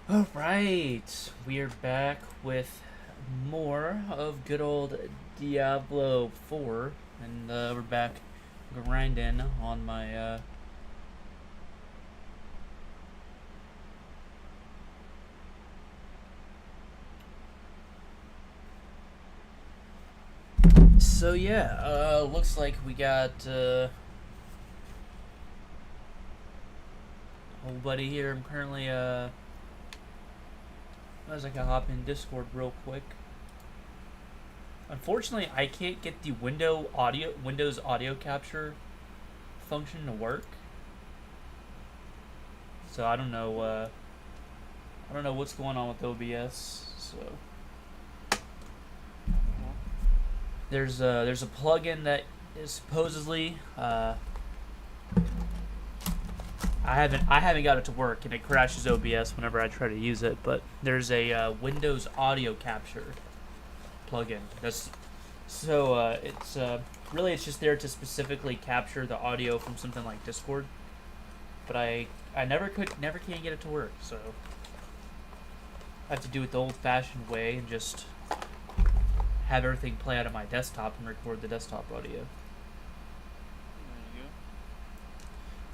Alright, we are back with more of good old Diablo 4, and we're back grinding on my, So yeah, looks like we got, old buddy here. I'm currently, I was like, I hop in Discord real quick. Unfortunately, I can't get the Windows audio capture function to work. So I don't know what's going on with OBS. So there's a plugin that is supposedly I haven't got it to work, and it crashes OBS whenever I try to use it. But there's a Windows audio capture plugin. It's really it's just there to specifically capture the audio from something like Discord. But I never can get it to work. So I have to do it the old-fashioned way and just have everything play out of my desktop and record the desktop audio. There you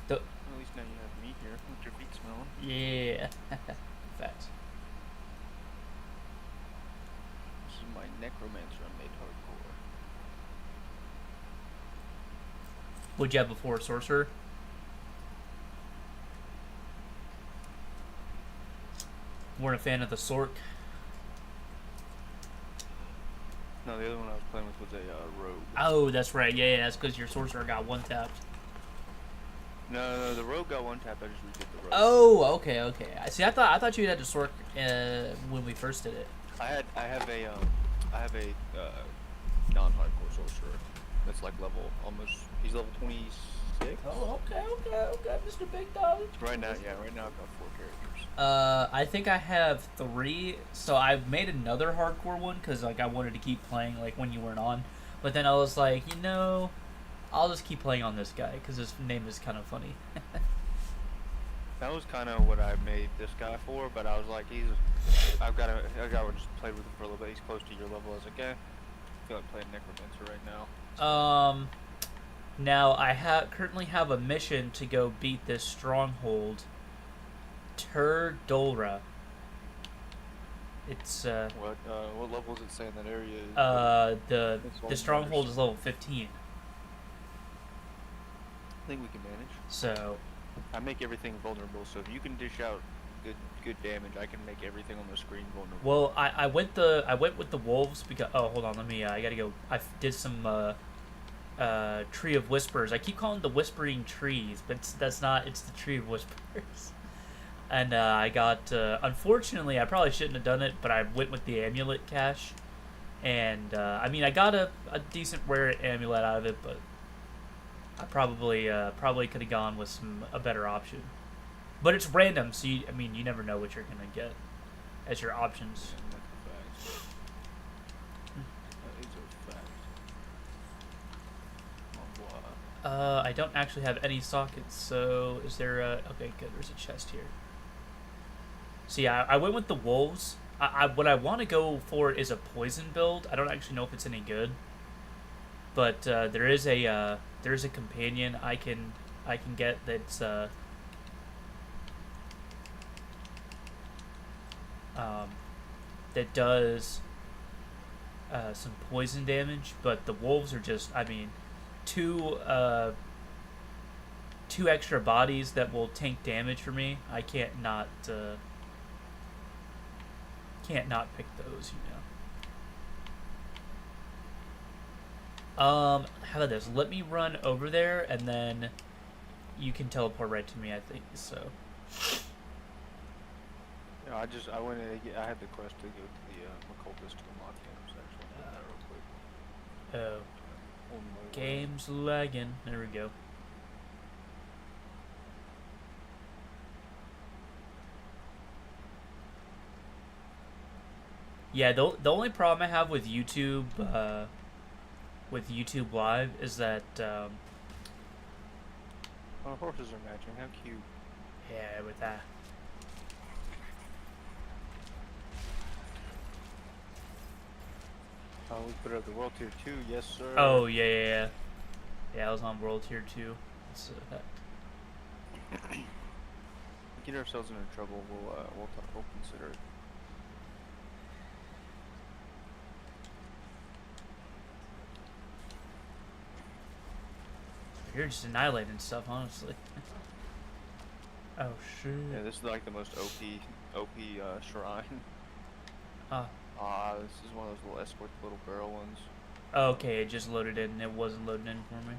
The, go. At least now you have me here with your feet smelling. yeah. Facts. This is my necromancer I made hardcore. What'd you have before, sorcerer? Weren't a fan of the Sork. No, the other one I was playing with was a rogue. Oh, that's right. Yeah, that's because your sorcerer got one tapped. No, the rogue got one tap. I just redid the rogue. Oh, okay. I see. I thought you had to Sork when we first did it. I have a non-hardcore sorcerer that's like he's level 26. Oh, okay, Mr. Big Dog. Right now I've got 4 characters. I think I have 3. So I made another hardcore one because like I wanted to keep playing like when you weren't on, but then I was like, I'll just keep playing on this guy because his name is kind of funny. That was kind of what I made this guy for, but I was like, I got to just play with him for a little bit. He's close to your level. I was like, I feel like playing necromancer right now. Now I currently have a mission to go beat this stronghold, Turdolra. It's what level does it say in that area? The stronghold is level 15. I think we can manage. So I make everything vulnerable, so if you can dish out good damage, I can make everything on the screen vulnerable. well, I went with the wolves because hold on, I gotta go. I did some Tree of Whispers. I keep calling it the Whispering Trees, but that's not. It's the Tree of Whispers. And I got unfortunately I probably shouldn't have done it, but I went with the amulet cache, and I got a decent rare amulet out of it, but I probably could have gone with a better option. But it's random, so you never know what you're gonna get as your options. Yeah, that's a fact. That is a fact. I don't actually have any sockets, so is there okay, good, there's a chest here. So yeah, I went with the wolves. What I want to go for is a poison build. I don't actually know if it's any good, but there is a companion I can get that's that does some poison damage, but the wolves are just two extra bodies that will tank damage for me. I can't not pick those, How about this? Let me run over there, and then you can teleport right to me, I think, so. Yeah, I went in, I had the quest to go to the occultist to unlock him, so actually did that real quick. Oh. Game's lagging. There we go. Yeah, the only problem I have with YouTube Live is that Oh, horses are matching. How cute. yeah, with that We put it up to World Tier 2, yes sir. Oh yeah. Yeah, I was on World Tier 2. Get ourselves into trouble, we'll consider it. You're just annihilating stuff, honestly. Oh shit. Yeah, this is like the most OP shrine. Ah. This is one of those little escort little girl ones. Okay, it just loaded in. It wasn't loading in for me.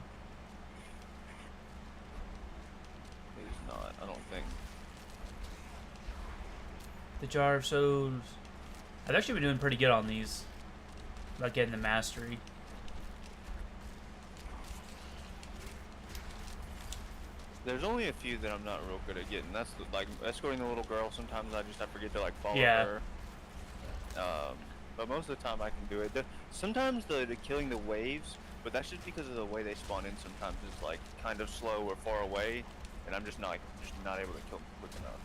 It is not, I don't think. The Jar of Souls. I've actually been doing pretty good on these. About getting the mastery. There's only a few that I'm not real good at getting. That's like escorting the little girl. Sometimes I forget to like follow her. But most of the time I can do it. Sometimes the killing the waves, but that's just because of the way they spawn in. Sometimes it's like kind of slow or far away, and I'm just not able to kill them quick enough.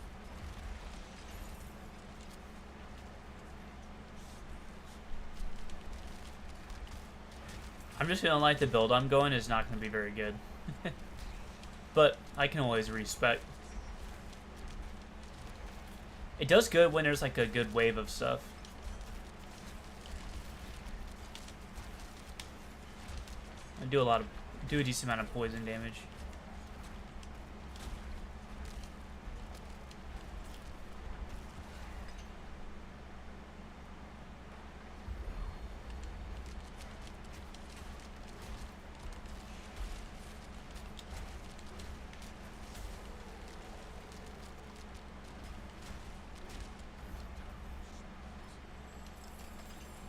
I'm just feeling like the build I'm going is not going to be very good. But I can always respect. It does good when there's like a good wave of stuff. I do a decent amount of poison damage.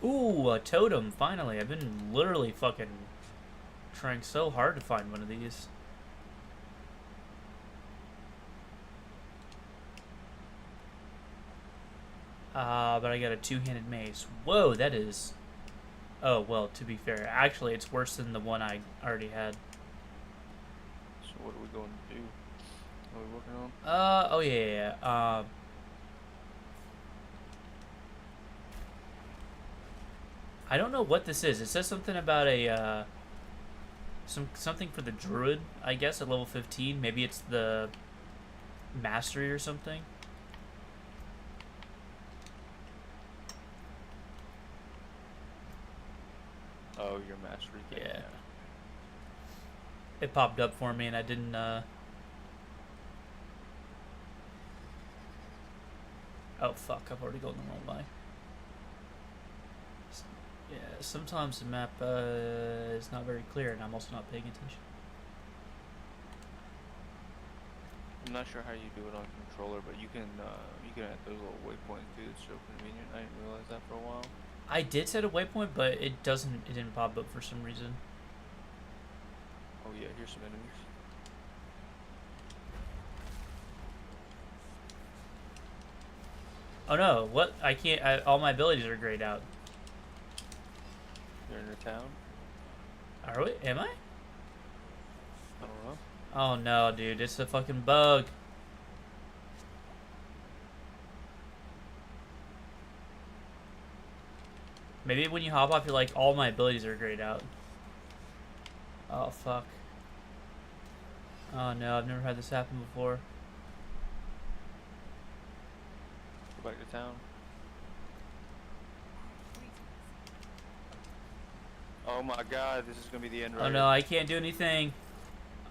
Ooh, a totem, finally. I've been literally fucking trying so hard to find one of these. But I got a two-handed mace. Whoa, that is... Oh, well, to be fair, actually, it's worse than the one I already had. So what are we going to do? What are we working on? Oh, yeah. I don't know what this is. It says something about a, something for the Druid, I guess, at level 15. Maybe it's the Mastery or something. Oh, your Mastery thing. Yeah. It popped up for me and I didn't, Oh, fuck. I've already gone the wrong way. Yeah, sometimes the map is not very clear, and I'm also not paying attention. I'm not sure how you do it on controller, but you can add those little waypoints too. It's so convenient. I didn't realize that for a while. I did set a waypoint, but it didn't pop up for some reason. Oh yeah, here's some enemies. Oh no, what? I can't, all my abilities are grayed out. You're in the town? Are we? Am I? I don't know. Oh no, dude, it's a fucking bug. Maybe when you hop off, you're like, all my abilities are grayed out. Oh, fuck. Oh no, I've never had this happen before. Go back to town. Oh my god, this is gonna be the end right Oh no, I can't do anything.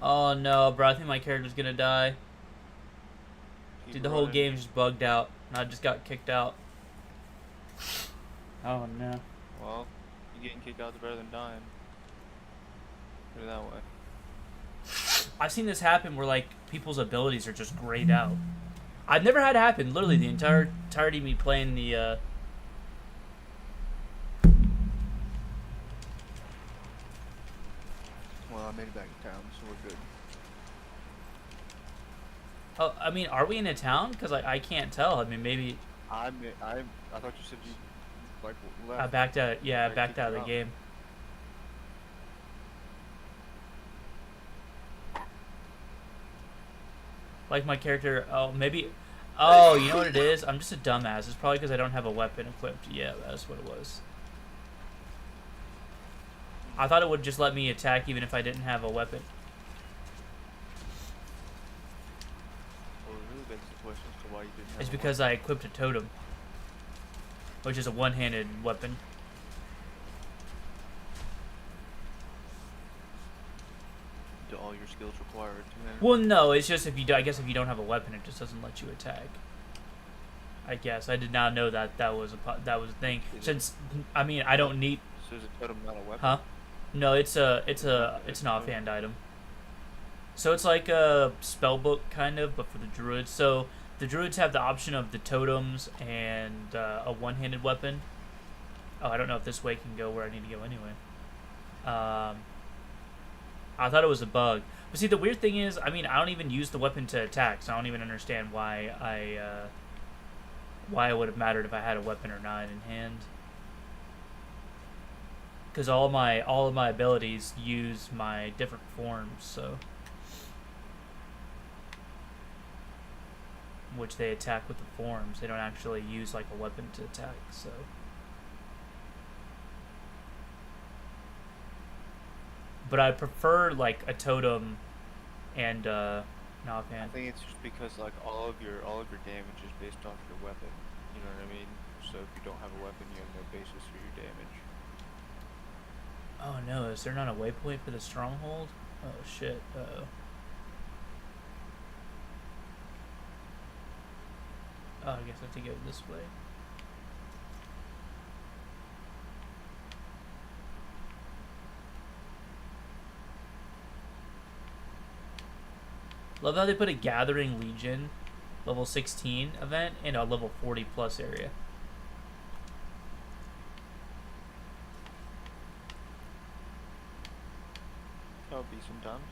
Oh no, bro, I think my character's gonna die. Dude, the whole game's just bugged out, and I just got kicked out. Oh no. Well, you getting kicked out is better than dying. Put it that way. I've seen this happen where, like, people's abilities are just grayed out. I've never had it happen, literally, the entirety of me playing the, Well, I made it back to town, so we're good. Oh, I mean, are we in a town? Because I can't tell. I mean, maybe... I thought you said you, like, left. I backed out. Yeah, I Like, backed out of the kicked game. Like my character. Oh, maybe. Oh, you know what it is? I'm just a dumbass. It's probably because I don't have a weapon equipped. Yeah, that's what it was. I thought it would just let me attack even if I didn't have a weapon. Well, it really begs the question as to why you didn't have It's a because I equipped a totem, which is a one-handed weapon. Do all your skills require a two-handed? Well, no, it's just if you do, I guess if you don't have a weapon, it just doesn't let you attack. I guess I did not know that that was a thing. Since I mean I don't need. So is a totem not a weapon? Huh? No, it's an offhand item. So it's like a spell book kind of, but for the druids. So the druids have the option of the totems and a one-handed weapon. Oh, I don't know if this way can go where I need to go anyway. I thought it was a bug. But see, the weird thing is, I mean, I don't even use the weapon to attack, so I don't even understand why it would have mattered if I had a weapon or not in hand. Because all of my abilities use my different forms, so which they attack with the forms. They don't actually use like a weapon to attack, so. But I prefer like a totem and an offhand. I think it's just because like all of your damage is based off your weapon. You know what I mean? So if you don't have a weapon, you have no basis for your damage. Oh no, is there not a waypoint for the stronghold? Oh shit, uh-oh. Oh, I guess I have to go this way. Love how they put a Gathering Legion level 16 event in a level 40 plus area. That would be sometimes.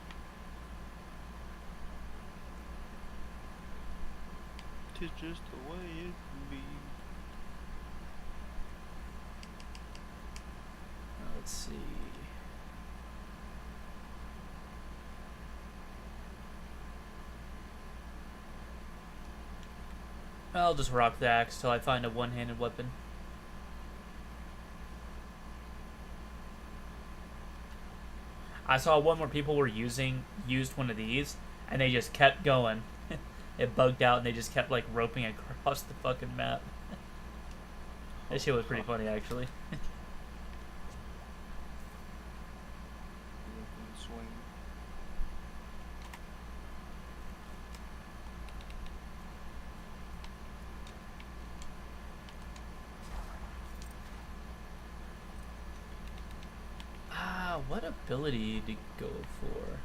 Tis just the way it can be. Let's see. I'll just rock the axe till I find a one-handed weapon. I saw one where people were used one of these, and they just kept going. It bugged out, and they just kept like roping across the fucking map. That shit was pretty funny, actually. Swing. What ability to go for?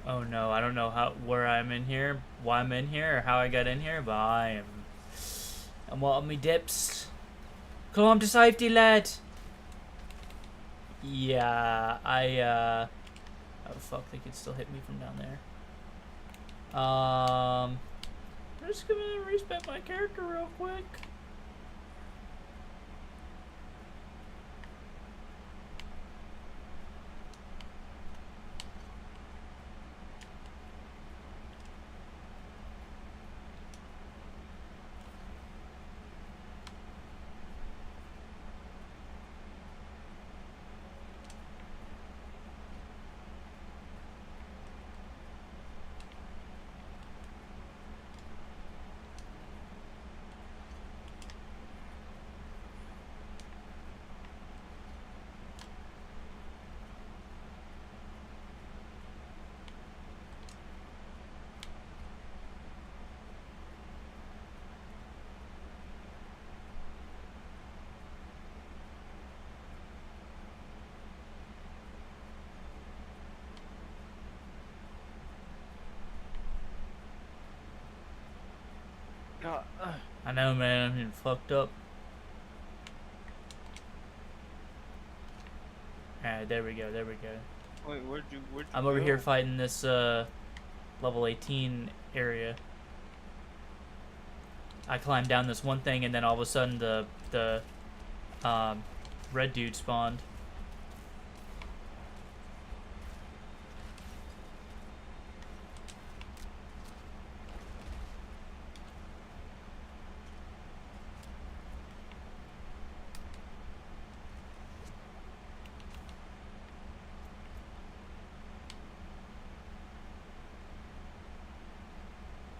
Oh no, I don't know where I'm in here, why I'm in here, or how I got in here, but I'm on me dips. Climb to safety, lad. Yeah, oh fuck, they could still hit me from down there. I'm just gonna respec my character real quick. I know, man. I'm getting fucked up. Alright, there we go. There we go. Wait, where'd you I'm over here go? fighting this level 18 area. I climbed down this one thing, and then all of a sudden the red dude spawned.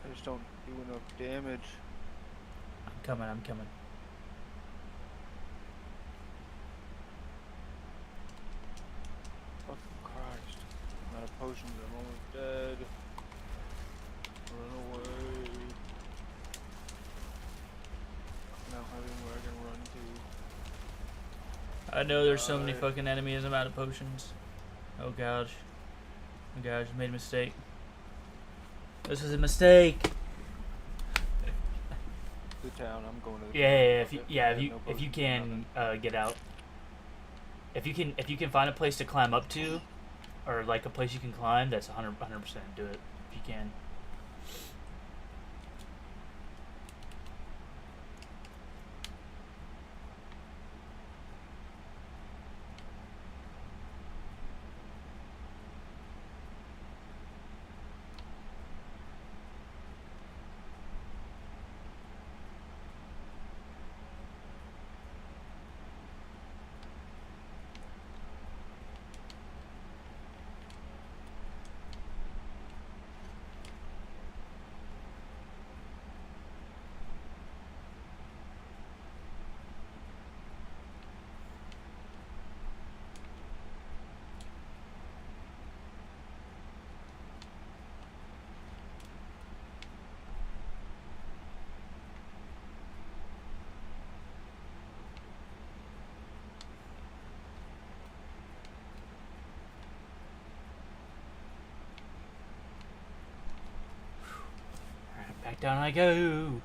I just don't do enough damage. I'm coming. I'm coming. Fucking Christ. I'm out of potions, I'm almost dead. Run away. I don't have anywhere I can run to. I know there's so many Die. fucking enemies. I'm out of potions. Oh gosh. Oh gosh, I made a mistake. This was a mistake. The town, I'm going to the Yeah, town. if you can get out. If you can find a place to climb up to, or like a place you can climb, that's 100% do it if you can. Back down I go.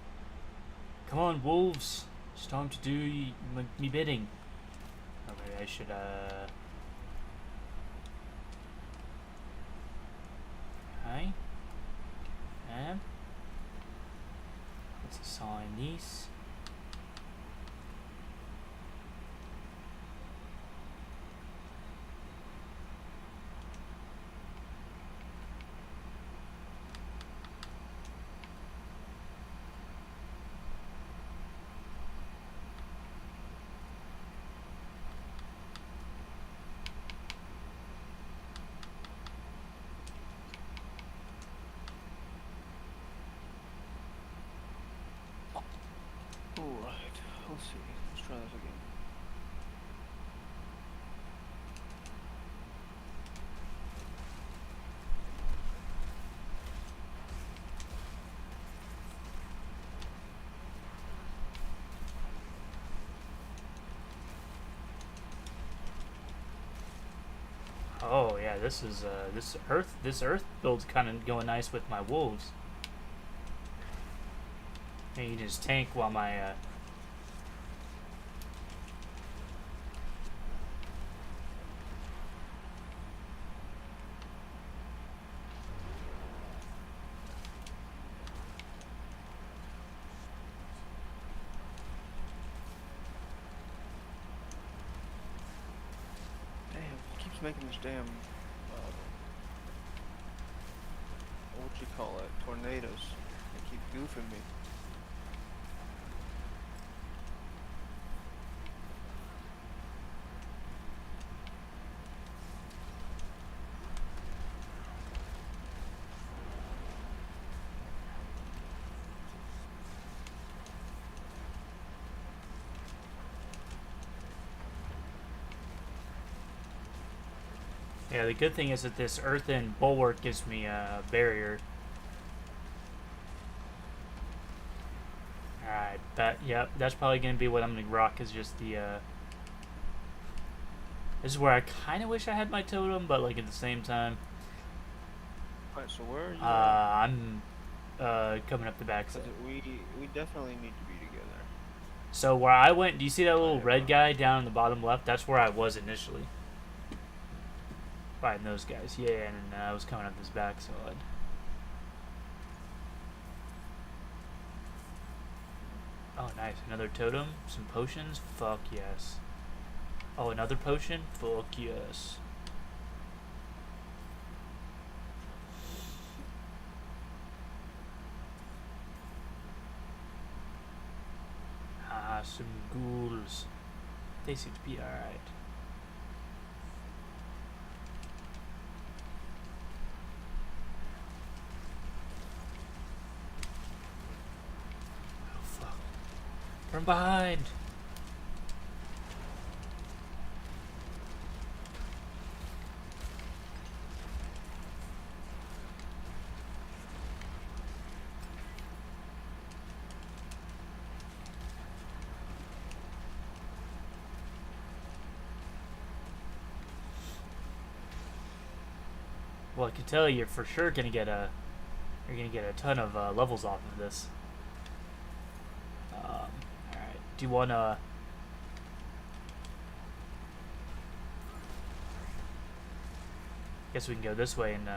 Come on, wolves. It's time to do me bidding. Or maybe I should, Okay. And let's assign these. Alright, let's see. Let's try this again. Oh yeah, this is this earth build's kind of going nice with my wolves. And you just tank while my Damn, he keeps making this damn, what you call it, tornadoes. They keep goofing me. yeah. The good thing is that this earthen bulwark gives me a barrier. Alright, but yep, that's probably gonna be what I'm gonna rock. Is just the This is where I kind of wish I had my totem, but like at the same time, Alright, so where are you at? I'm coming up the backside. We definitely need to be So where I went, do you see that little red guy down in the bottom left? That's where I was initially. Fighting those guys. Yeah, and I was coming up this backside. Oh, nice. Another totem. Some potions. Fuck yes. Oh, another potion? Fuck yes. Ah, some ghouls. They seem to be alright. Oh, fuck. From behind! Well, I can tell you're for sure gonna get a ton of levels off of this. All right. Do you wanna? Guess we can go this way and.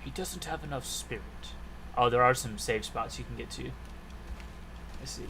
He doesn't have enough spirit. Oh, there are some save spots you can get to. I see.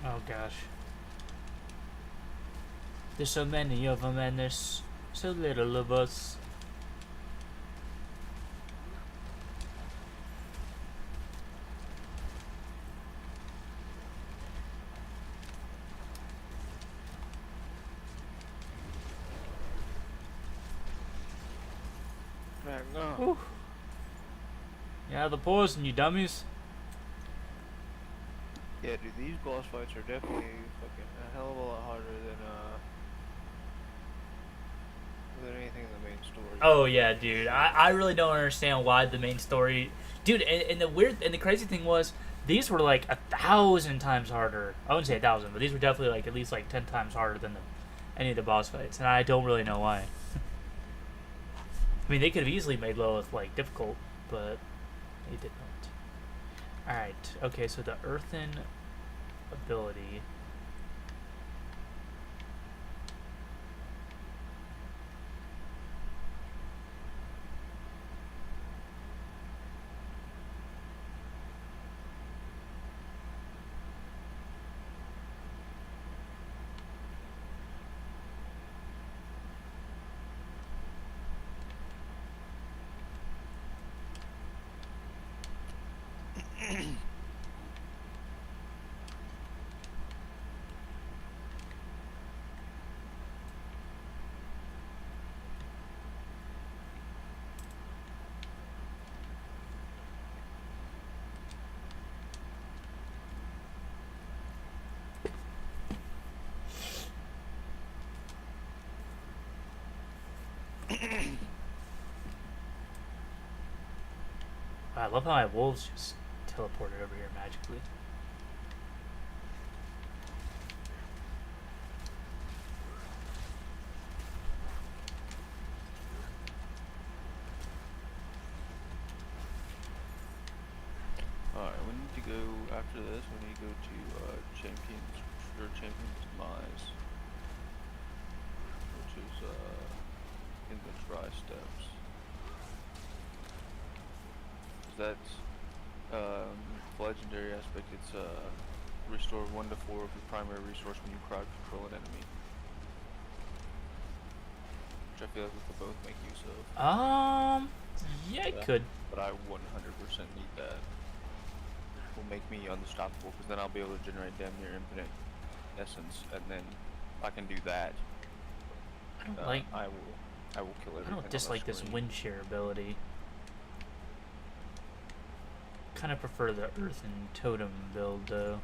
Oh gosh. There's so many of them and there's so little of us. Man, no. Whew. Yeah, the poison, you dummies. Yeah, dude, these boss fights are definitely fucking a hell of a lot harder than anything in the main story. Oh yeah, dude. I really don't understand why the main story, dude. And the crazy thing was these were like 1,000 times harder. I wouldn't say 1,000, but these were definitely like at least like 10 times harder than any of the boss fights, and I don't really know why. I mean, they could have easily made Lilith like difficult, but they did not. All right. Okay, so the earthen ability. I love how my wolves just teleported over here magically. Alright, we need to go, after this, we need to go to Champion's Demise, which is in the Tri Steps. that legendary aspect, it's restore 1 to 4 of your primary resource when you crowd control an enemy. Which I feel like we could both make use of. Yeah, I could. But I 100% need that. Will make me unstoppable, because then I'll be able to generate damn near infinite essence, and then if I can do that, I don't like. I will kill everything. I don't dislike this wind share ability. Kind of prefer the earth and totem build though.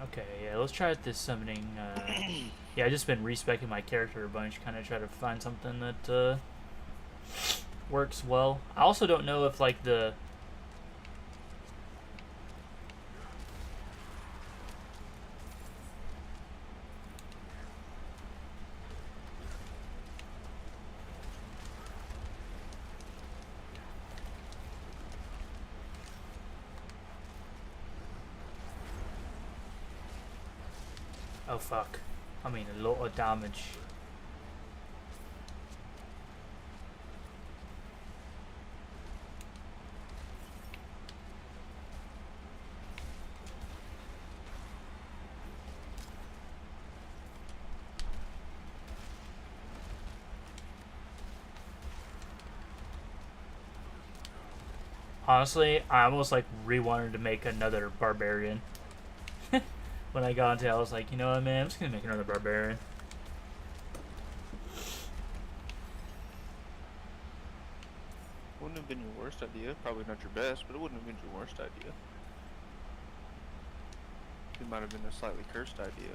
Okay, yeah, let's try this summoning. Yeah, I've just been respecing my character a bunch, kind of try to find something that works well. I also don't know if like the oh fuck. I mean a lot of damage. Honestly, I almost like re-wanted to make another barbarian. When I got into it, I was like, you know what, man, I'm just gonna make another barbarian. Wouldn't have been your worst idea. Probably not your best, but it wouldn't have been your worst idea. It might have been a slightly cursed idea.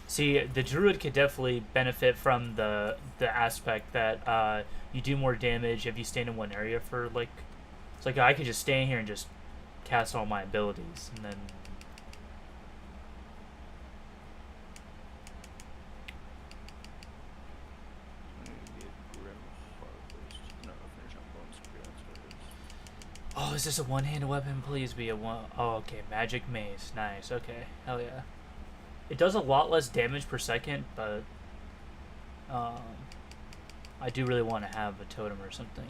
See, the druid could definitely benefit from the aspect that you do more damage if you stand in one area for like. It's like I could just stand here and just cast all my abilities, and then. Oh, is this a one-handed weapon? Please be a one. Oh, okay, magic mace. Nice. Okay, hell yeah. It does a lot less damage per second, but I do really want to have a totem or something.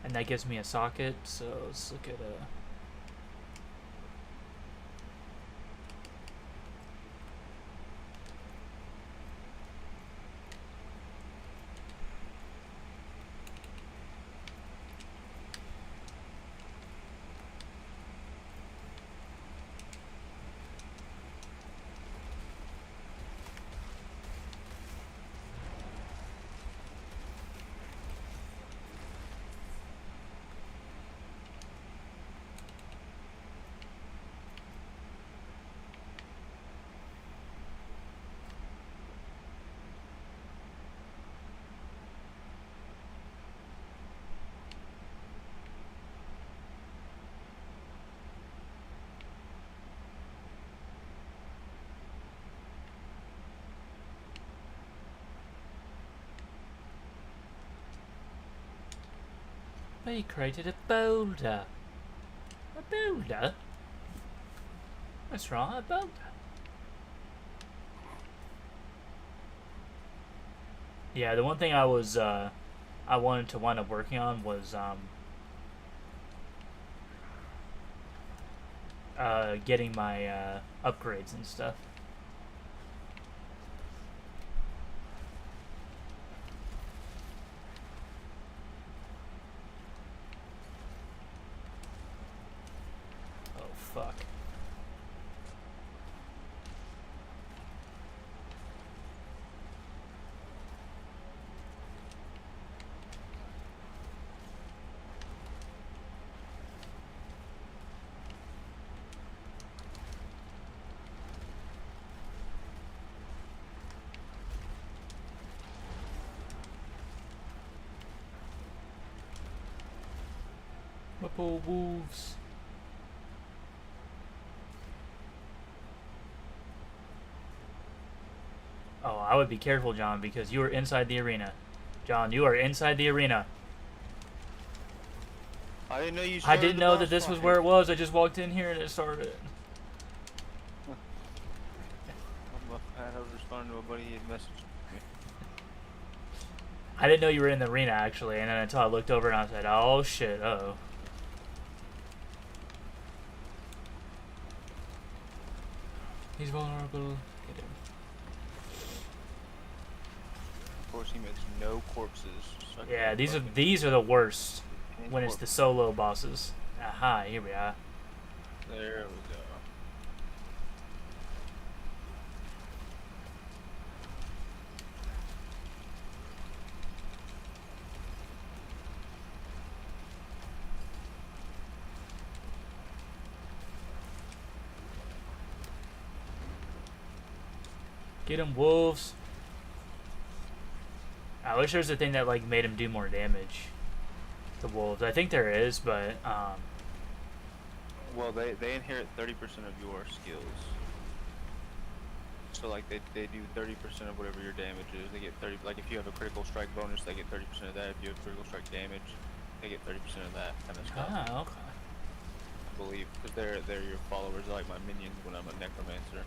And that gives me a socket, so let's look at a... We created a boulder. A boulder? That's right, a boulder. Yeah, the one thing I was, I wanted to wind up working on was, getting my, upgrades and stuff. Fuck. My poor wolves. Oh, I would be careful, John, because you are inside the arena. John, you are inside the arena. I didn't know you I started didn't the know that boss this was fight. where it was. I just walked in here and it started. I was responding to a buddy who messaged me. I didn't know you were in the arena, actually, and then until I looked over and I said, oh, shit, uh-oh. He's vulnerable. Get him. Of course, he makes no corpses. So I Yeah, can't these are the worst fucking when it's the corpse. solo bosses. Aha, here we are. There we go. Get him, wolves. I wish there was a thing that like made him do more damage. The wolves. I think there is, but Well, they inherit 30% of your skills. So like they do 30% of whatever your damage is. They get 30. Like if you have a critical strike bonus, they get 30% of that. If you have critical strike damage, they get 30% of that kind of stuff. ah, okay. I believe because they're your followers, they're like my minions when I'm a necromancer.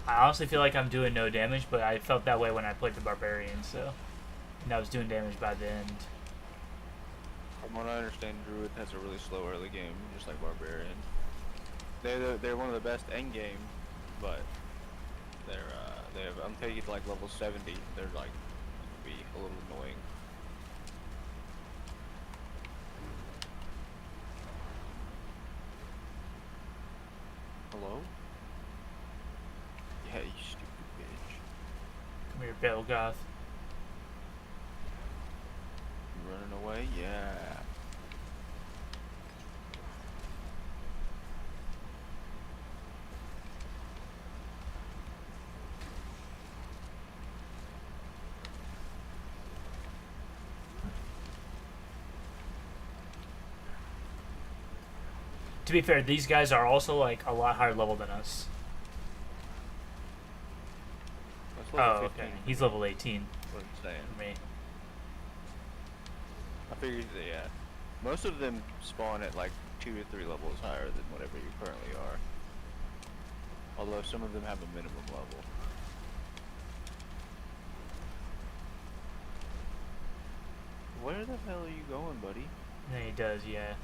I honestly feel like I'm doing no damage, but I felt that way when I played the barbarian, so and I was doing damage by the end. From what I understand, Druid has a really slow early game, just like Barbarian. They're one of the best end game, but they have until you get to like level 70, they're like can be a little annoying. Hello? Yeah, you stupid bitch. Come here, Belgoth. You running away? Yeah. To be fair, these guys are also like a lot higher level than us. That's level Oh, 15. okay. He's level 18 What I'm saying. for me. I figured that, yeah. Most of them spawn at like 2 to 3 levels higher than whatever you currently are. Although some of them have a minimum level. Where the hell are you going, buddy? Yeah, he does, yeah.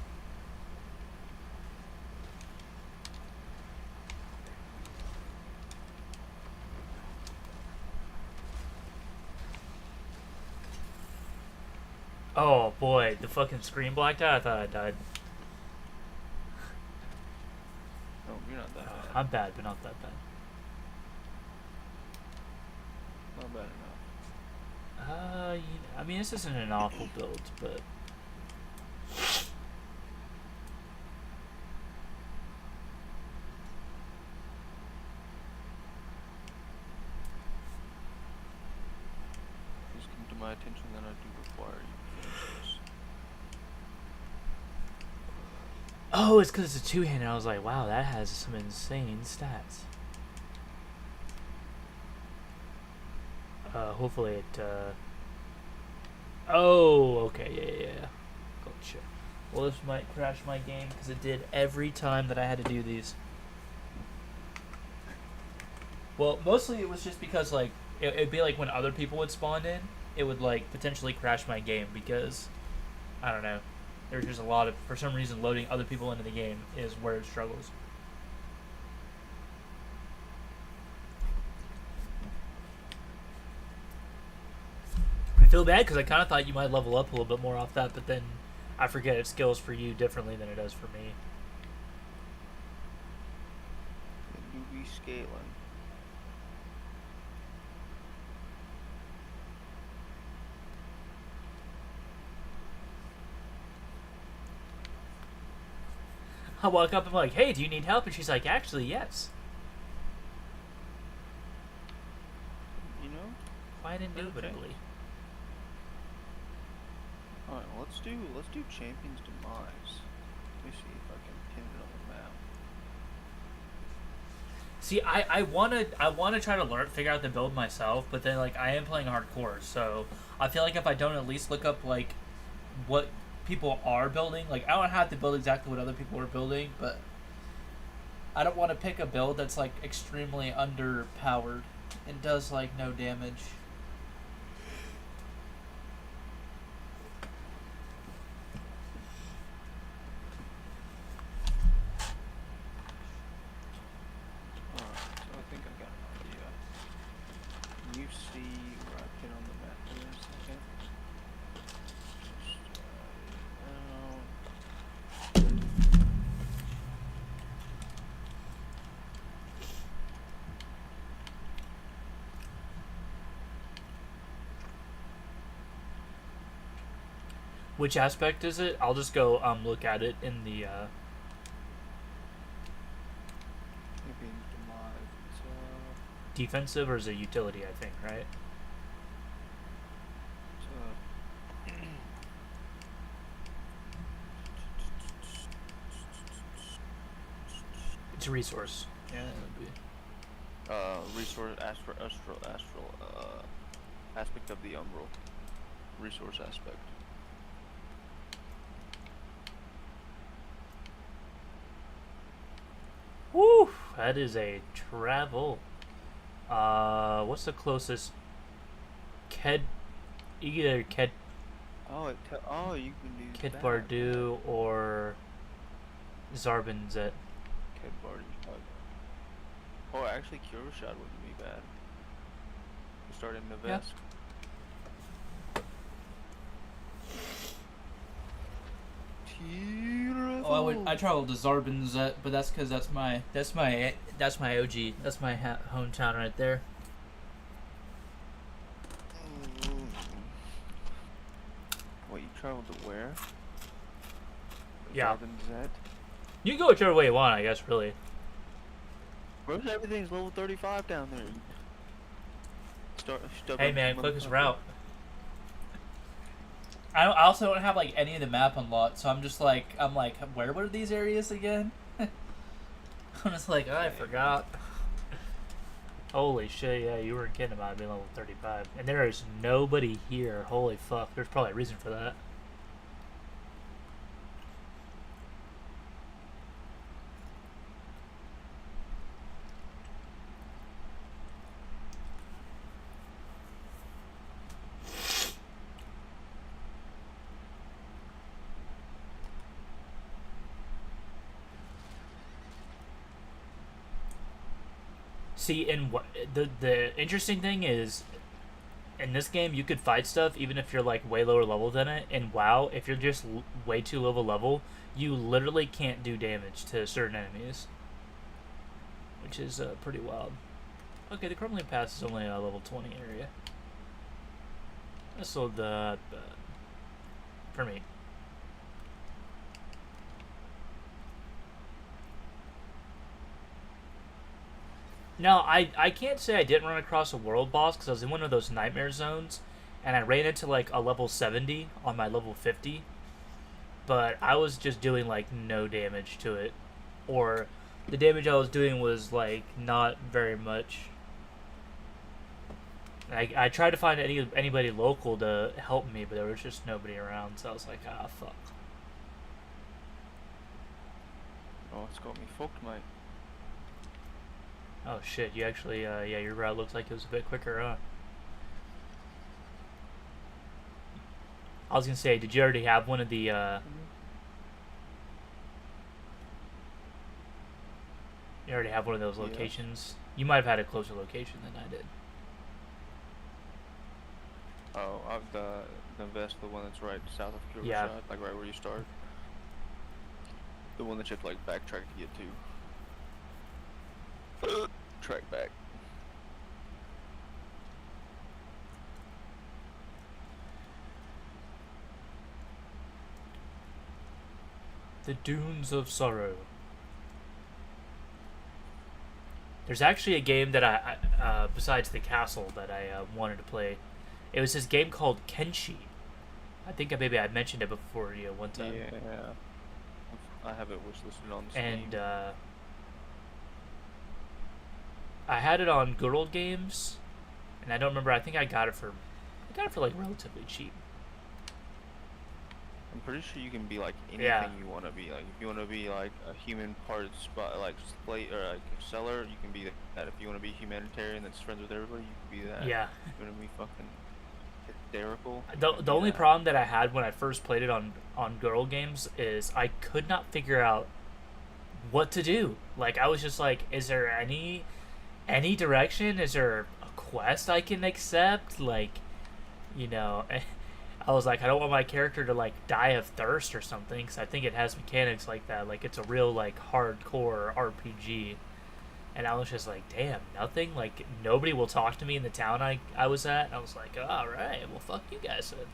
Oh boy, the fucking screen blacked out. I thought I died. No, you're not that bad. I'm bad, but not that bad. Not bad enough. I mean, this isn't an awful build, but Please come to my attention that I do require you to finish this. oh, it's because it's a two-handed. I was like, wow, that has some insane stats. Hopefully it. Oh, okay, yeah. Gotcha. Well, this might crash my game because it did every time that I had to do these. Well, mostly it was just because like it'd be like when other people would spawn in, it would like potentially crash my game because I don't know. There's just a lot of, for some reason, loading other people into the game is where it struggles. I feel bad because I kind of thought you might level up a little bit more off that, but then I forget it scales for you differently than it does for me. You be scaling. I walk up and I'm like, hey, do you need help? And she's like, actually, yes. You know? Quite indubitably. Alright, well, let's do Champion's Demise. Let me see if I can pin it on the map. See, I wanna try to figure out the build myself, but then like I am playing hardcore, so I feel like if I don't at least look up like what people are building, like I don't have to build exactly what other people are building, but I don't want to pick a build that's like extremely underpowered and does like no damage. Alright, so I think I got an idea. Can you see where I pin on the map for a second? Just, Which aspect is it? I'll just go look at it in the Champion's Demise. It's, defensive, or is it utility? I think, right? it's, It's a resource. Yeah, that would be. resource astral aspect of the umbral. Resource aspect. Woo! That is a travel. What's the closest? Either You can do Ked that. Bardu or Zarbinzet. Ked Bardu. Oh, actually, Kurashad wouldn't be bad. We start in the Yeah. vest. Oh, I traveled to Zarbinzet, but that's because that's my OG. That's my hometown right there. What, you traveled to where? Yeah. Zarbinzet? You can go whichever way you want, I guess. Really. Bros, everything's level 35 down there. Hey man, quickest route. I also don't have like any of the map unlocked, so I'm like, where were these areas again? I'm just like, oh, I forgot. Holy shit, yeah, you weren't kidding about being level 35. And there is nobody here. Holy fuck, there's probably a reason for that. See, and what the interesting thing is, in this game you could fight stuff even if you're like way lower level than it. In WoW, if you're just way too low level, you literally can't do damage to certain enemies, which is pretty wild. Okay, the Crumbling Pass is only a level 20 area. That's still the for me. No, I can't say I didn't run across a world boss because I was in one of those nightmare zones, and I ran into like a level 70 on my level 50, but I was just doing like no damage to it, or the damage I was doing was like not very much. I tried to find anybody local to help me, but there was just nobody around, so I was like, ah, fuck. Oh, it's got me fucked, mate. Oh shit, you actually, yeah, your route looks like it was a bit quicker, huh? I was gonna say, did you already have one of the, You already have one of those locations? Yes. You might have had a closer location than I did. Oh, the vest, the one that's right south of Kurashad, Yeah. like right where you start. The one that you have to like backtrack to get to. Track back. The Dunes of Sorrow. There's actually a game that besides the castle, that I wanted to play. It was this game called Kenshi. I think maybe I mentioned it before you one time. Yeah. I have it wishlisted on Steam. And I had it on Good Old Games, and I don't remember. I think I got it for like relatively cheap. I'm pretty sure you can be like anything Yeah. you want to be. Like if you want to be like a human parts, like slate or like a seller, you can be that. If you want to be humanitarian that's friends with everybody, you can be that. Yeah. If you want to be fucking hysterical. you can The be only that. problem that I had when I first played it on Good Old Games is I could not figure out what to do. Like I was just like, is there any direction? Is there a quest I can accept? Like, you know, I was like, I don't want my character to like die of thirst or something, because I think it has mechanics like that. Like it's a real like hardcore RPG, and I was just like, damn, nothing. Like nobody will talk to me in the town I was at. And I was like, all right, well fuck you guys then.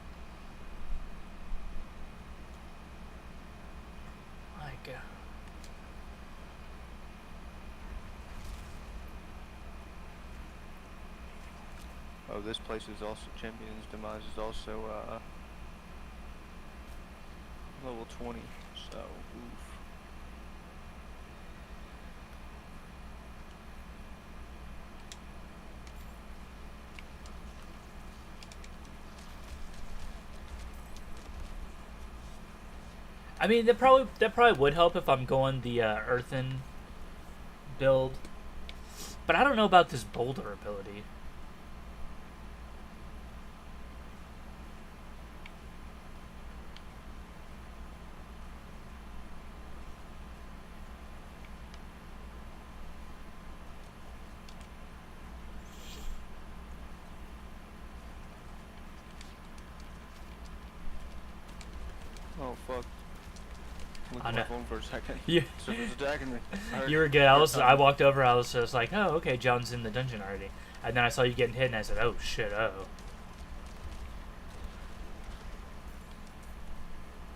Like, Oh, this place is also Champion's Demise is also level 20. So oof. I mean, that probably would help if I'm going the earthen build, but I don't know about this boulder ability. Oh fuck. Look I at know. my phone for a second. You, Someone's attacking me. you were good. I walked over. I was just like, oh, okay, John's in the dungeon already. And then I saw you getting hit, and I said, oh shit, oh.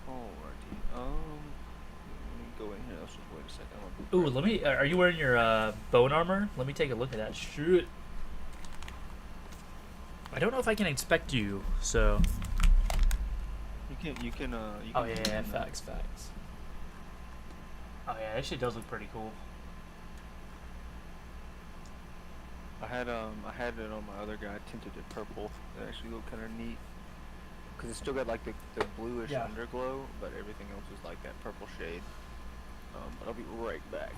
Alrighty. Let me go in here. Let's just wait a second. Ooh, let me. Are you wearing your bone armor? Let me take a look at that. Shoot. I don't know if I can inspect you. So. You can. Oh yeah, facts. Oh yeah, that shit does look pretty cool. I had it on my other guy, tinted it purple. It actually looked kind of neat. Cause it's still got like the bluish Yeah. underglow, but everything else is like that purple shade. But I'll be right back.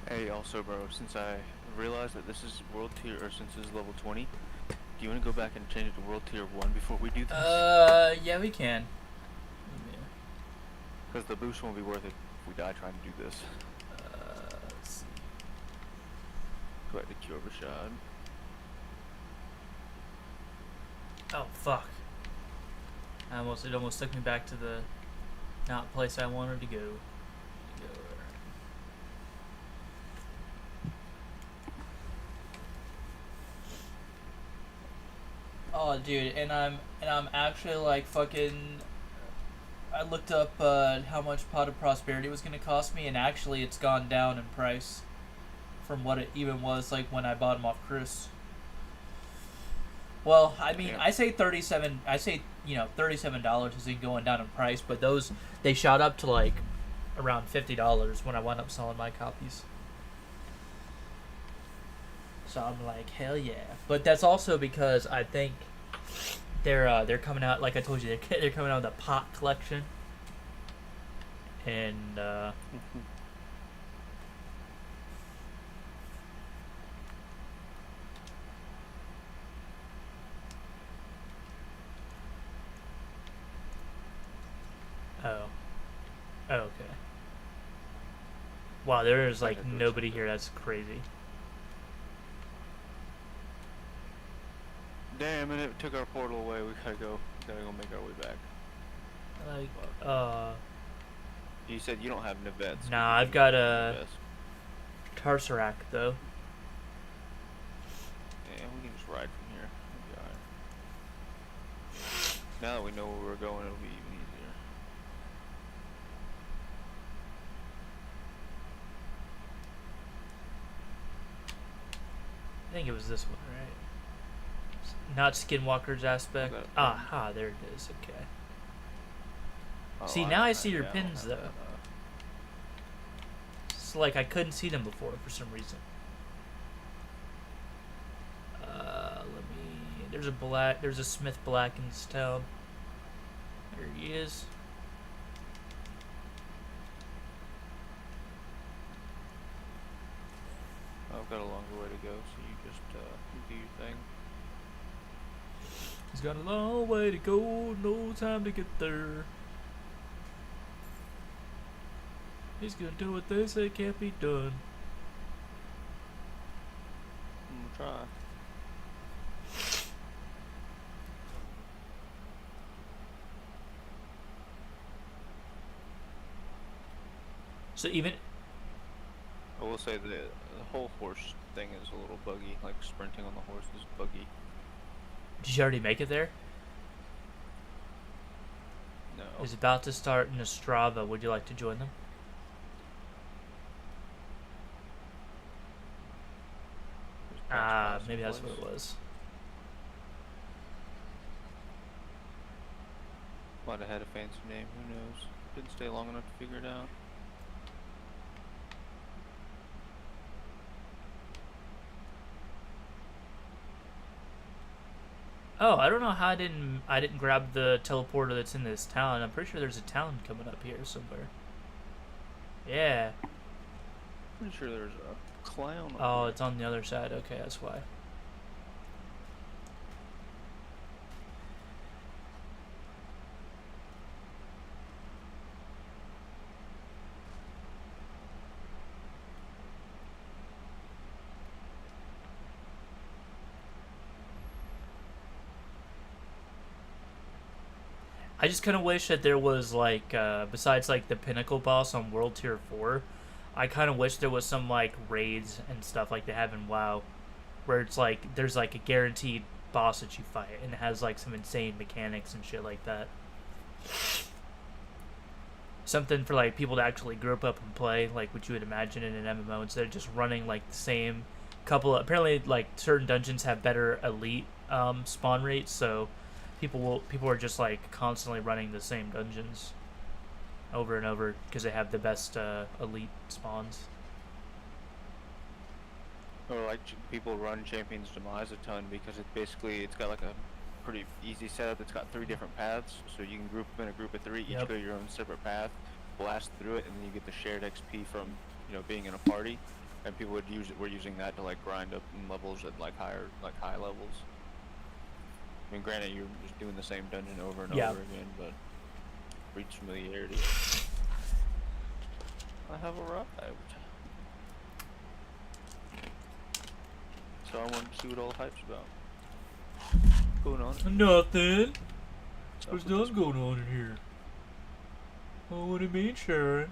Hey, also, bro, since I realized that this is world tier, or since this is level 20, do you want to go back and change it to world tier 1 before we do this? Yeah, we can. Because the boost won't be worth it if we die trying to do this. Let's see. Go back to Cure Rashad. Oh fuck! It almost took me back to the not place I wanted to go. Oh, dude, and I'm actually like fucking. I looked up how much Pot of Prosperity was gonna cost me, and actually it's gone down in price from what it even was like when I bought them off Chris. Well, I mean, Yeah. I say 37. I say $37 isn't going down in price, but those they shot up to like around $50 when I wound up selling my copies. So I'm like, hell yeah! But that's also because I think they're coming out, like I told you, they're coming out with a pot collection, and oh, okay. Wow, there is like nobody here. That's crazy. Damn, and it took our portal away. We gotta go make our way back. Like, You said you don't have Nivets. nah, I've got a Tarsarak though. Yeah, we can just ride from here. It'll be alright. Now that we know where we're going, it'll be even easier. I think it was this one, right? Not Skinwalker's aspect. Okay. Aha, there it is. Okay. Oh, See, now I don't see have- your yeah, I don't pins, have though. that, It's like I couldn't see them before for some reason. Let me. There's a Smith Black in this town. There he is. I've got a longer way to go, so you just you do your thing. He's got a long way to go, no time to get there. He's gonna do what they say can't be done. I'm gonna try. So even I will say that the whole horse thing is a little buggy. Like sprinting on the horse is buggy. did you already make it there? No. Is about to start in Ostrava. Would you like to join them? Ah, maybe that's what it was. Might have had a fancy name. Who knows? Didn't stay long enough to figure it out. Oh, I don't know how I didn't grab the teleporter that's in this town. I'm pretty sure there's a town coming up here somewhere. Yeah. Pretty sure there's a clown. Oh, it's on the other side. Okay, that's why. I just kind of wish that there was like, besides like the pinnacle boss on World Tier 4, I kind of wish there was some like raids and stuff like they have in WoW, where it's like there's like a guaranteed boss that you fight and it has like some insane mechanics and shit like that. Something for like people to actually group up and play, like what you would imagine in an MMO, instead of just running like the same couple. Apparently, like certain dungeons have better elite spawn rates, so people are just like constantly running the same dungeons over and over because they have the best elite spawns. Or like people run Champion's Demise a ton because it's got like a pretty easy setup. It's got 3 different paths, so you can group them in a group of 3, each Yep. go your own separate path, blast through it, and then you get the shared XP from being in a party. And people we're using that to like grind up in levels at like high levels. I mean, granted, you're just doing the same dungeon over and Yeah. over again, but breeds familiarity. I have arrived. So I wanted to see what all the hype's about. What's going on? Nothing. What's nothing going on in here? Oh, what do you mean, Sharon?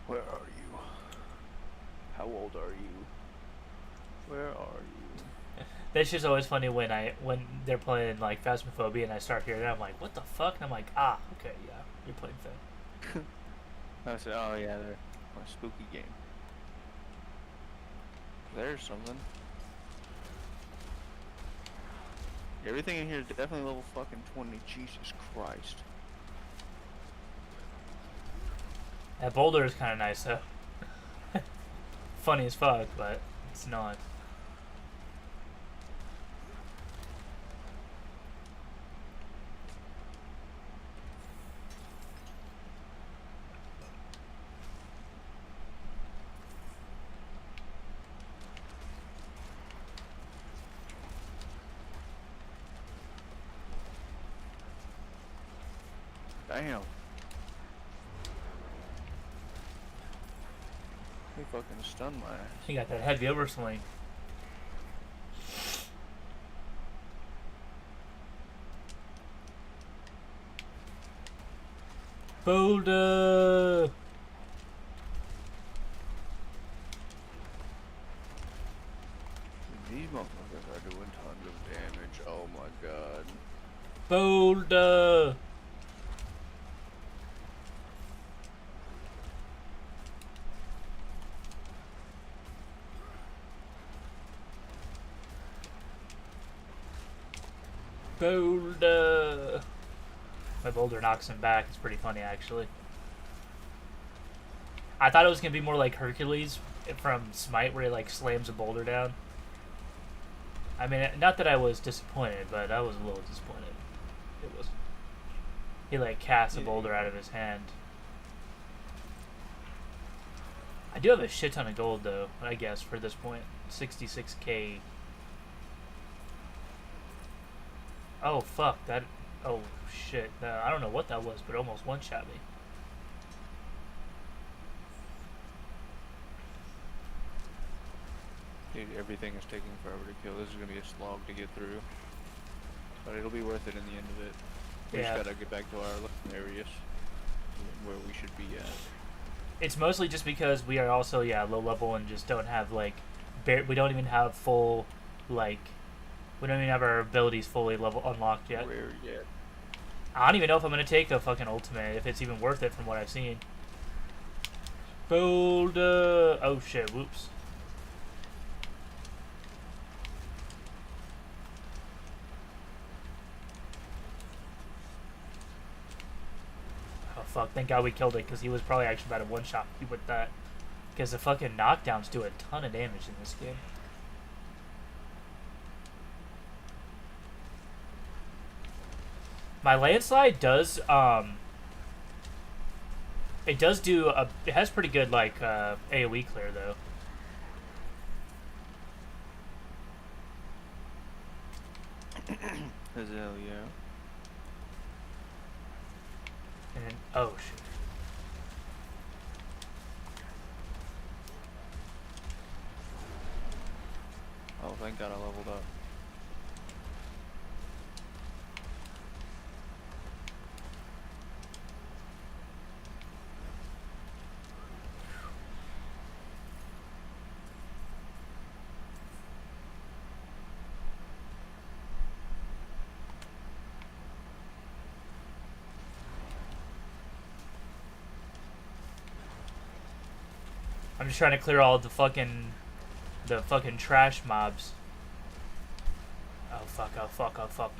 Where are you? How old are you? Where are you? That's just always funny when they're playing like Phasmophobia and I start hearing that, I'm like, what the fuck? And I'm like, okay, yeah, you're playing Phasm. I said, oh yeah, they're a spooky game. There's something. Everything in here is definitely level fucking 20. Jesus Christ. That boulder is kind of nice though. Funny as fuck, but it's not. Damn. He fucking stunned my ass. He got that heavy overswing. Boulder! These motherfuckers are doing tons of damage. Oh my god. Boulder! Boulder! My boulder knocks him back. It's pretty funny, actually. I thought it was going to be more like Hercules from Smite, where he, like, slams a boulder down. I mean, not that I was disappointed, but I was a little disappointed. It was. He, like, casts a boulder out of his hand. I do have a shit ton of gold, though, I guess, for this point. 66k. Oh, fuck. That... Oh, shit. I don't know what that was, but it almost one-shot me. Dude, everything is taking forever to kill. This is gonna be a slog to get through. But it'll be worth it in the end of it. We Yeah. just gotta get back to our areas where we should be at. It's mostly just because we are also, low level and just don't have, like... we don't even have full, like... We don't even have our abilities fully level unlocked yet. Where yet? I don't even know if I'm going to take a fucking ultimate, if it's even worth it from what I've seen. Boulder! Oh shit, whoops. Oh fuck, thank god we killed it, because he was probably actually about to one-shot me with that. Because the fucking knockdowns do a ton of damage in this game. My landslide does, it does do it has pretty good, like, AoE clear, though. Hell yeah. And then, oh shit. Oh, thank god I leveled up. I'm just trying to clear all the fucking trash mobs. Oh fuck, oh fuck, oh fuck.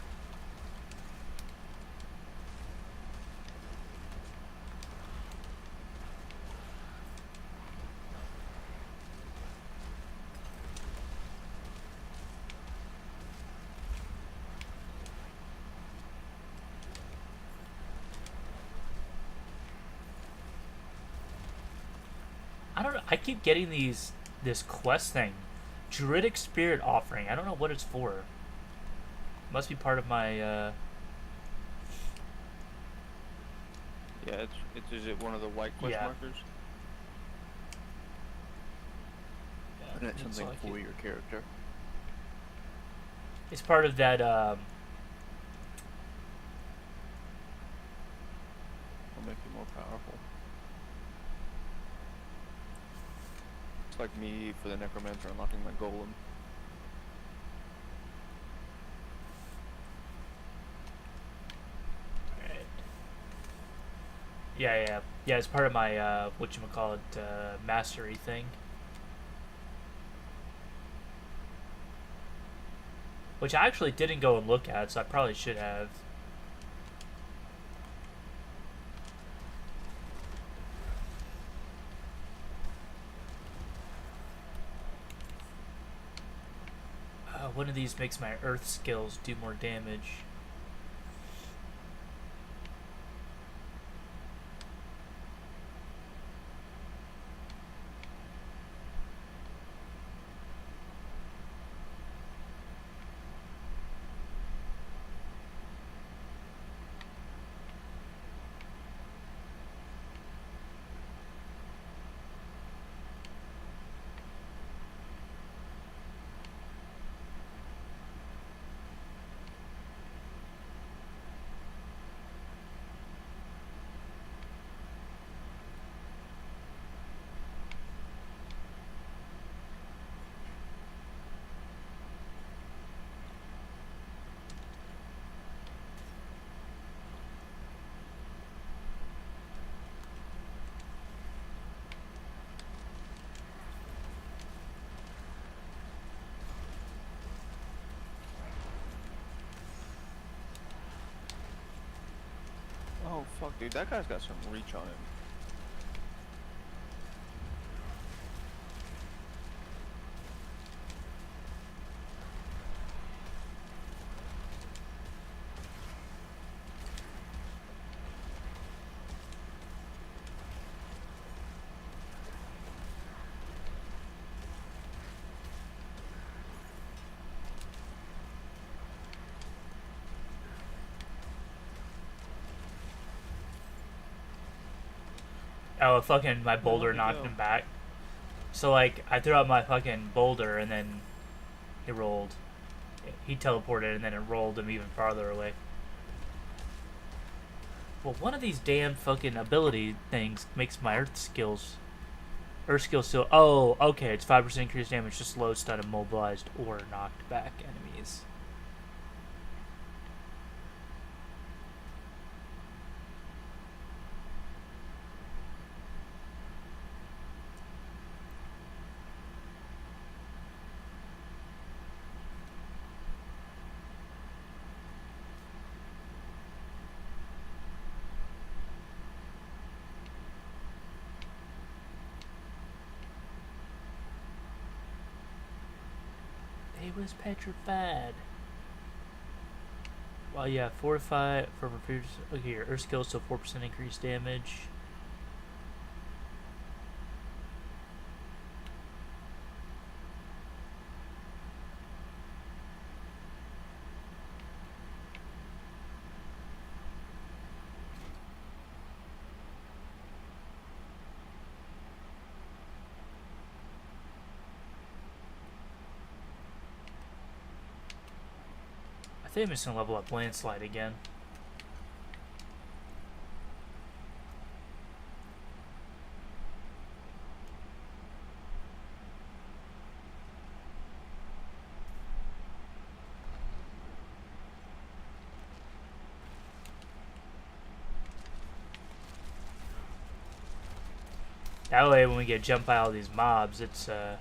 I don't know, I keep getting this quest thing. Druidic Spirit Offering. I don't know what it's for. Must be part of my, Yeah, it's is it one of the white quest Yeah. markers? And that's looks something like for it. your character. It's part of that, I'll make you more powerful. It's like me for the necromancer unlocking my golem. yeah, it's part of my, whatchamacallit, mastery thing. which I actually didn't go and look at, so I probably should have. One of these makes my earth skills do more damage. Oh fuck, dude, that guy's got some reach on him. Oh, fucking my boulder Where'd he knocked go? him back. So like I threw out my fucking boulder and then he rolled. He teleported and then it rolled him even farther away. Well, one of these damn fucking ability things makes my earth skills still. Oh, okay. It's 5% increased damage to slow, stun, immobilized, or knocked back enemies. They was petrified. Well, yeah, fortify from previous. Look here, earth skills, so 4% increased damage. I think I'm just gonna level up landslide again. That way, when we get jumped by all these mobs, it's oh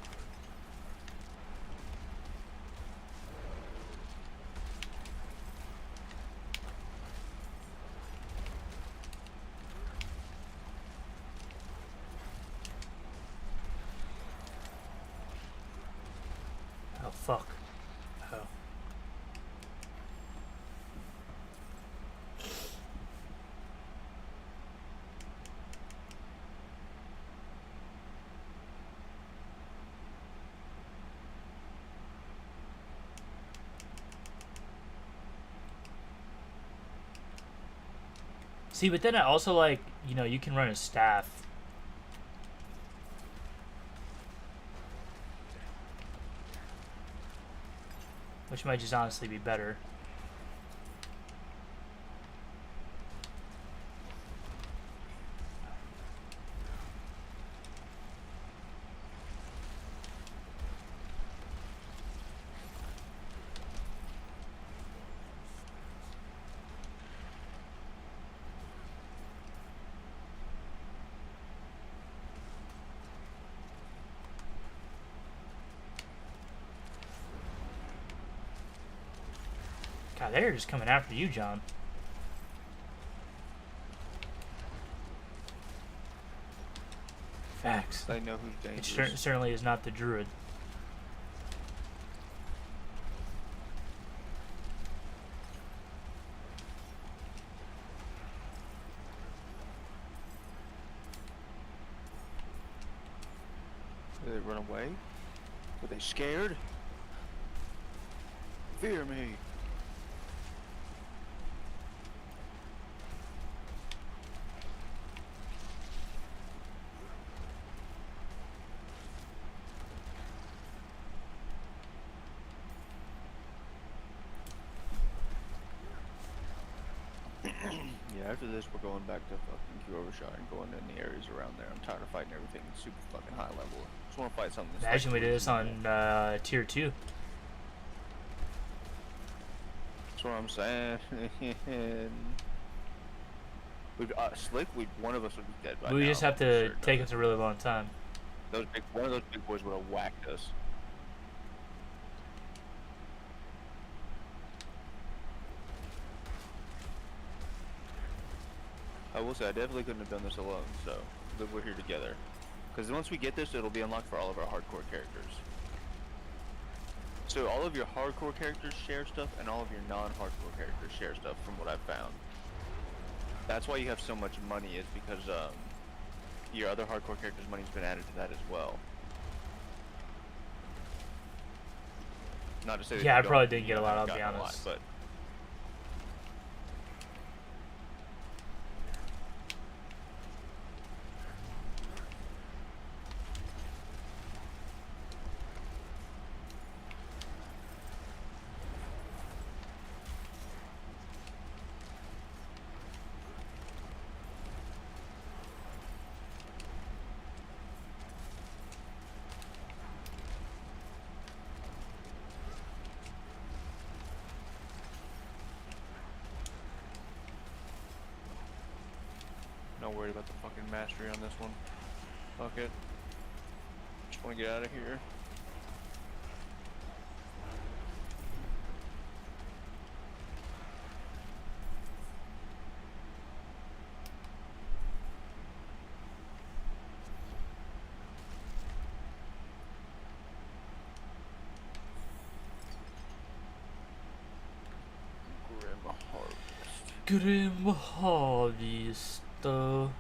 fuck. Oh. See, but then I also like, you can run a staff. Which might just honestly be better. God, they're just coming after you, John. Facts. They know who's It dangerous. certainly is not the Druid. Did they run away? Were they scared? Fear me. Yeah, after this we're going back to fucking Q Overshot and going in the areas around there. I'm tired of fighting everything super fucking high level. Just want to fight something that's Imagine we like did this reasonable. on tier 2. That's what I'm saying. We'd Slick. One of us would be dead by now. We just have for to sure. take us a really long time. One of those big boys would have whacked us. I will say I definitely couldn't have done this alone. So good we're here together. Because once we get this, it'll be unlocked for all of our hardcore characters. So all of your hardcore characters share stuff, and all of your non-hardcore characters share stuff. From what I've found. That's why you have so much money, is because your other hardcore characters' money's been added to that as well. Not to say that Yeah, you I probably don't, didn't get a lot, I'll be honest. but not worried about the fucking mastery on this one. Fuck it. Just want to get out of here. Grim Harvest. Grim Harvest. What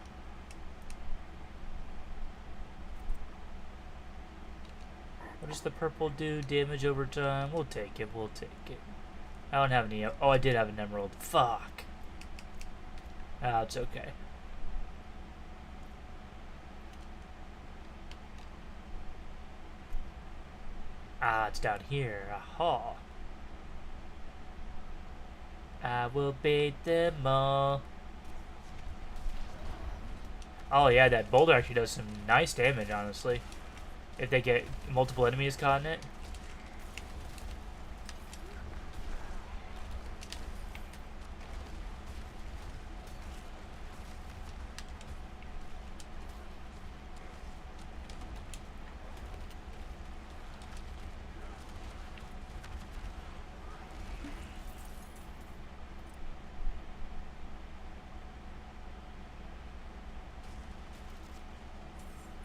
does the purple do? Damage over time? We'll take it, we'll take it. I don't have any. Oh, I did have an emerald. Fuck. Ah, it's okay. Ah, it's down here. Aha. I will bait them all. Oh yeah, that boulder actually does some nice damage, honestly. If they get multiple enemies caught in it.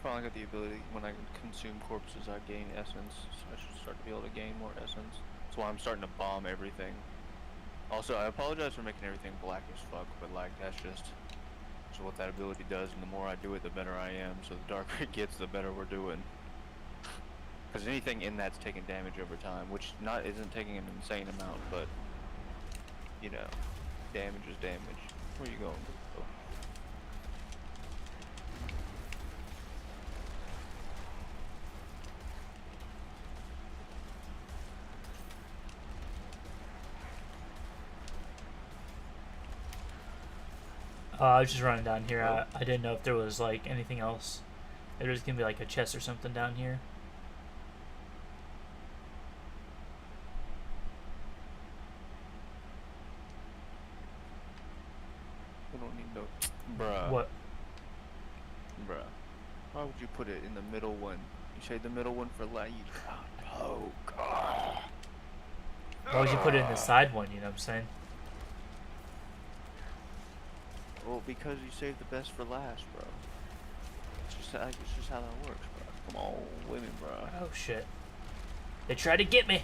Finally got the ability, when I consume corpses I gain essence, so I should start to be able to gain more essence. That's why I'm starting to bomb everything. Also, I apologize for making everything black as fuck, but like, that's just what that ability does, and the more I do it, the better I am, so the darker it gets, the better we're doing. Because anything in that's taking damage over time, which isn't taking an insane amount, but, you know, damage is damage. Where are you going, bro? I was just running down here. I didn't know if there was like anything else. If there's gonna be like a chest or something down here. We don't need no... Bruh. What? Bruh. Why would you put it in the middle one? You say the middle one for light. Oh, God. Why would you put it in the side one, you know what I'm saying? Well, because you saved the best for last, bro. It's just how that works, bro. Come on, women, bro. Oh shit. They tried to get me.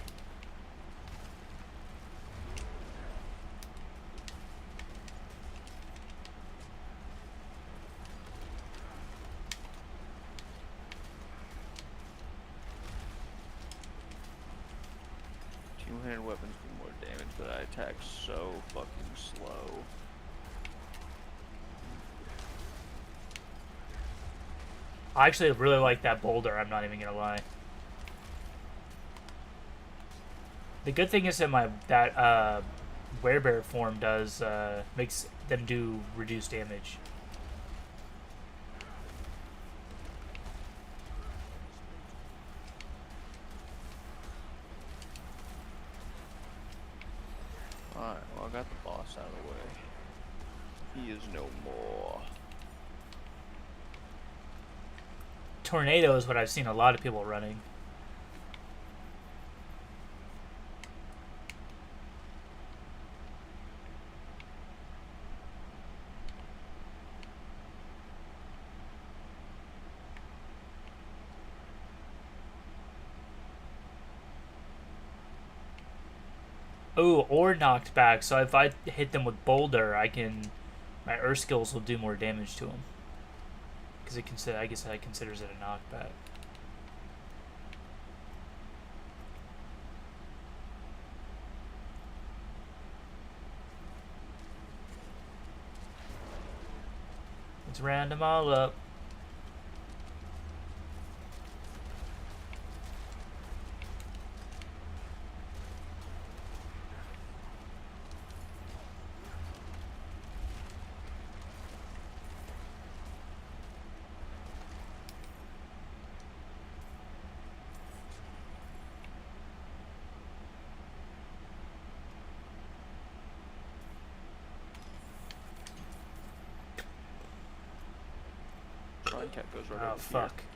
Two-handed weapons do more damage, but I attack so fucking slow. I actually really like that boulder, I'm not even gonna lie. The good thing is that that werebear form does makes them do reduced damage. Alright, well I got the boss out of the way. He is no more. Tornado is what I've seen a lot of people running. Oh, or knocked back. So if I hit them with boulder, my earth skills will do more damage to them. Because I guess that considers it a knockback. Let's round them all up. Cat goes right Oh over fuck. Here.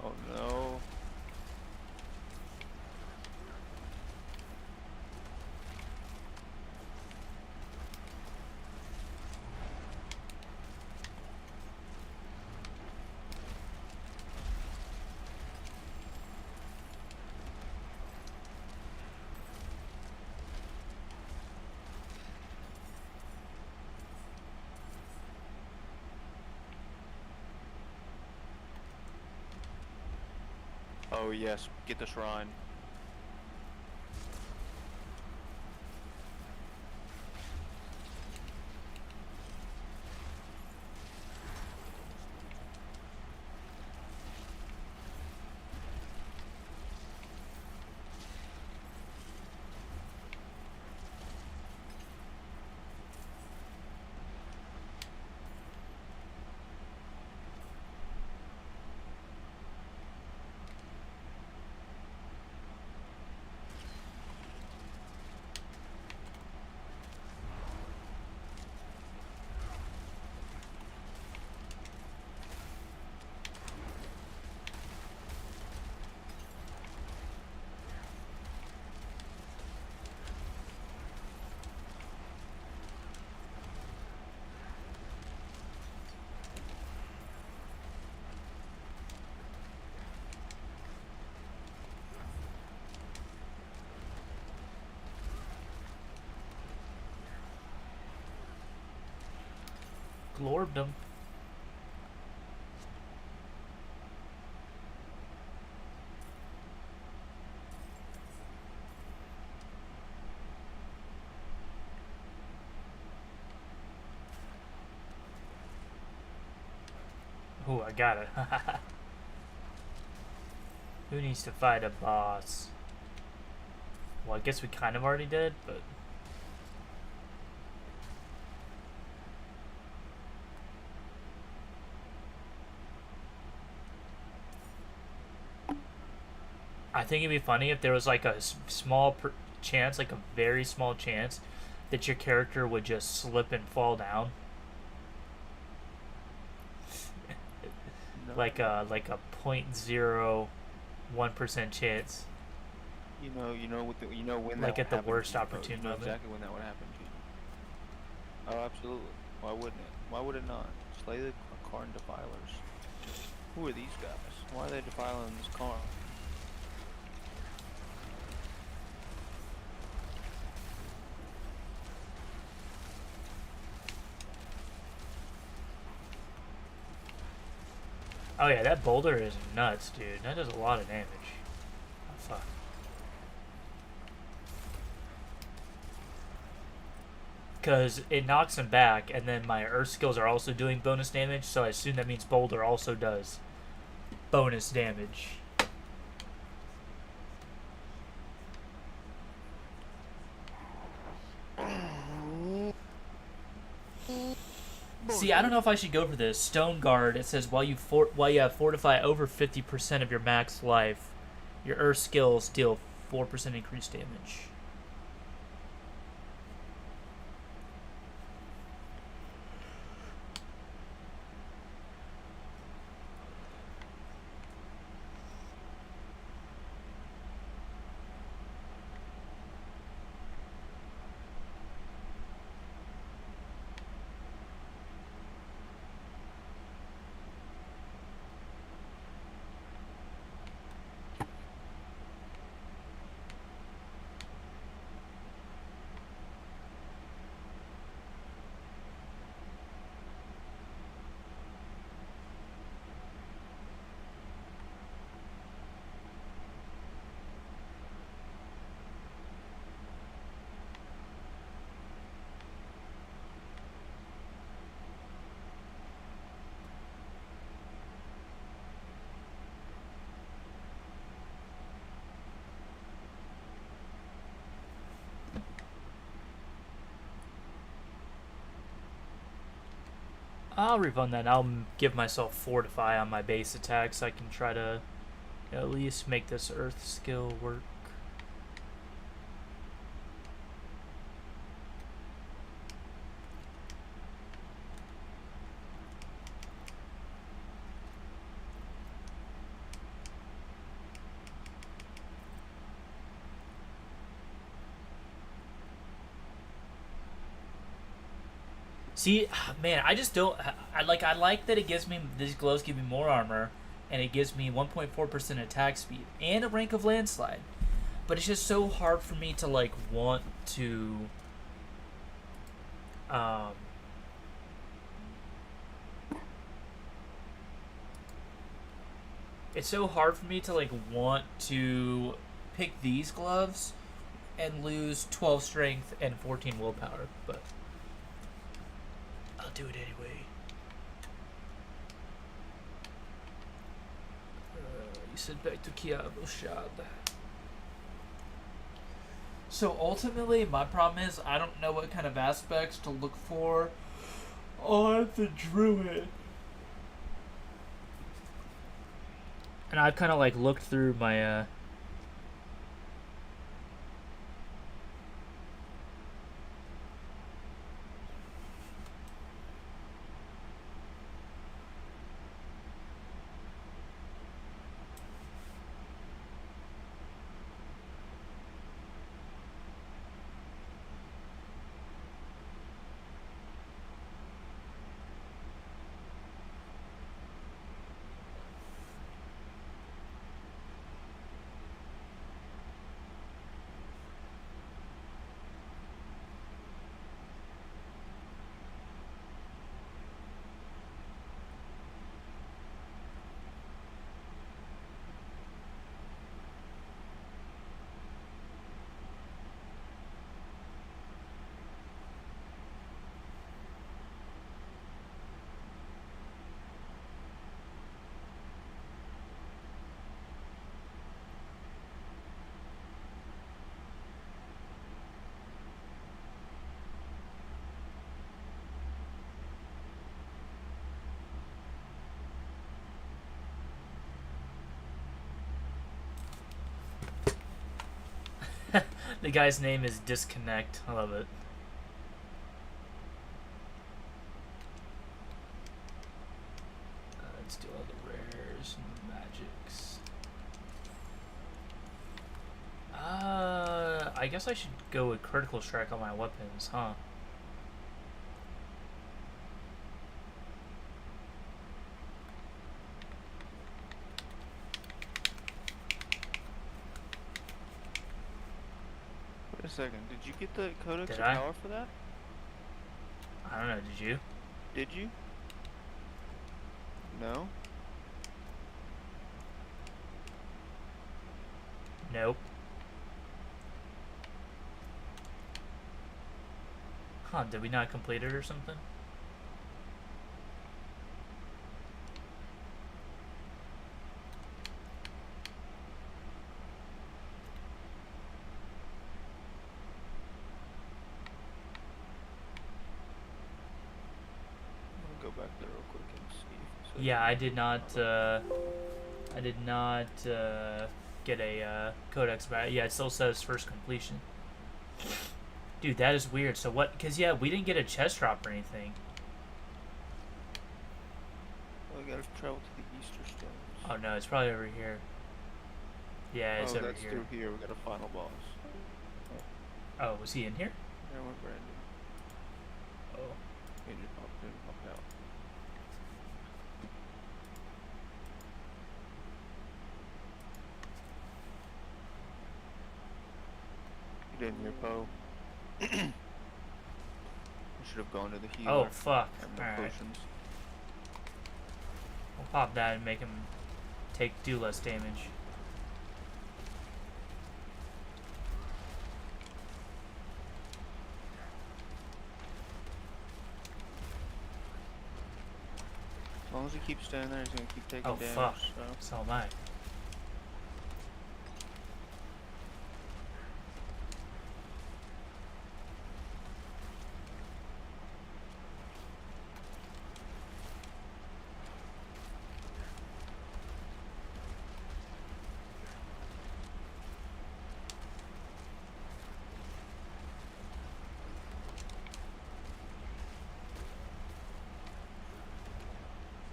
Oh no. Oh yes, get the shrine. Glorbed them. Ooh, I got it. Who needs to fight a boss? Well, I guess we kind of already did, but... I think it'd be funny if there was like a small chance, like a very small chance, that your character would just slip and fall down. like a 0.01% chance. You know when Like that at would the happen worst to you, bro. opportune You know moment. exactly when that would happen to you. Oh, absolutely. Why wouldn't it? Why would it not? Slay the Karn defilers. Who are these guys? Why are they defiling this Karn? Oh yeah, that boulder is nuts, dude. That does a lot of damage. Oh, fuck. Because it knocks him back, and then my earth skills are also doing bonus damage, so I assume that means boulder also does bonus damage. See, I don't know if I should go for this. Stone Guard, it says while you have fortify over 50% of your max life, your earth skills deal 4% increased damage. I'll refund that. I'll give myself fortify on my base attack so I can try to at least make this earth skill work. See, man, I just don't. I like that it gives me these gloves give me more armor, and it gives me 1.4% attack speed and a rank of landslide. But it's just so hard for me to like want to. Um, it's so hard for me to like want to pick these gloves and lose 12 strength and 14 willpower, but I'll do it anyway. You said back to Kiabo Shad. So ultimately, my problem is I don't know what kind of aspects to look for on the Druid. And I've kind of like looked through my the guy's name is Disconnect. I love it. Let's do all the rare. guess I should go with critical strike on my weapons, huh? Wait a second. Did you get the Codex Did of I? Power for that? I don't know, did you? Did you? No? Nope. Huh, did we not complete it or something? I'll go back there real quick and see. If it says Yeah, I anything. did not get a codex about it. Yeah, it still says first completion. Dude, that is weird. So what? Because, yeah, we didn't get a chest drop or anything. Well, we gotta travel to the Easter Stones. Oh, no, it's probably over here. Yeah, it's oh, over that's here. through here. We got a final boss. Oh, was he in here? There went Brandon. Oh. He just popped in, popped out. You didn't hear Poe. I should have gone to the healer. Oh, fuck. I have no Alright. potions. We'll pop that and make him do less damage. As long as he keeps staying there, he's gonna keep taking Oh, damage. fuck. So. So am I.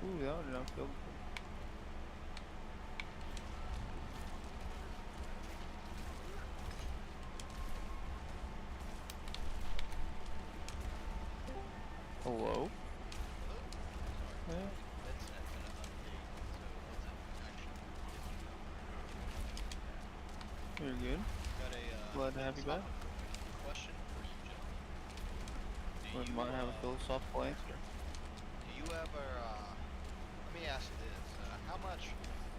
Ooh, that one did not feel. Hello? Yeah. You're good. Glad to have you back. Question for you, gentlemen. We might have a philosophical answer. Do you ever, let me ask you this, how much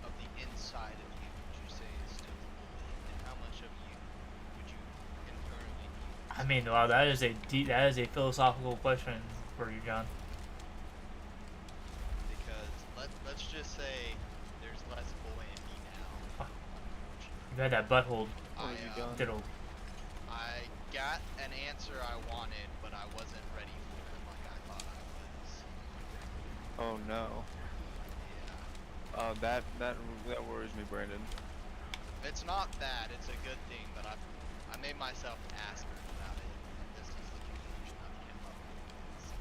of the inside of you would you say is still the bully, and how much of you would you internally view? I mean, wow, that is a philosophical question for you, John. Because let's just say there's less bully in me now. You had that butthole What have you done? diddle. I got an answer I wanted, but I wasn't ready for it like I thought I was. Oh no. Yeah. That worries me, Brandon. It's not bad, it's a good thing, but I made myself ask her about it, and this is the conclusion I've come up with. Is,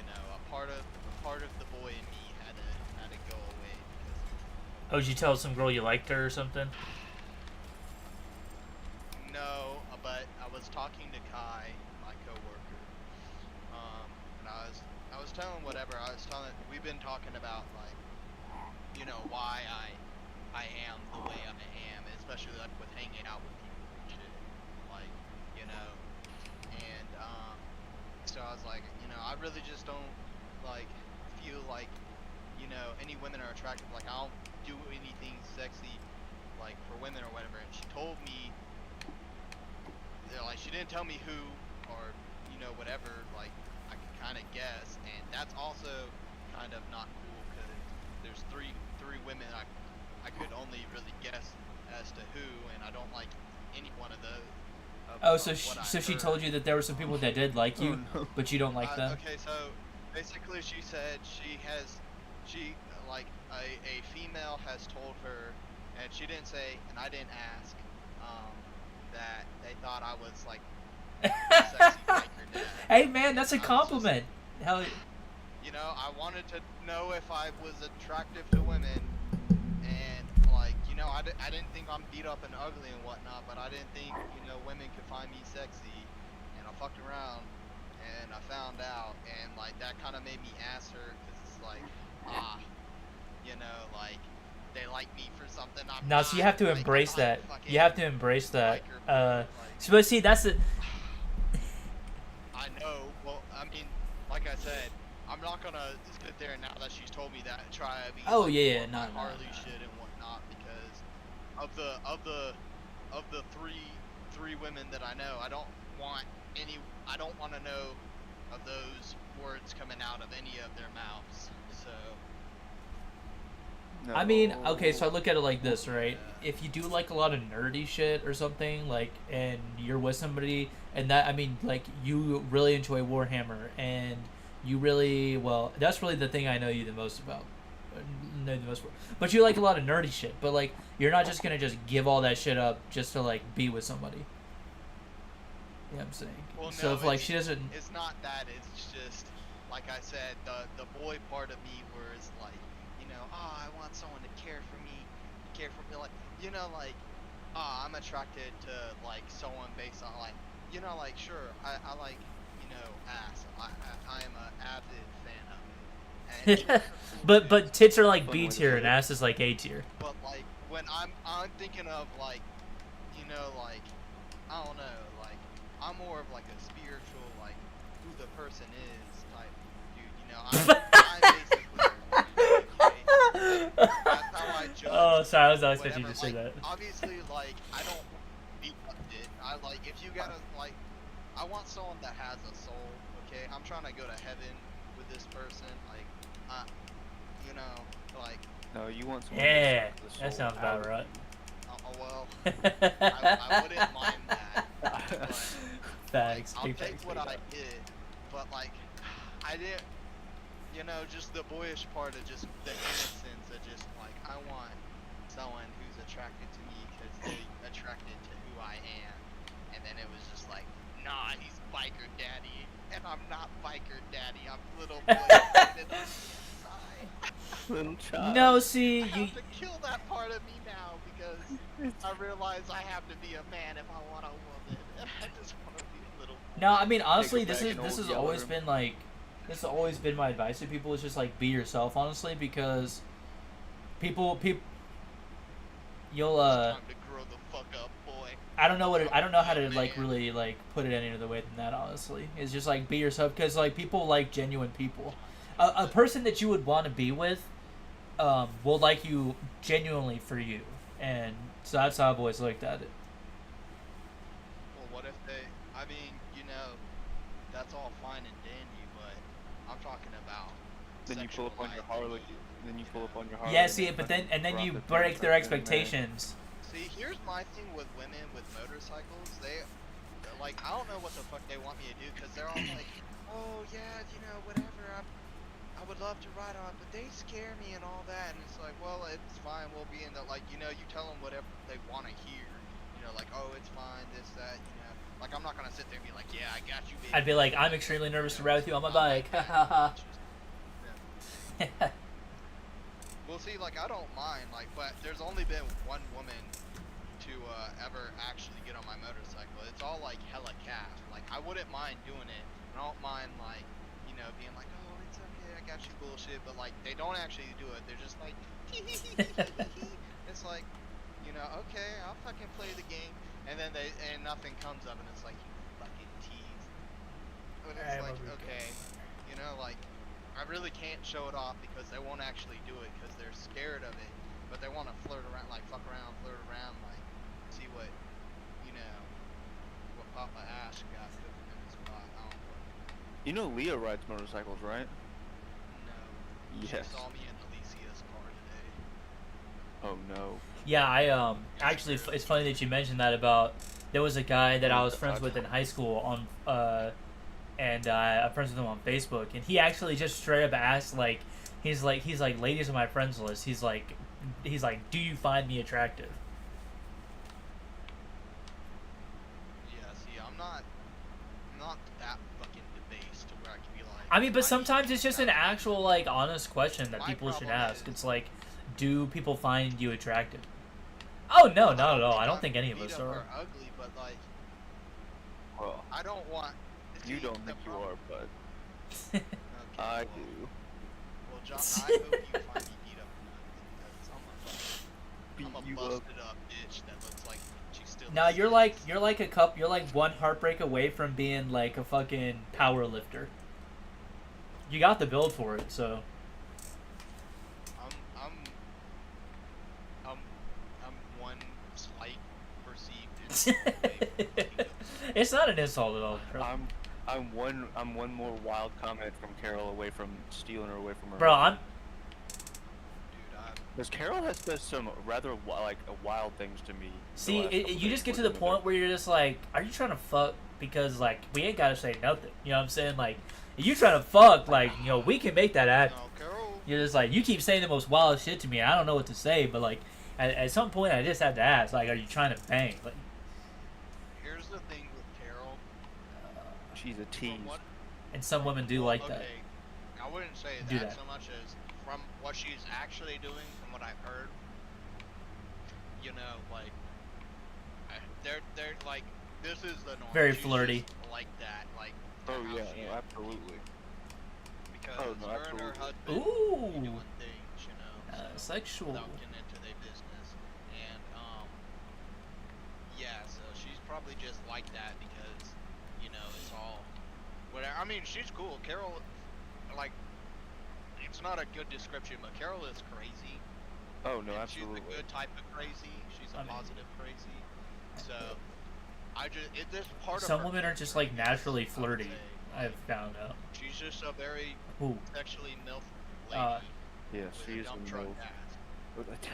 you know, a part of the boy in me had to go away because Oh, did you tell some girl you liked her or something? no, but I was talking to Kai, my coworker, and I was telling we've been talking about like, you know, why I am the way I am, especially like with hanging out with people and shit, like, you know, and so I was like, you know, I really just don't like feel like, you know, any women are attractive. Like I don't do anything sexy like for women or whatever. And she told me, you know, like she didn't tell me who or, you know, whatever. Like I could kind of guess, and that's also kind of not cool because there's three women I could only really guess as to who, and I don't like any one of those. Oh, so she told you that there were some people that did like you, Oh, no. but you don't like them? Okay, so basically she said like a female has told her, and she didn't say, and I didn't ask, that they thought I was like a sexy biker dad. Hey man, that's a I was just- compliment. Hell, You know, I wanted to know if I was attractive to women, and like, you know, I didn't think I'm beat up and ugly and whatnot, but I didn't think, you know, women could find me sexy. And I fucked around, and I found out, and, like, that kind of made me ask her, because it's like, you know, like, they like me for something I'm Now, not. so you have to like, embrace I'm not that. fucking You have to embrace that. like her, like, So, but see, that's the. I know. Well, I mean, like I said, I'm not gonna sit there now that she's told me that and try to be Oh, like, yeah, on my no. Harley shit and whatnot, because of the three women that I know, I don't want to know of those words coming out of any of their mouths. So No. I mean, okay, so I look at it like this, right? If you do like a lot of nerdy shit or something, like, and you're with somebody, and that, I mean, like, you really enjoy Warhammer, and you really, well, that's really the thing I know you the most about. Know the most, but you like a lot of nerdy shit. But like, you're not just gonna just give all that shit up just to like be with somebody. You know what I'm saying? well, So no, if like it's- she doesn't, It's not that. It's just like I said, the boy part of me, where it's like, you know, I want someone to care for me, like, you know, like, I'm attracted to like someone based on like, you know, like, sure, I like, you know, ass. I am an avid fan of it. And but tits are like Fun B way to tier put and it. ass is like A tier. But like when I'm thinking of like, you know, like, I don't know, like, I'm more of like a spiritual, like, who the person is type dude, you know. I'm basically, okay? That's how I judge. Oh, sorry, I was not expecting you whatever. to say Like, that. obviously, like, I don't beat up it. I like, if you gotta, like, I want someone that has a soul, okay? I'm trying to go to heaven with this person, like, you know, like, No, you want someone. Yeah, to suck the that soul sounds out about of right. well, I wouldn't mind that. you. But Facts, I'll big take facts, what big I facts. get, but like, I didn't, you know, just the boyish part of just the innocence of just like, I want someone who's attracted to me because they're attracted to who I am, and then it was just like, nah, he's biker daddy, and I'm not biker daddy, I'm little boy excited on the inside. Little child. No, see, I you. have to kill that part of me now because I realize I have to be a man if I want a woman, and I just want to be a little boy. No, I mean honestly, Take her this back is in this old has always Yeller. been like, this has always been my advice to people. Is just like be yourself, honestly, because people you'll It's time to grow the fuck up, boy. I don't know I don't know how to Man. like really like put it any other way than that. Honestly, it's just like be yourself because like people like genuine people. A person that you would want to be with, will like you genuinely for you, and so that's how I've always looked at it. Well, what if they? I mean, you know, that's all fine and dandy, but I'm talking about. Then you pull up on your sexual Harley. Then you pull up on your Harley. Yeah, and see, but then fucking drop you it break down their right then and there. expectations. See, here's my thing with women with motorcycles. They're like, I don't know what the fuck they want me to do because they're all like, oh yeah, you know, whatever. I would love to ride on, but they scare me and all that. And it's like, well, it's fine. We'll be in the like, you know, you tell them whatever they want to hear. You know, like, oh, it's fine, this, that. You know, like I'm not gonna sit there and be like, yeah, I got you, baby. I'd be like, I'm extremely nervous to ride with you on my bike. Well, see, like, I don't mind, like, but there's only been one woman to ever actually get on my motorcycle. It's all, like, hella calf. Like, I wouldn't mind doing it. I don't mind, like, you know, being like, oh, it's okay, I got you bullshit. But, like, they don't actually do it. They're just like, it's like, you know, okay, I'll fucking play the game. And then nothing comes of it. It's like, you fucking tease. But it's I'm like, a weak okay, you know, like, I really can't show it off because they won't actually do it because they're scared of it. But they want to flirt around, like fuck around, flirt around, like see what, you know, what Papa Ash got cooking in his pot. I don't know. You know Leah rides motorcycles, right? No. Yes. She saw me in Alicia's car today. Oh no. Yeah, I actually it's funny that you mentioned that about there was a guy that I was friends with in high school on and I'm friends with him on Facebook, and he actually just straight up asked like he's like ladies on my friends list. He's like do you find me attractive? Yeah. See, I'm not that fucking debased to where I can be like. I mean, but need sometimes you it's just an now. actual like honest question that My people should problem ask. is- It's like, do people find you attractive? Oh no, I not at all. I think don't I've think any of beat us up are. her ugly, but like Well, I don't want. you See, don't the think you problem- are, but Okay, I well, do. Well, John, I hope you find me beat up because Beat I'm a you up. busted up bitch that looks like she still. Nah, you're exists. you're like one heartbreak away from being like a fucking power lifter. You got the build for it, so. I'm I'm I'm one slight perceived insult away from fucking up. It's not an insult at all, bro. I'm one more wild comment from Carol away from stealing her away from her. Bro, I'm. Dude, Because Carol has said some rather wild things to me. the See, last couple you days just get to working the with her. point where you're just like, are you trying to fuck? Because like we ain't gotta say nothing. You know what I'm saying? Like, if you trying to fuck, like we can make that happen. no, Carol. You're just like, you keep saying the most wild shit to me. And I don't know what to say, but like at some point I just have to ask, like, are you trying to bang? Like, Here's the thing with Carol. She's a tease. From what, and some women do like that. okay, I wouldn't say Do that that. so much as from what she's actually doing, from what I've heard. You know, like they're like this is the norm. Very She's flirty. just like that, like. Oh how yeah, she no, is. absolutely. Because Oh, no, her and her absolutely. husband Ooh. be doing things, you know, so, Sexual. without getting into their business. And yeah, so she's probably just like that because, you know, it's all whatever. I mean, she's cool. Carol, like, it's not a good description, but Carol is crazy. Oh no, And absolutely. she's the good type of crazy. She's a I mean- positive crazy. So this part Some of her women are just character, like I guess, naturally I would flirty. say. I've found out. She's just a very Ooh. sexually milf lady. Yeah, with she a is dump a truck milf.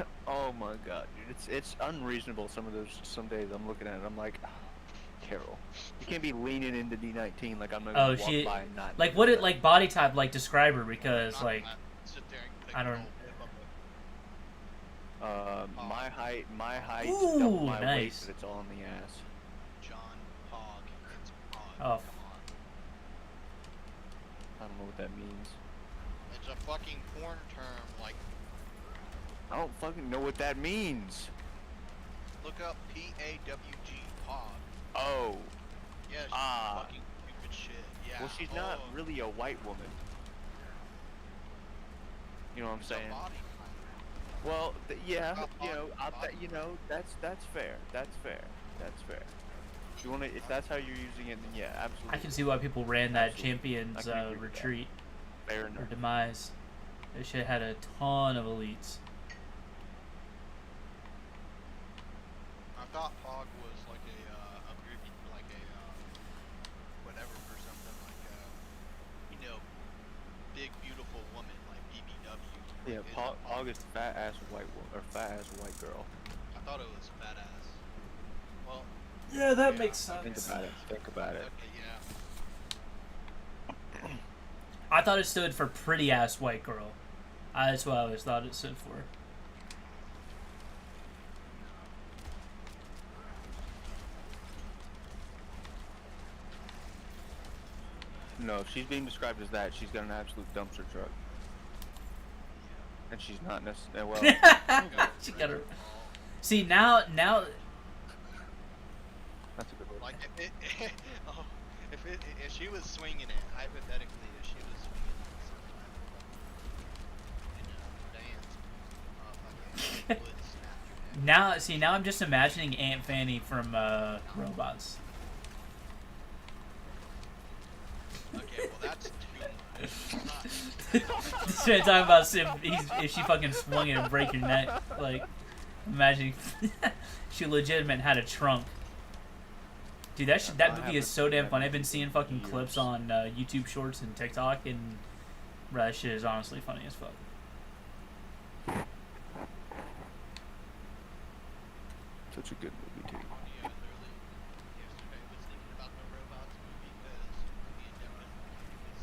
ass. Oh my god, dude, it's unreasonable. Some days I'm looking at it, I'm like, Carol, you can't be leaning into D19 like I'm not Oh, gonna walk by and not. like do what it that. like body type like describe her because Not like that. Sit there and put a I don't- girl whip up My height, Ooh, double my weight, nice. but it's all in the ass. a John Hogg. It's Hogg. Oh. Come on. I don't know what that means. It's a fucking porn term. Like, I don't fucking know what that means. look up P-A-W-G. Hogg. Oh, Yeah, she's Ah. fucking stupid shit. Yeah. well, she's not really a white woman. You know what I'm It's a saying? body type. Well, yeah, Body- you know, that's fair. That's fair. That's fair. If you want to, if that's how you're using it, then yeah, absolutely. I can see why people ran that Absolutely. champions I can agree with that. retreat Fair or enough. demise. This shit had a ton of elites. I thought Hogg was like a groupie, like a whatever for something like you know, big beautiful woman like BBW. Yeah, It's August fat ass white woman or fat ass white girl. I thought it was fat ass. Well, Yeah, that Yeah, makes Think sense. about it. Think about it. okay, yeah. I thought it stood for pretty ass white girl. That's what I always thought it stood for. No, if she's being described as that, she's got an absolute dumpster truck, and she's not necessarily well. She got her. See now, That's a good word. Like if it, oh, if she was swinging it, hypothetically, if she was swinging it some type of, dance, would snap your neck. now I'm just imagining Aunt Fanny from Robots. Okay, well that's too much. This man talking about if she fucking swung it and break your neck. Like, imagine she legitimate had a trunk. Dude, that movie is so damn fun. I've been seeing fucking clips on YouTube Shorts and TikTok, and bro, that shit is honestly funny as fuck. Such a good movie too. Yeah, literally, yesterday was thinking about the robots movie because me and Devin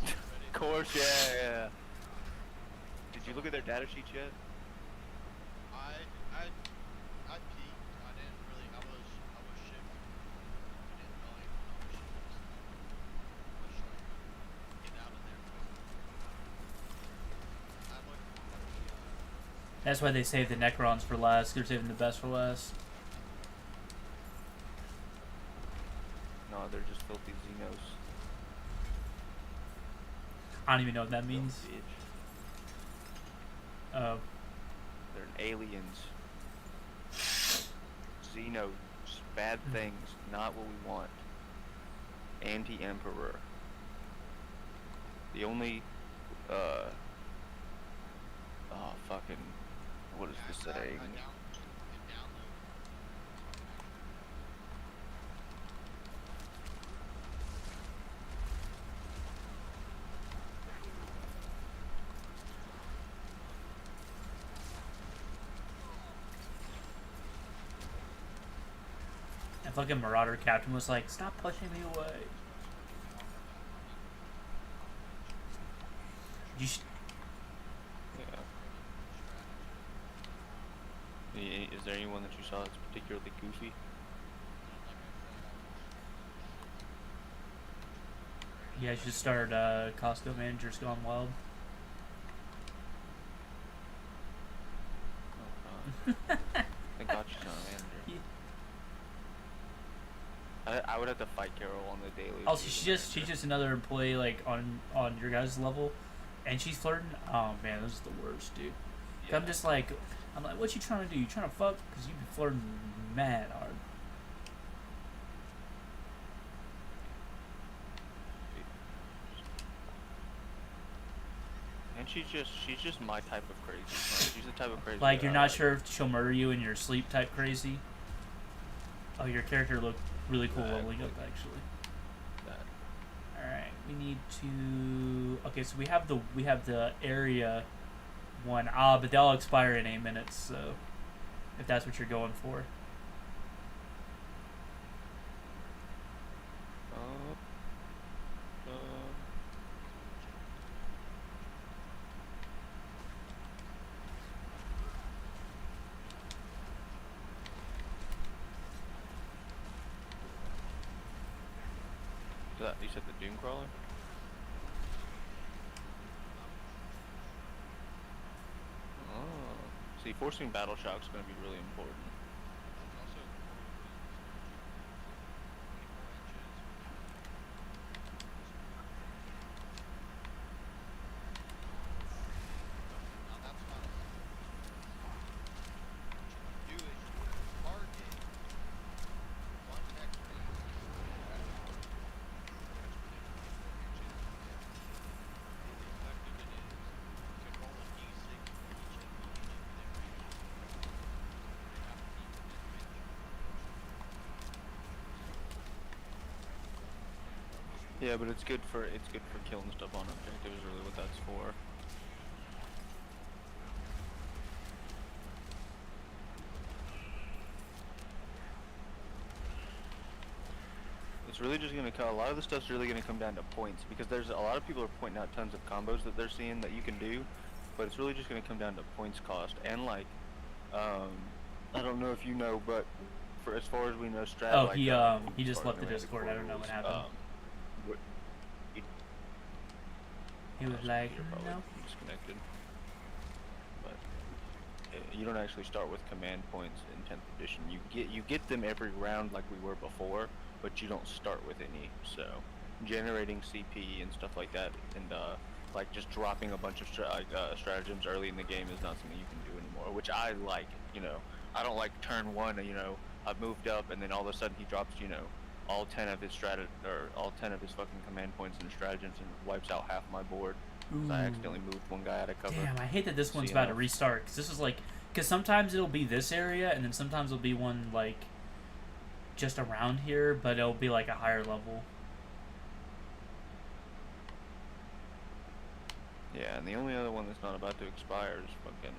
was ready. Of course, yeah. Did you look at their data sheets yet? I peeked. I didn't really. I was shifting. I didn't really know what she was. I was trying to get out of there quick. I looked at the That's why they save the Necrons for last. They're saving the best for last. they're just filthy Xenos. I don't even know what that means. Bitch. Oh. They're aliens. Xenos. Bad things. Not what we want. Anti-Emperor. The only, oh, fucking, what is the saying? And fucking Marauder Captain was like, stop pushing me away. You Yeah. Is there anyone that you saw that's particularly goofy? Yeah, I should start Costco Managers Gone Wild. Oh, thank God she's not a manager. Yeah. I would have to fight Carol on the daily. Oh, she's just another employee like on your guys' level, and she's flirting. Oh man, this is the worst, dude. Yeah. I'm like, what you trying to do? You trying to fuck? Cause you be flirting mad hard. And she's just my type of crazy. Like, she's the type of crazy. Like that you're I not like. sure if she'll murder you in your sleep type crazy. Oh, your character looked really cool leveling up actually. Alright, we need to... Okay, so we have the area one. Ah, but they'll expire in 8 minutes, so... If that's what you're going for. You said the Doom Crawler? Oh. See, forcing Battle Shock's gonna be really important. Yeah, but it's good for killing stuff on objective is really what that's for. It's really just gonna a lot of the stuff's really gonna come down to points because there's a lot of people are pointing out tons of combos that they're seeing that you can do, but it's really just gonna come down to points cost and like, I don't know if you know, but for as far as we know, strat. Oh, like, he just left the Discord. I don't know what happened. He was like, no. Disconnected. But you don't actually start with command points in 10th edition. You get them every round like we were before, but you don't start with any. So generating CP and stuff like that, and like just dropping a bunch of stratagems early in the game is not something you can do anymore. Which I like. You know, I don't like turn one. You know, I've moved up, and then all of a sudden he drops. You know, all 10 of his all 10 of his fucking command points and stratagems and wipes out half my board. I accidentally moved one guy out of cover. Damn, I hate that this one's about to restart. Cause this is like, cause sometimes it'll be this area, and then sometimes it'll be one like just around here, but it'll be like a higher level. Yeah, and the only other one that's not about to expire is fucking.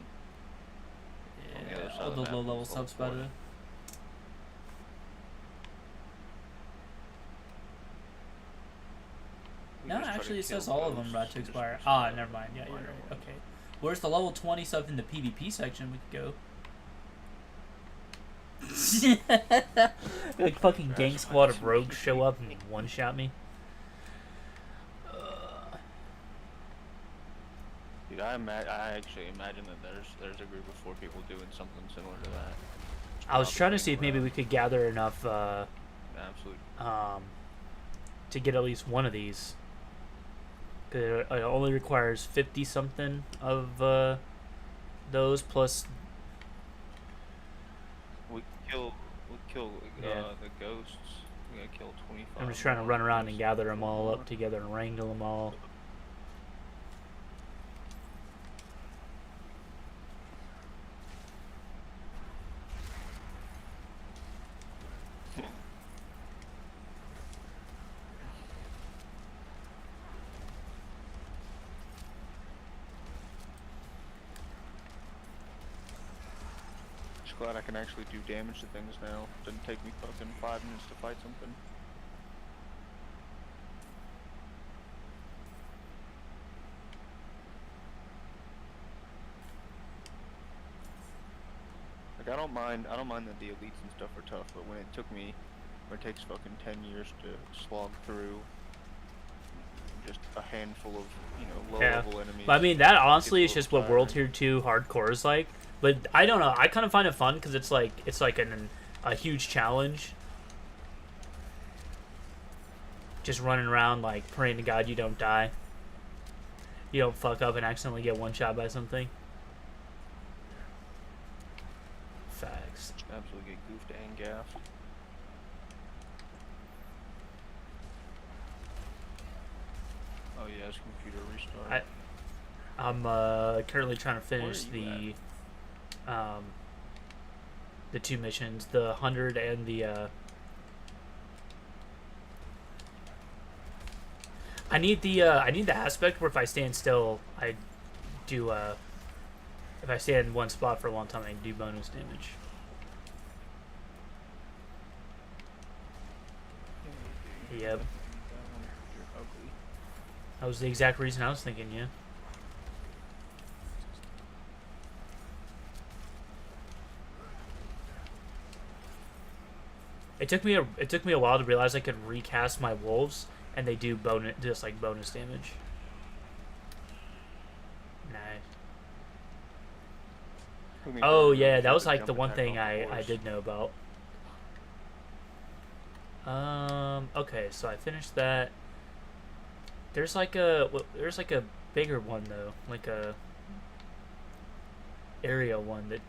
Yeah, all the low level stuff's about to. No, actually it says all of them about to expire. Ah, never mind. Yeah, you're right. Okay. Where's the level 20 stuff in the PvP section we could go? Like fucking gang squad of rogues show up and one-shot me. Dude, I actually imagine that there's a group of 4 people doing something similar to that. I was trying to see if maybe we could gather enough Absolute to get at least one of these. 'Cause it only requires 50 something of those plus. We kill Yeah. the ghosts. We gotta kill 25. I'm just trying to more run around and ghosts. gather them all up together and wrangle them all. Just glad I can actually do damage to things now. Didn't take me fucking 5 minutes to fight something. Like I don't mind that the elites and stuff are tough, but when it takes fucking 10 years to slog through just a handful of, low level enemies. But I mean, that honestly gets is a just little what World tiring. Tier 2 hardcore is like. But I don't know. I kind of find it fun because it's like a huge challenge. Just running around like praying to God you don't die. You don't fuck up and accidentally get one shot by something. Facts. Absolutely get goofed and gaffed. Oh yeah, his computer restart. I'm currently trying to finish Where are you the two missions, the 100 and the I need the aspect where if I stand still, I do if I stay in one spot for a long time, I do bonus damage. Yep. You're ugly. That was the exact reason I was thinking, yeah. It took me a while to realize I could recast my wolves, and they do bonus damage. Nice. Oh yeah, that was like the one thing I did know about. Okay, so I finished that. There's like a bigger one though, like a area one that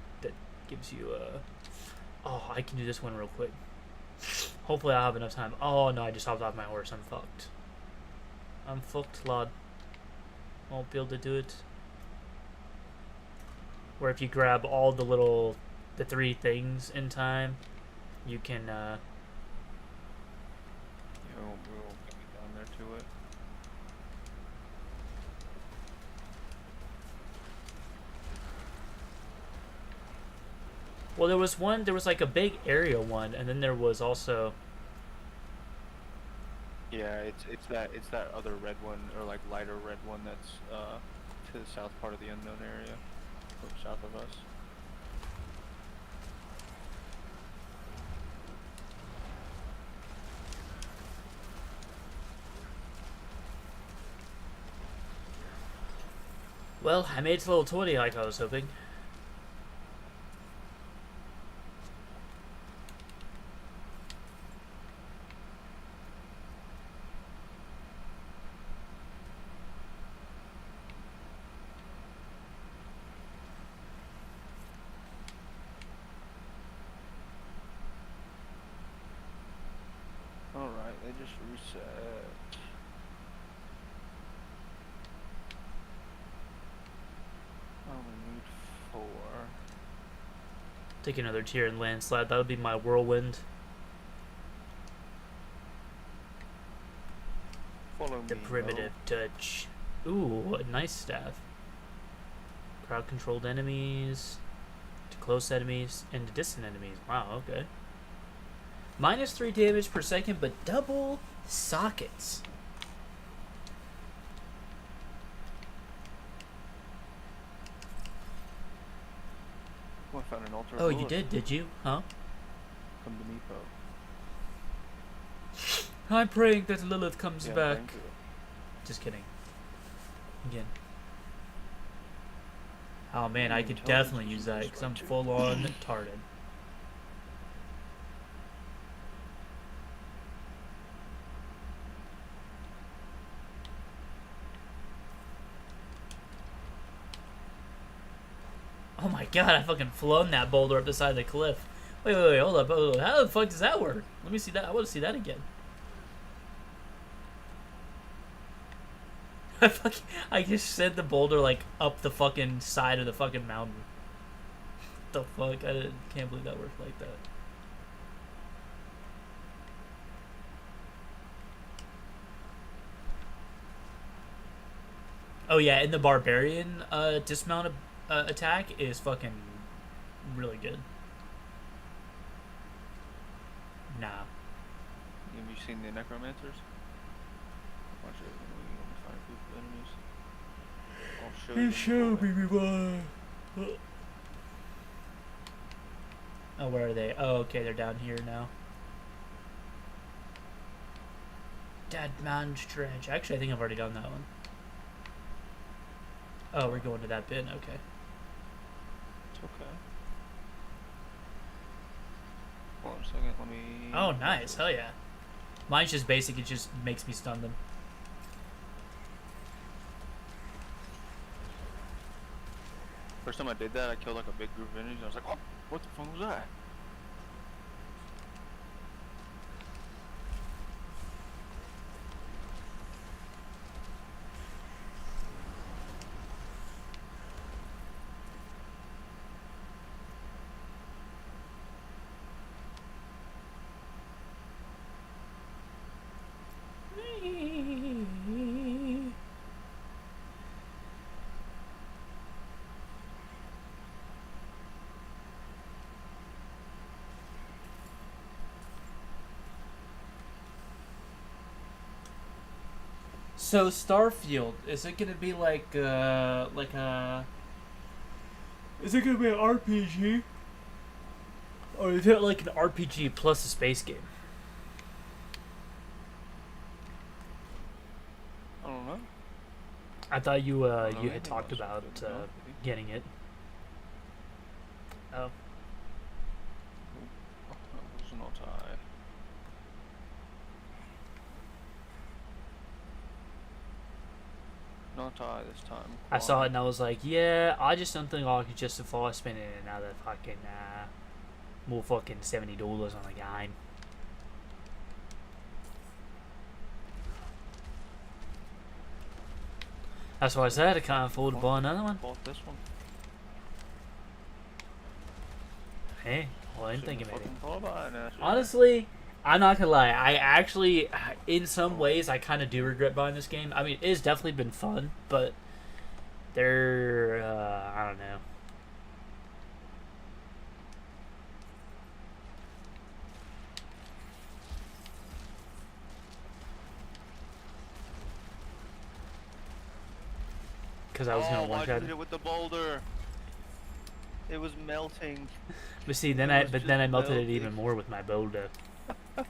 gives you oh, I can do this one real quick. Hopefully I'll have enough time. Oh no, I just hopped off my horse. I'm fucked. I'm fucked, lad. Won't be able to do it. Where if you grab all the three things in time, you can We'll get down there to it. well, there was like a big area one, and then there was also Yeah, it's that other red one, or like lighter red one that's to the south part of the unknown area, or south of us. well, I made it to level 20 like I was hoping. Alright, they just reset. I only need 4. Take another tier in landslide. That would be my whirlwind. Follow The me, primitive touch. Ooh, a nice staff. Crowd controlled enemies, to close enemies, and to distant enemies. Wow, okay. -3 damage per second, but double sockets. Oh, I found an altar. Oh, you did you? Huh? Come to me, Poe. I'm praying that Lilith comes Yeah, back. thank you. Just kidding. Again. Oh man, I could Intelligence definitely use is that because I'm right, too. full on retarded. my god, I fucking flown that boulder up the side of the cliff. Wait, hold up, hold up. How the fuck does that work? Let me see that. I want to see that again. I just sent the boulder like up the fucking side of the fucking mountain. What the fuck? Can't believe that worked like that. Oh yeah, and the barbarian dismount attack is fucking really good. Nah. Have you seen the necromancers? Watch it. Let me find a group of enemies. I'll show you. Oh, where are they? Oh, okay, they're down here now. Dead Man's Dredge. Actually, I think I've already done that one. Oh, we're going to that bin. Okay. It's okay. Hold on a second. Let me. Oh, nice. Hell yeah. Mine's just basic. It just makes me stun them. First time I did that, I killed like a big group of enemies. I was like, oh, what the fuck was that? So Starfield, is it gonna be like a? Is it gonna be an RPG? Or is it like an RPG plus a space game? I don't know. I thought you don't know you had anything talked about about Starfield, getting it. Oh. There's no tie. No tie this time. I saw it and I was like, yeah, I just don't think I could justify spending another fucking more fucking $70 on a game. That's why I said I can't afford to buy another one. Bought this one. Hey, well, I didn't think Shouldn't of it. fucking thought about it now, shouldn't I? Honestly, I'm not gonna lie. I actually, in some ways, I kind of do regret buying this game. I mean, it's definitely been fun, but I don't know. Because I was gonna why'd one you shot hit it. it with the boulder? It was melting. But see, then It I was but then I just melted it melting. even more with my boulder. I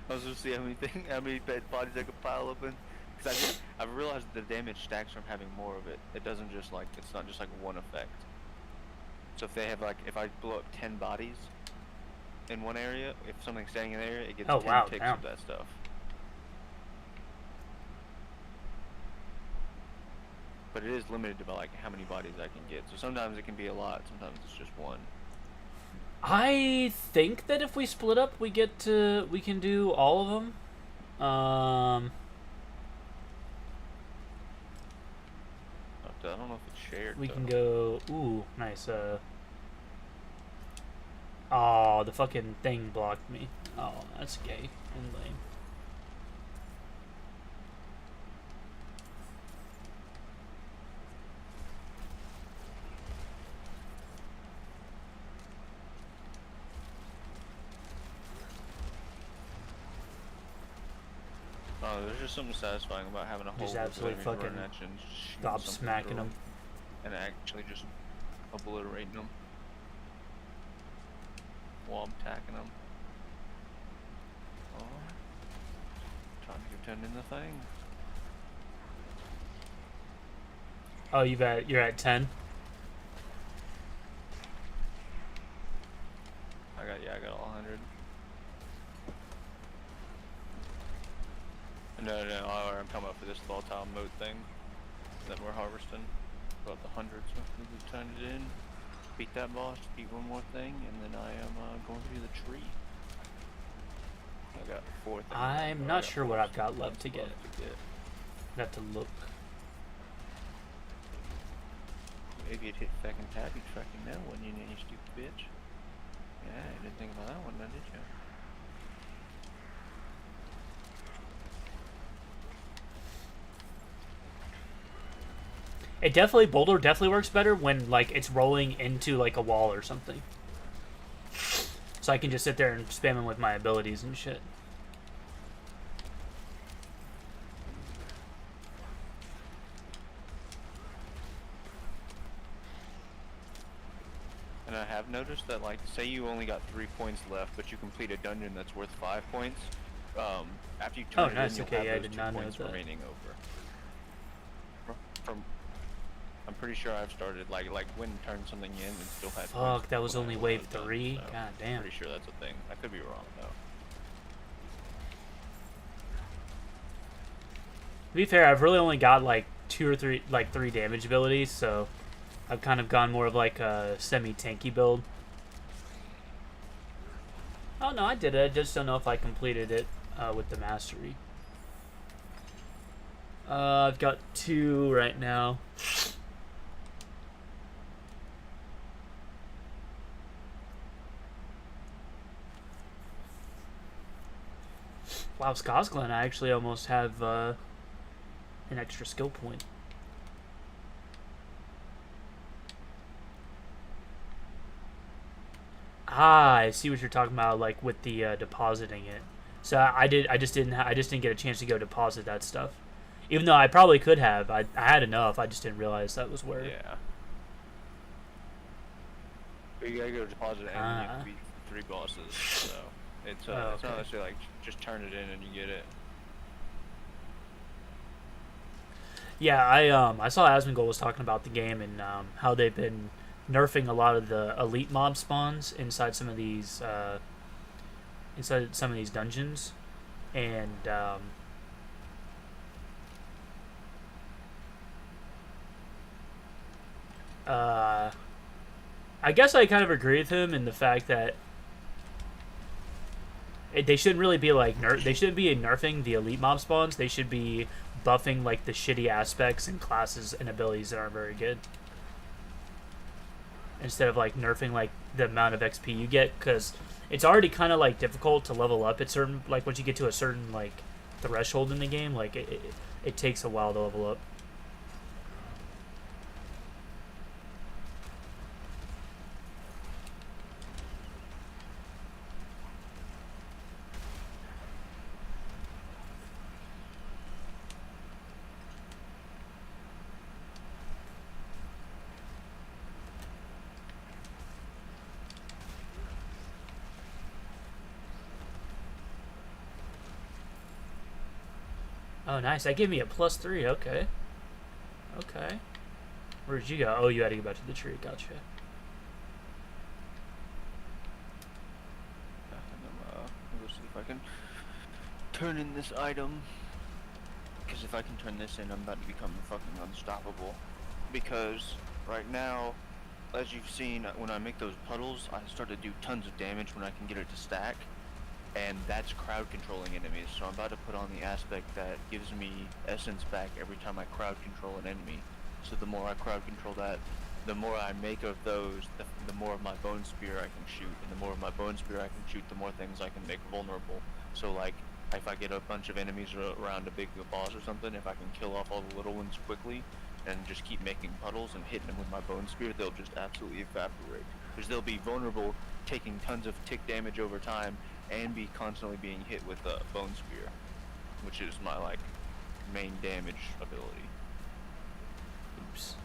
was just see how many dead bodies I could pile up in. Because I've realized the damage stacks from having more of it. It doesn't just like, it's not just like one effect. So if they have like, if I blow up 10 bodies in one area, if something's standing in the area, it gets Oh, 10 wow, ticks damn. of that stuff. But it is limited to like how many bodies I can get. So sometimes it can be a lot, sometimes it's just one. I think that if we split up, we can do all of them. I don't know if it's shared. We though. can go. Ooh, nice. Oh, the fucking thing blocked me. Oh, that's gay and lame. Oh, there's just something satisfying about having a whole Just group of absolutely enemies running fucking at you and just shooting stop something smacking through them. and actually just obliterating them while I'm attacking them. Oh, trying to get turned into the thing. Oh, you're at 10. I got all 100. No, I'm talking about for this volatile mode thing. that we're harvesting. About the hundreds. So we can turn it in, beat that boss, beat one more thing, and then I am going to do the tree. I got 4 things. I'm not sure what I've got left to get. I'd have to look. Maybe it hit fucking tab, you fucking know when you stupid bitch. Yeah, you didn't think about that one, then, did you? It definitely, Boulder definitely works better when, like, it's rolling into, like, a wall or something. So I can just sit there and spam him with my abilities and shit. And I have noticed that, like, say you only got 3 points left, but you complete a dungeon that's worth 5 points, after you turn it nice. in, you'll Okay, have yeah, I those did 2 not know points that. remaining over. From I'm pretty sure I've started, like when turned something in and still had Fuck, points that was when I only was wave done, 3? so God damn. Pretty sure that's a thing. I could be wrong, though. To be fair, I've really only got, like, 2 or 3, like, 3 damage abilities, so I've kind of gone more of, like, a semi-tanky build. Oh, no, I did it. I just don't know if I completed it with the mastery. I've got 2 right now. Wow, Skosglen, I actually almost have an extra skill point. Ah, I see what you're talking about, like with the depositing it. So I just didn't get a chance to go deposit that stuff. Even though I probably could have. I had enough. I just didn't realize that was where. Yeah. But you gotta go deposit it and then you have to beat 3 bosses, so it's okay. it's not necessarily like just turn it in and you get it. Yeah, I saw Asmongold was talking about the game and how they've been nerfing a lot of the elite mob spawns inside some of these dungeons, and I guess I kind of agree with him in the fact that they shouldn't really be like they shouldn't be nerfing the elite mob spawns. They should be buffing like the shitty aspects and classes and abilities that aren't very good, instead of like nerfing like the amount of XP you get, because it's already kind of like difficult to level up at certain, like once you get to a certain like threshold in the game, like it takes a while to level up. Oh, nice. That gave me a +3. Okay. Okay. Where did you go? Oh, you had to go back to the tree. Gotcha. And we'll see if I can turn in this item. Because if I can turn this in, I'm about to become fucking unstoppable. Because right now, as you've seen, when I make those puddles, I start to do tons of damage when I can get it to stack. And that's crowd controlling enemies, so I'm about to put on the aspect that gives me essence back every time I crowd control an enemy. So the more I crowd control that, the more I make of those, the more of my bone spear I can shoot, and the more of my bone spear I can shoot, the more things I can make vulnerable. So like, if I get a bunch of enemies around a big boss or something, if I can kill off all the little ones quickly, and just keep making puddles and hitting them with my bone spear, they'll just absolutely evaporate. Because they'll be vulnerable, taking tons of tick damage over time, and be constantly being hit with a bone spear, which is my like main damage ability. Oops.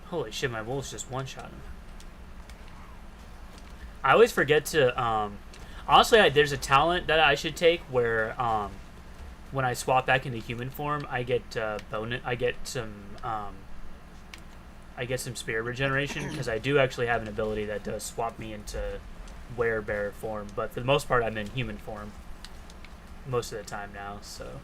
Holy shit, my wolves just one-shot him. I always forget to honestly, there's a talent that I should take where when I swap back into human form, I get I get some spirit regeneration, because I do actually have an ability that does swap me into werebear form, but for the most part I'm in human form most of the time now, so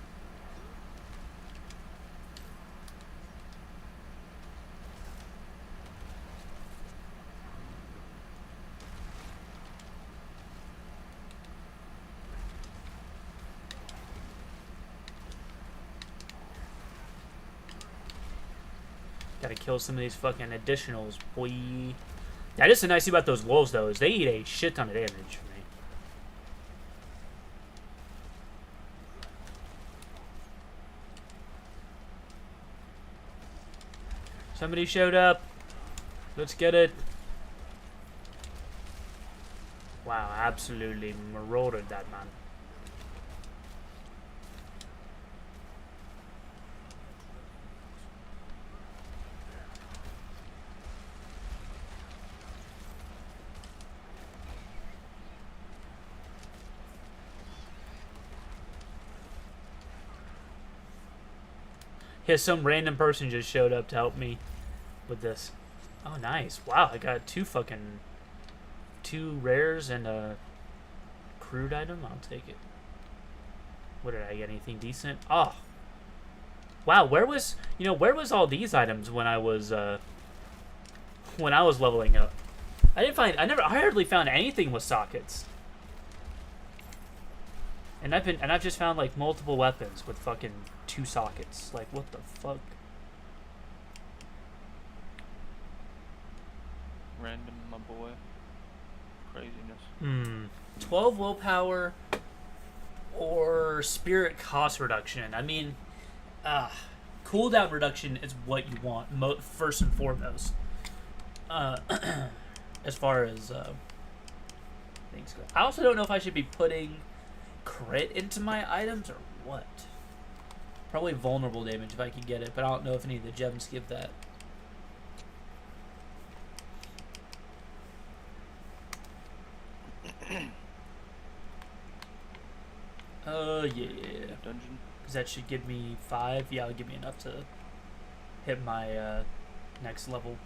Gotta kill some of these fucking additionals, boy. That is the nice thing about those wolves, though, is they eat a shit ton of damage for me. Somebody showed up. Let's get it. Wow, absolutely marauded that man. Yeah, some random person just showed up to help me with this. Oh, nice. Wow, I got two rares and a crude item. I'll take it. What did I get? Anything decent? Oh. Wow, where was all these items when I was leveling up? I hardly found anything with sockets. And I've just found like multiple weapons with fucking 2 sockets. Like, what the fuck? Random, my boy. Craziness. 12 willpower or spirit cost reduction. I mean, cooldown reduction is what you want first and foremost. As far as things go. I also don't know if I should be putting crit into my items or what. Probably vulnerable damage if I can get it, but I don't know if any of the gems give that. Yeah. Dungeon. Because that should give me 5. Yeah, it'll give me enough to hit my next level.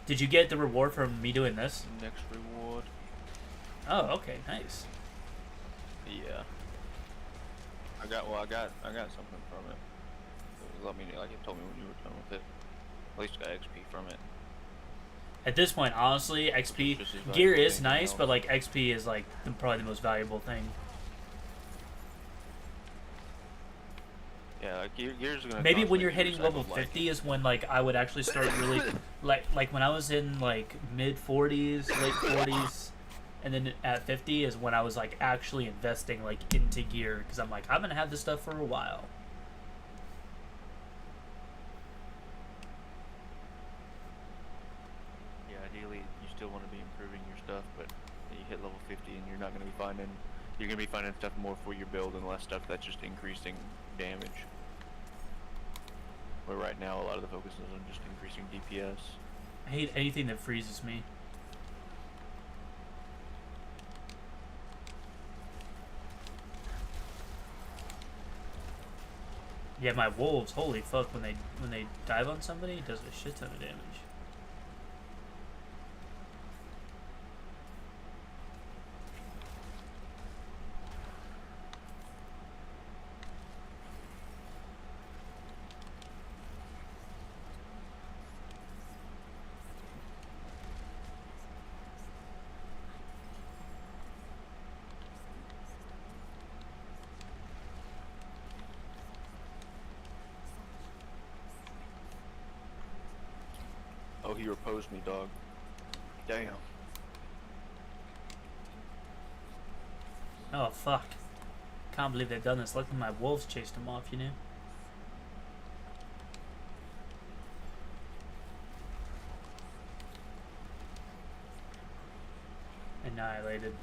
Did you get the reward from me doing this? Next reward. Oh, okay, nice. Yeah. I got something from it. It told me when you were done with it. At least I got XP from it. At this point, honestly, XP gear is nice, but like XP is like probably the most valuable thing. Yeah, like gear's gonna. Maybe when you're hitting level 50 is when like I would actually start really like when I was in like mid 40s, late 40s, and then at 50 is when I was like actually investing like into gear because I'm like I'm gonna have this stuff for a while. Yeah, ideally you still want to be improving your stuff, but you hit level 50 and you're not gonna be finding. You're gonna be finding stuff more for your build and less stuff that's just increasing damage. Where right now a lot of the focus is on just increasing DPS. I hate anything that freezes me. Yeah, my wolves, holy fuck, when they dive on somebody, it does a shit ton of damage. Oh, he reposed me, dog. Damn. Oh fuck. Can't believe they've done this. Luckily my wolves chased him off, you know? Annihilated.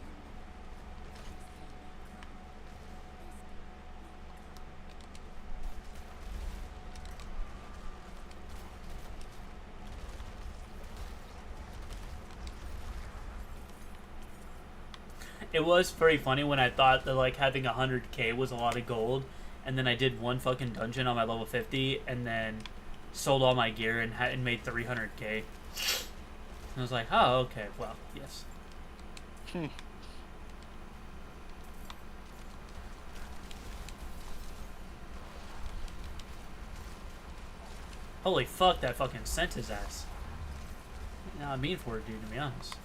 It was very funny when I thought that like having 100k was a lot of gold, and then I did one fucking dungeon on my level 50, and then sold all my gear and made 300k. And I was like, oh, okay, well, yes. Holy fuck, that fucking sent his ass. Nah, I mean for it, dude, to be honest.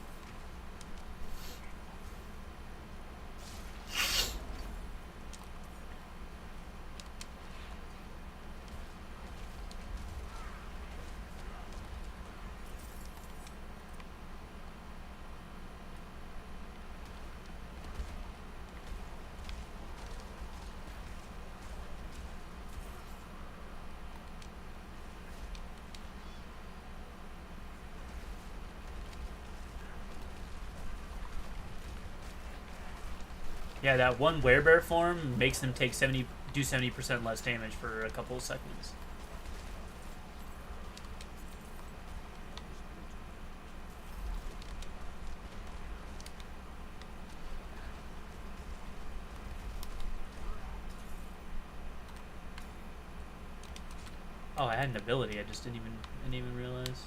Yeah, that one werebear form makes them take 70% less damage for a couple of seconds. Oh, I had an ability. I just didn't even realize.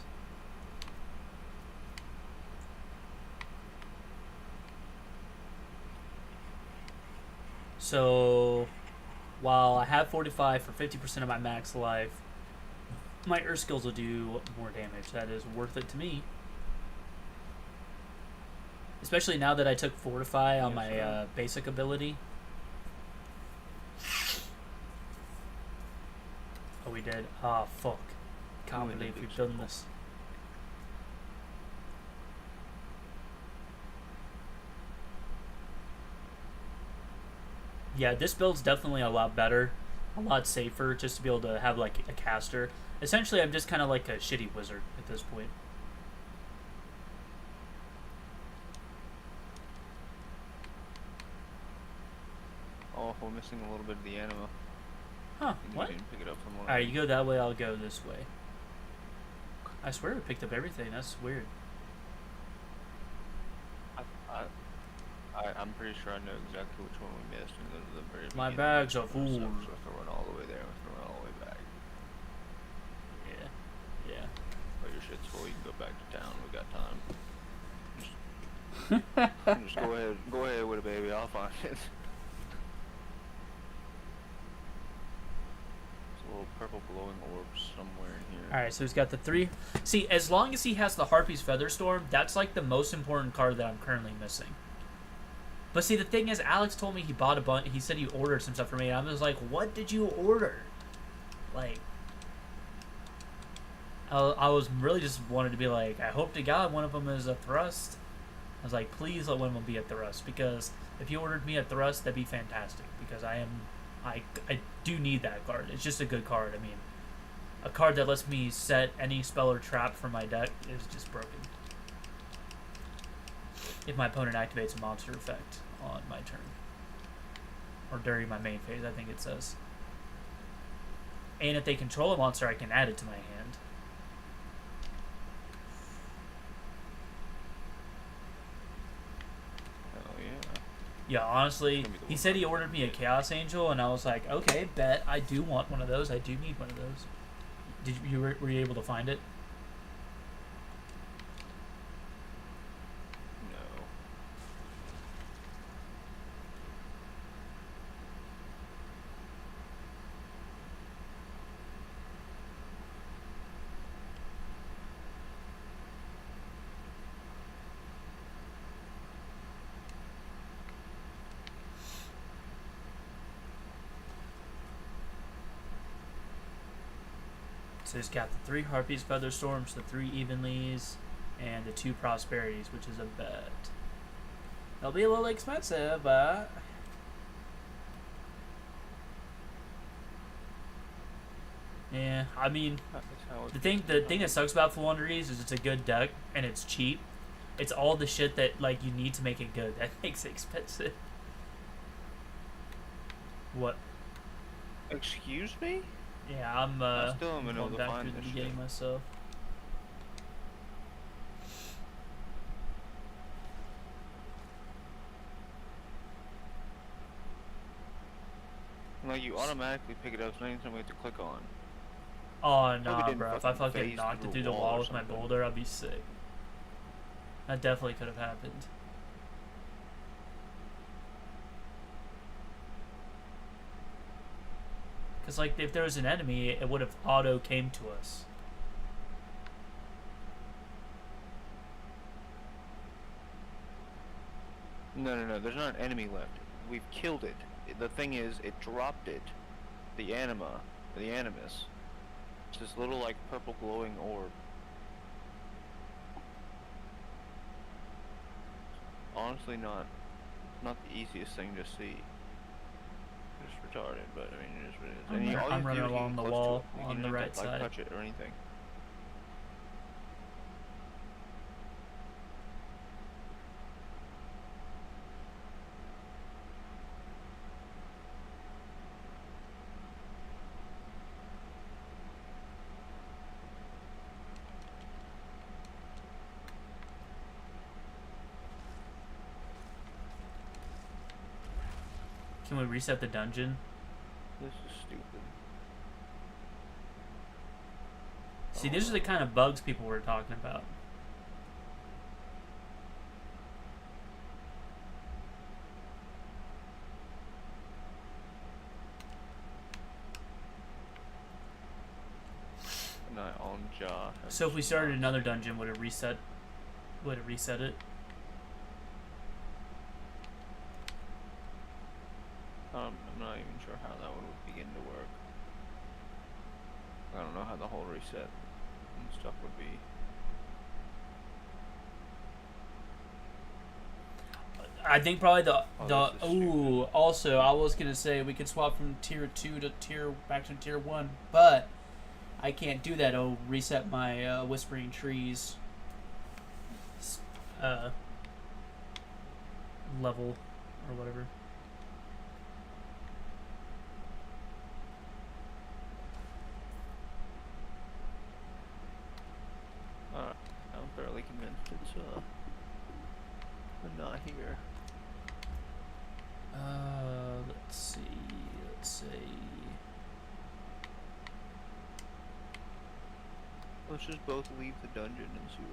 So, while I have 45 for 50% of my max life, my Earth skills will do more damage. That is worth it to me. Especially now that I took Fortify on my basic ability. Oh, we did. Ah, oh, fuck. Can't believe we've done this. Yeah, this build's definitely a lot better. A lot safer, just to be able to have, like, a caster. Essentially, I'm just kind of like a shitty wizard at this point. Oh, we're missing a little bit of the anima. Huh, what? Pick it up from Alright, you go that way, I'll go this way. I swear we picked up everything, that's weird. I'm pretty sure I know exactly which one we missed and go to the very My beginning. bags are full. So we have to run all the way there, we have to run all the way back. Yeah. But your shit's full, you can go back to town, we got time. Just go ahead with it, baby, I'll find it. Little purple glowing orbs somewhere in here. Alright, so he's got the 3. See, as long as he has the Harpy's Featherstorm, that's like the most important card that I'm currently missing. But see, the thing is, Alex told me he bought a bunch. He said he ordered some stuff for me. And I was like, what did you order? Like, I was really just wanted to be like, I hope to God one of them is a thrust. I was like, please let one of them be a thrust. Because if you ordered me a thrust, that'd be fantastic. Because I do need that card. It's just a good card. I mean, a card that lets me set any spell or trap from my deck is just broken. If my opponent activates a monster effect on my turn. Or during my main phase, I think it says. And if they control a monster, I can add it to my hand. Hell yeah. Yeah, honestly, he said he ordered me a Chaos Angel, and I was like, okay, bet, I do want one of those. I do need one of those. Were you able to find it? No. So he's got the 3 Harpies Featherstorms, the 3 Evenlies, and the 2 Prosperities, which is a bet. They'll be a little expensive, but... Yeah, I mean, the thing that sucks about Floowandereeze is it's a good deck, and it's cheap. It's all the shit that, like, you need to make it good. That makes it expensive. What? Excuse me? Yeah, I'm still am able going to back find through the this beginning shit. myself. Like, you automatically pick it up, so anything we have to click on. Oh, we nah, didn't bro. If I fucking fucking phase knocked it through through a the wall wall or with my something. boulder, I'd be sick. That definitely could have happened. Because, like, if there was an enemy, it would have auto came to us. No, there's not an enemy left. We've killed it. The thing is, it dropped it. The anima, the animus. It's this little, like, purple glowing orb. Honestly, not the easiest thing to see. It's retarded, but I mean, it is what it is. And all you I'm have to running do is get along the close to wall it. You on don't the have right to, like, side. touch it or anything. Can we reset the dungeon? This is stupid. See, these are the kind of bugs people were talking about. Not on jaw. So if we started another dungeon, would it reset? Would it reset it? I'm not even sure how that one would begin to work. I don't know how the whole reset and stuff would be. I think probably the Oh, this is ooh. Also, I was gonna say we could swap from tier 2 to back to tier 1, but I can't do that. It'll reset my whispering trees level or whatever. I'm fairly convinced it's not here. Let's see. Let's see. Let's just both leave the dungeon and see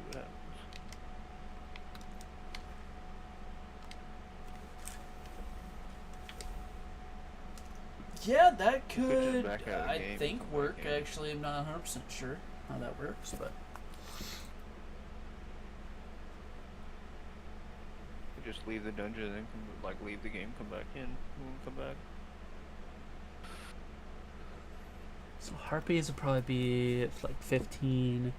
what happens. Yeah, that Could could, just back out of the I game and think, come back work. in. Actually, I'm not 100% sure how that works, but We just leave the dungeon and then leave the game, come back in, come back. so harpies would probably be like 15.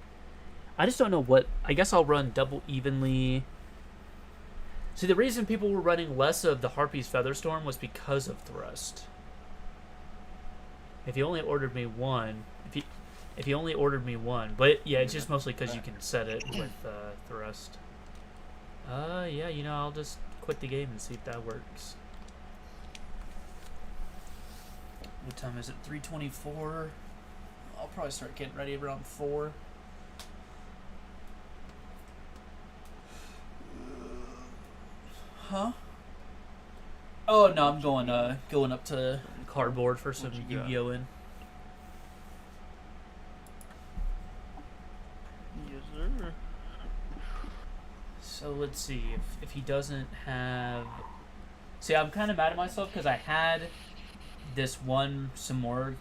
I just don't know what. I guess I'll run double evenly. See, the reason people were running less of the Harpy's Featherstorm was because of Thrust. If you only ordered me one, if you only ordered me one, but yeah, it's just mostly because you can set it with Thrust. Yeah, you know, I'll just quit the game and see if that works. What time is it? 3:24. I'll probably start getting ready around 4. Huh? Oh no, I'm going up to cardboard for some What you got? Yu-Gi-Oh in. Yes, sir. So let's see if he doesn't have. See, I'm kind of mad at myself because I had this one Simorgh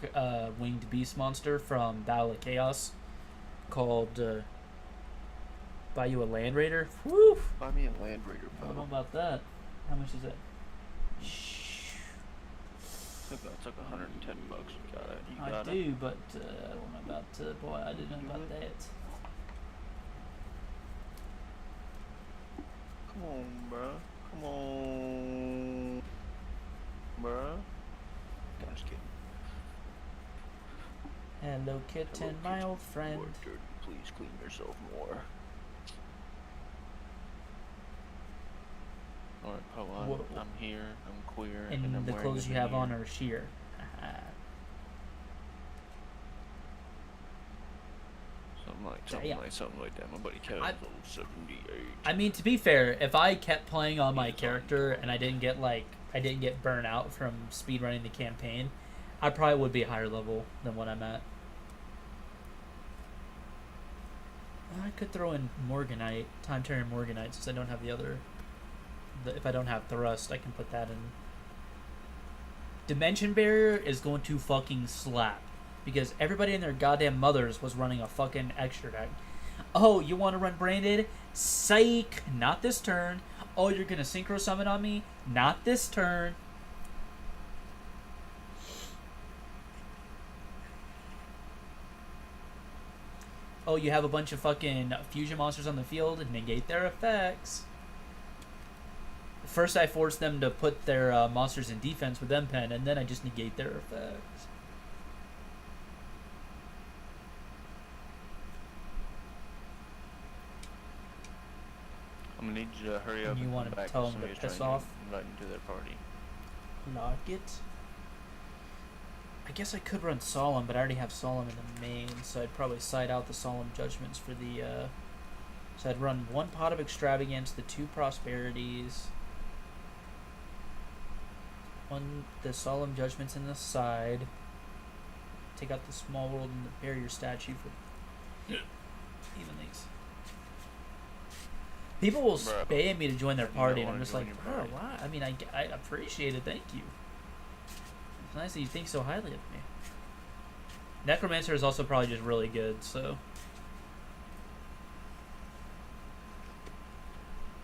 winged beast monster from Battle of Chaos called Buy You a Land Raider. Woo! Buy me a Land Raider, I don't know pal. about that. How much is it? It's like $110. You got it. You I got it. do, but I don't know about. Boy, I didn't know about that. Come on, bruh. Come on, bruh. I'm just kidding. Hello, kitten, my old friend. More dirty. Please clean yourself more. Alright, Poe, Whoa. I'm here, I'm queer, And I'm the wearing clothes a you have veneer. on are sheer. Something like that. My buddy Kevin's old 78. I mean, to be fair, if I kept playing on my character and I didn't get burnt out from speedrunning the campaign, I probably would be a higher level than what I'm at. I could throw in Morganite, Time Turner Morganite, since I don't have the other. If I don't have Thrust, I can put that in. Dimension Barrier is going to fucking slap. Because everybody and their goddamn mothers was running a fucking extra deck. Oh, you want to run Branded? Psych! Not this turn. Oh, you're going to Synchro Summon on me? Not this turn. Oh, you have a bunch of fucking fusion monsters on the field and negate their effects. First I force them to put their monsters in defense with M-Pen, and then I just negate their effects. I'm gonna need you to hurry up And you and wanna come back. tell 'em to somebody's piss trying off? invite me to their party. Lock it. I guess I could run Solemn, but I already have Solemn in the main, so I'd probably side out the Solemn Judgments for the, So I'd run 1 Pot of Extravagance, the 2 Prosperities, on the solemn judgments in the side. Take out the small world and the barrier statue for even these. People will Bruh. spam me to join their party, and wanna I'm just join like, your bro, party. why? I mean, I appreciate it. Thank you. It's nice that you think so highly of me. Necromancer is also probably just really good, so.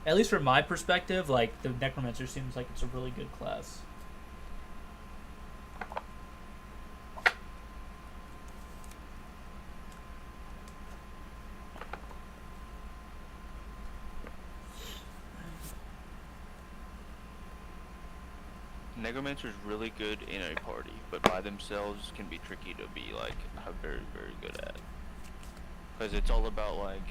At least from my perspective, like, the Necromancer seems like it's a really good class. Necromancer's really good in a party, but by themselves can be tricky to be like very very good at. Because it's all about like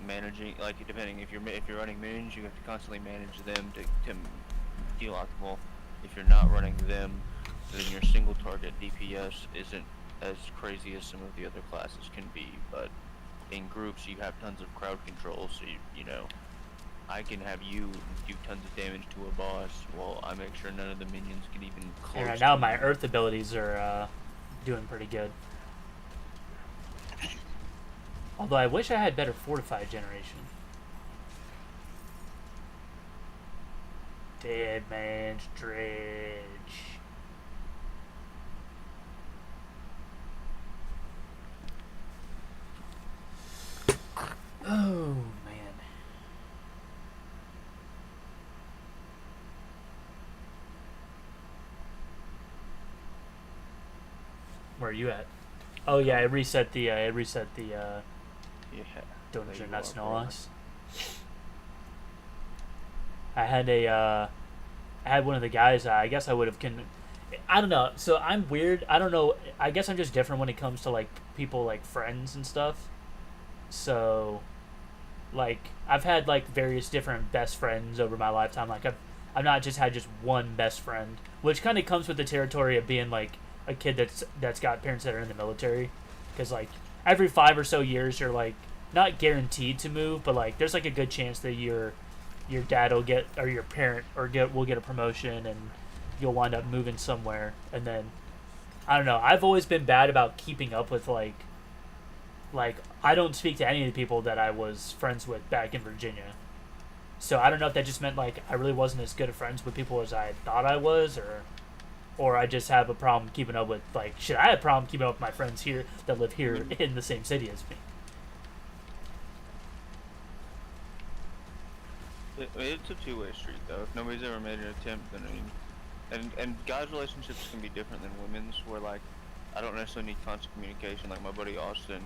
managing, like depending if you're running minions, you have to constantly manage them to deal optimal. If you're not running them, then your single target DPS isn't as crazy as some of the other classes can be. But in groups, you have tons of crowd control, so you know. I can have you do tons of damage to a boss while I make sure none of the minions can even close. And right now, to my you. Earth abilities are doing pretty good. Although I wish I had better fortified generation. Dead man's dredge. Oh man. Where are you at? Oh yeah, it reset the Yeah. Dungeon. There you That's are, no brother. ice. I had one of the guys. I guess I would have I don't know. So I'm weird. I don't know. I guess I'm just different when it comes to like people like friends and stuff. So, like I've had like various different best friends over my lifetime. Like I've not just had just one best friend, which kind of comes with the territory of being like a kid that's got parents that are in the military, because like every 5 or so years you're like not guaranteed to move, but like there's like a good chance that your dad will get, or your parent will get a promotion and you'll wind up moving somewhere. And then I don't know, I've always been bad about keeping up with like I don't speak to any of the people that I was friends with back in Virginia. So I don't know if that just meant like I really wasn't as good of friends with people as I thought I was, or I just have a problem keeping up with like shit. I have a problem keeping up with my friends here that live here in the same city as me. It's a two-way street, though. If nobody's ever made an attempt, then I mean, and guys' relationships can be different than women's. Where like, I don't necessarily need constant communication. Like my buddy Austin,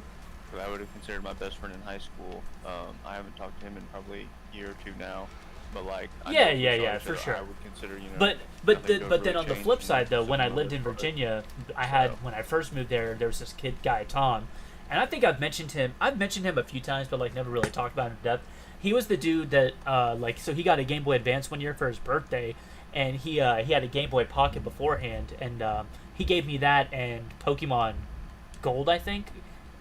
who I would have considered my best friend in high school. I haven't talked to him in probably a year or two now. But like, I know if we saw Yeah, each for other, sure. I would consider, you know. But nothing goes then really on the changed flip in side though, when I some lived in other part. Virginia, I had So- when I first moved there was this kid guy Tom, and I think I've mentioned him a few times, but like never really talked about him in depth. He was the dude that so he got a Game Boy Advance one year for his birthday, and he had a Game Boy Pocket beforehand, and he gave me that and Pokemon Gold, I think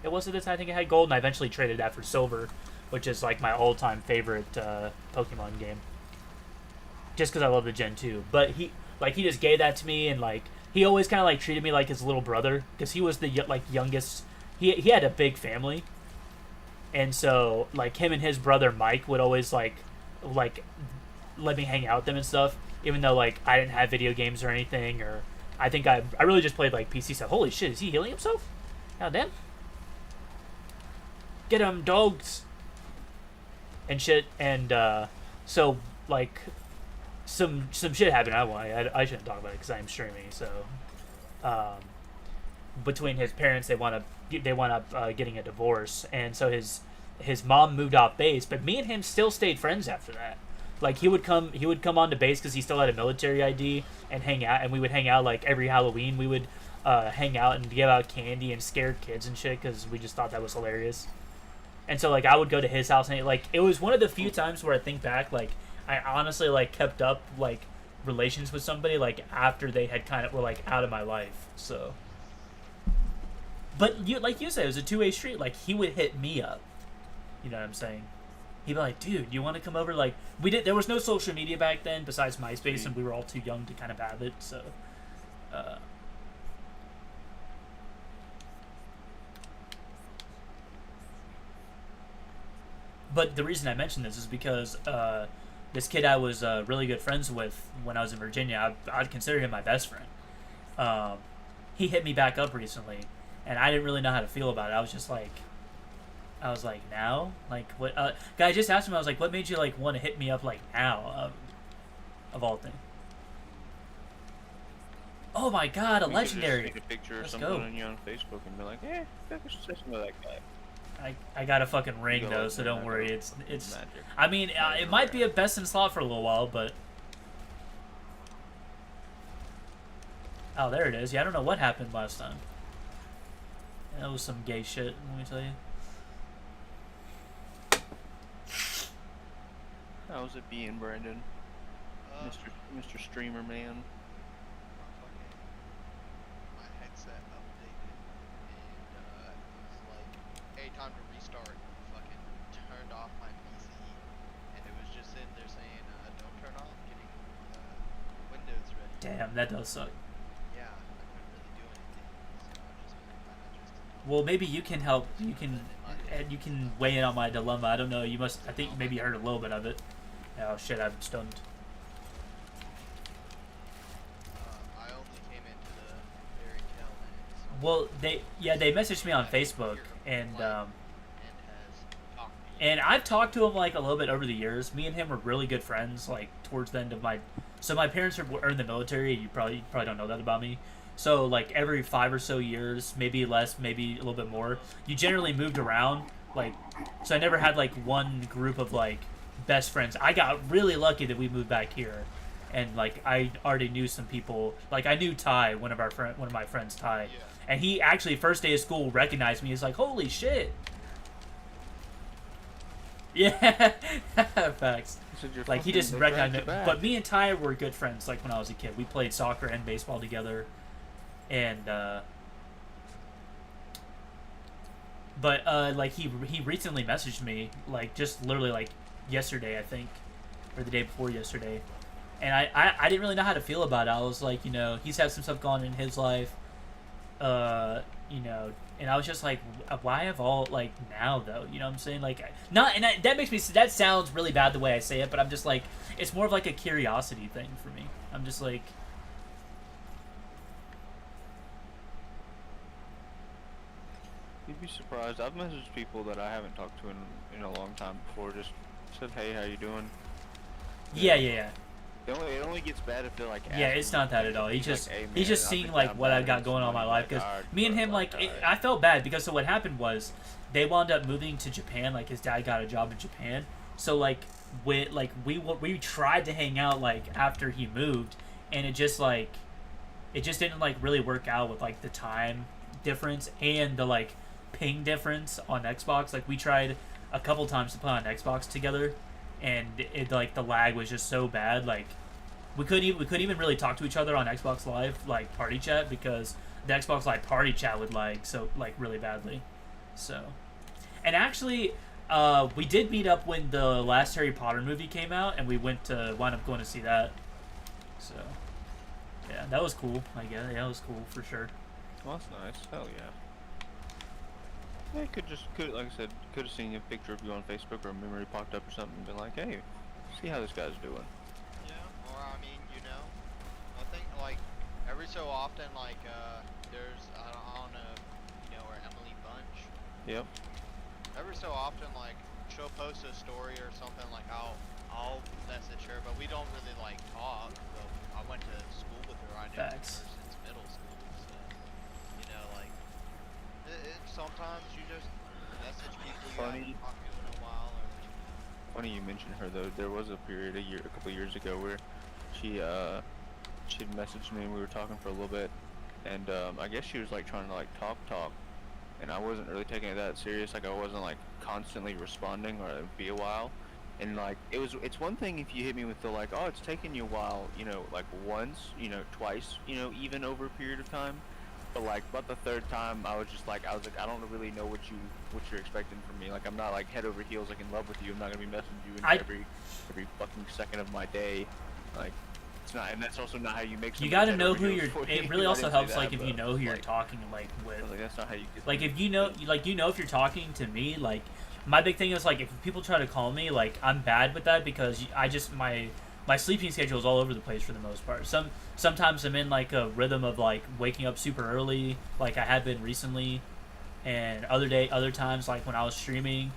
it was at the time. I think it had Gold, and I eventually traded that for Silver, which is like my all-time favorite Pokemon game. Just because I love the Gen 2. But he just gave that to me, and like he always kind of like treated me like his little brother, because he was the youngest. He had a big family, and so like him and his brother Mike would always like let me hang out with them and stuff, even though like I didn't have video games or anything, or I think I really just played like PC stuff. Holy shit, is he healing himself? God damn. Get him, dogs. And shit, and so like some shit happened. I shouldn't talk about it because I'm streaming. So between his parents, they wound up getting a divorce, and so his mom moved off base, but me and him still stayed friends after that. Like he would come on to base because he still had a military ID, and hang out, and we would hang out like every Halloween. We would hang out and give out candy and scare kids and shit because we just thought that was hilarious. And so like I would go to his house, and it was one of the few times where I think back, like I honestly like kept up like relations with somebody like after they had kind of were like out of my life. So, but you said, it was a two-way street. Like he would hit me up. You know what I'm saying? He'd be like, dude, you want to come over? Like, there was no social media back then besides MySpace, and we were all too young to kind of have it, so. Uh, but the reason I mention this is because this kid I was really good friends with when I was in Virginia, I'd consider him my best friend. He hit me back up recently, and I didn't really know how to feel about it. I was like, now? Like, what? Guy, I just asked him, I was like, what made you, like, want to hit me up, like, now? Of all things. Oh my god, a You could legendary! just take a picture or Let's something go. on you on Facebook and be like, hey, I should say something to that guy. I got a fucking ring, You though, go so like don't that, worry. though. It's. Magic. I mean, it might be a best in slot for a little while, but. Oh, there it is. Yeah, I don't know what happened last time. That was some gay shit, let me tell you. How's it being, Brandon? Mr. Streamer Man. My headset updated, and it was like, hey, time to restart. Fucking turned off my PC, and it was just sitting there saying, don't turn off, getting Windows ready. Damn, that does suck. Yeah, I couldn't really do anything, so I just Well, maybe you can help. You can weigh in on my dilemma. I don't know. You must. I think maybe you heard a little bit of it. Oh shit! I'm stunned. I only came into the very tail end. So Well, they messaged me on Facebook, and I've talked to him like a little bit over the years. Me and him were really good friends. Like towards the end of my parents are in the military. You probably don't know that about me. So like every 5 or so years, maybe less, maybe a little bit more, you generally moved around. Like, so I never had like one group of like best friends. I got really lucky that we moved back here, and like I already knew some people. Like I knew Ty, one of my friends, Ty, and he actually first day of school recognized me. He's like, holy shit. Yeah, facts. Like he just recognized me. But me and Ty were good friends. Like when I was a kid, we played soccer and baseball together, and but like he recently messaged me, like just literally like yesterday, I think, or the day before yesterday, and I didn't really know how to feel about it. I was like, he's had some stuff going on in his life, and I was just like, why have all, like, now, though, you know what I'm saying? Like, that makes me, that sounds really bad the way I say it, but I'm just like, it's more of like a curiosity thing for me. I'm just like, You'd be surprised. I've messaged people that I haven't talked to in a long time before. Just said, hey, how you doing? yeah. It only gets bad if they're like. Yeah, it's not that at all. He's just seeing like what I've got going on in my life. Because me and him, like, I felt bad because so what happened was they wound up moving to Japan. Like his dad got a job in Japan. So like we tried to hang out like after he moved, and it just didn't like really work out with like the time difference and the like ping difference on Xbox. Like we tried a couple times to play on Xbox together, and it like the lag was just so bad. Like we couldn't even really talk to each other on Xbox Live like party chat because the Xbox Live party chat would lag so like really badly. So, and actually, we did meet up when the last Harry Potter movie came out, and we wound up going to see that. So, yeah, that was cool. I guess yeah, it was cool for sure. Well, that's nice. Hell yeah. Yeah, like I said, could have seen a picture of you on Facebook or a memory popped up or something and been like, hey, see how this guy's doing. Yeah, or I mean, I think like every so often, like there's I don't know, or Emily Bunch. Yep. Every so often, like she'll post a story or something. Like I'll message her, but we don't really like talk. But I went to school with her. I knew her Facts. since middle school, so like sometimes you just message people you haven't talked to in a while. Or Funny you mentioned her though. There was a period a couple of years ago where she'd messaged me and we were talking for a little bit, and I guess she was like trying to like talk, and I wasn't really taking it that serious. Like I wasn't like constantly responding, or it would be a while. And like it's one thing if you hit me with the like, oh, it's taking you a while, like once, twice, even over a period of time. But like, about the third time, I was like, I don't really know what you're expecting from me. Like, I'm not like head over heels, like in love with you. I'm not gonna be messaging you in every fucking second of my day. Like, it's not, and that's also not how you make. You somebody gotta head know over who heels you're. for It you. really I also didn't say helps that, like if you but, know who you're like, talking like I with. was like, that's not how you get. Like if you know if you're talking to me, like my big thing is like if people try to call me, like I'm bad with that because I just my sleeping schedule is all over the place for the most part. Sometimes I'm in like a rhythm of like waking up super early, like I have been recently, and other times like when I was streaming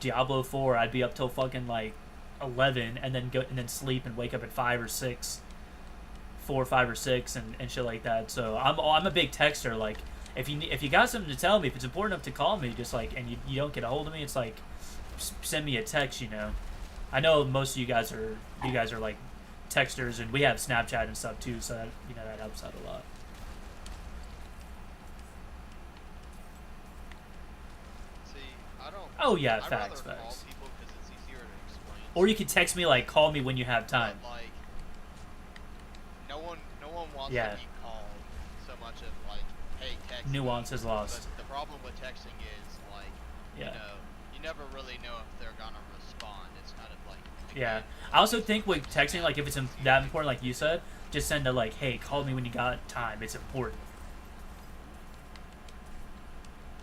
Diablo 4, I'd be up till fucking like 11 and then sleep and wake up at 5 or 6, 4, 5 or 6 and shit like that. So I'm a big texter. Like if you got something to tell me, if it's important enough to call me, just like and you don't get a hold of me, it's like send me a text. I know most of you guys are like texters, and we have Snapchat and stuff too, so that that helps out a lot. See, I don't. Oh yeah, I'd facts. rather call people because it's easier to explain. Or you can text me like call me when you have time. But, like, no one wants Yeah. to be called so much of like, hey, text. Nuance me. is lost. But the problem with texting is like, Yeah. you never really know if they're gonna respond. It's kind of like. Yeah. I also think with texting, like if it's that important, like you said, just send a like, hey, call me when you got time. It's important.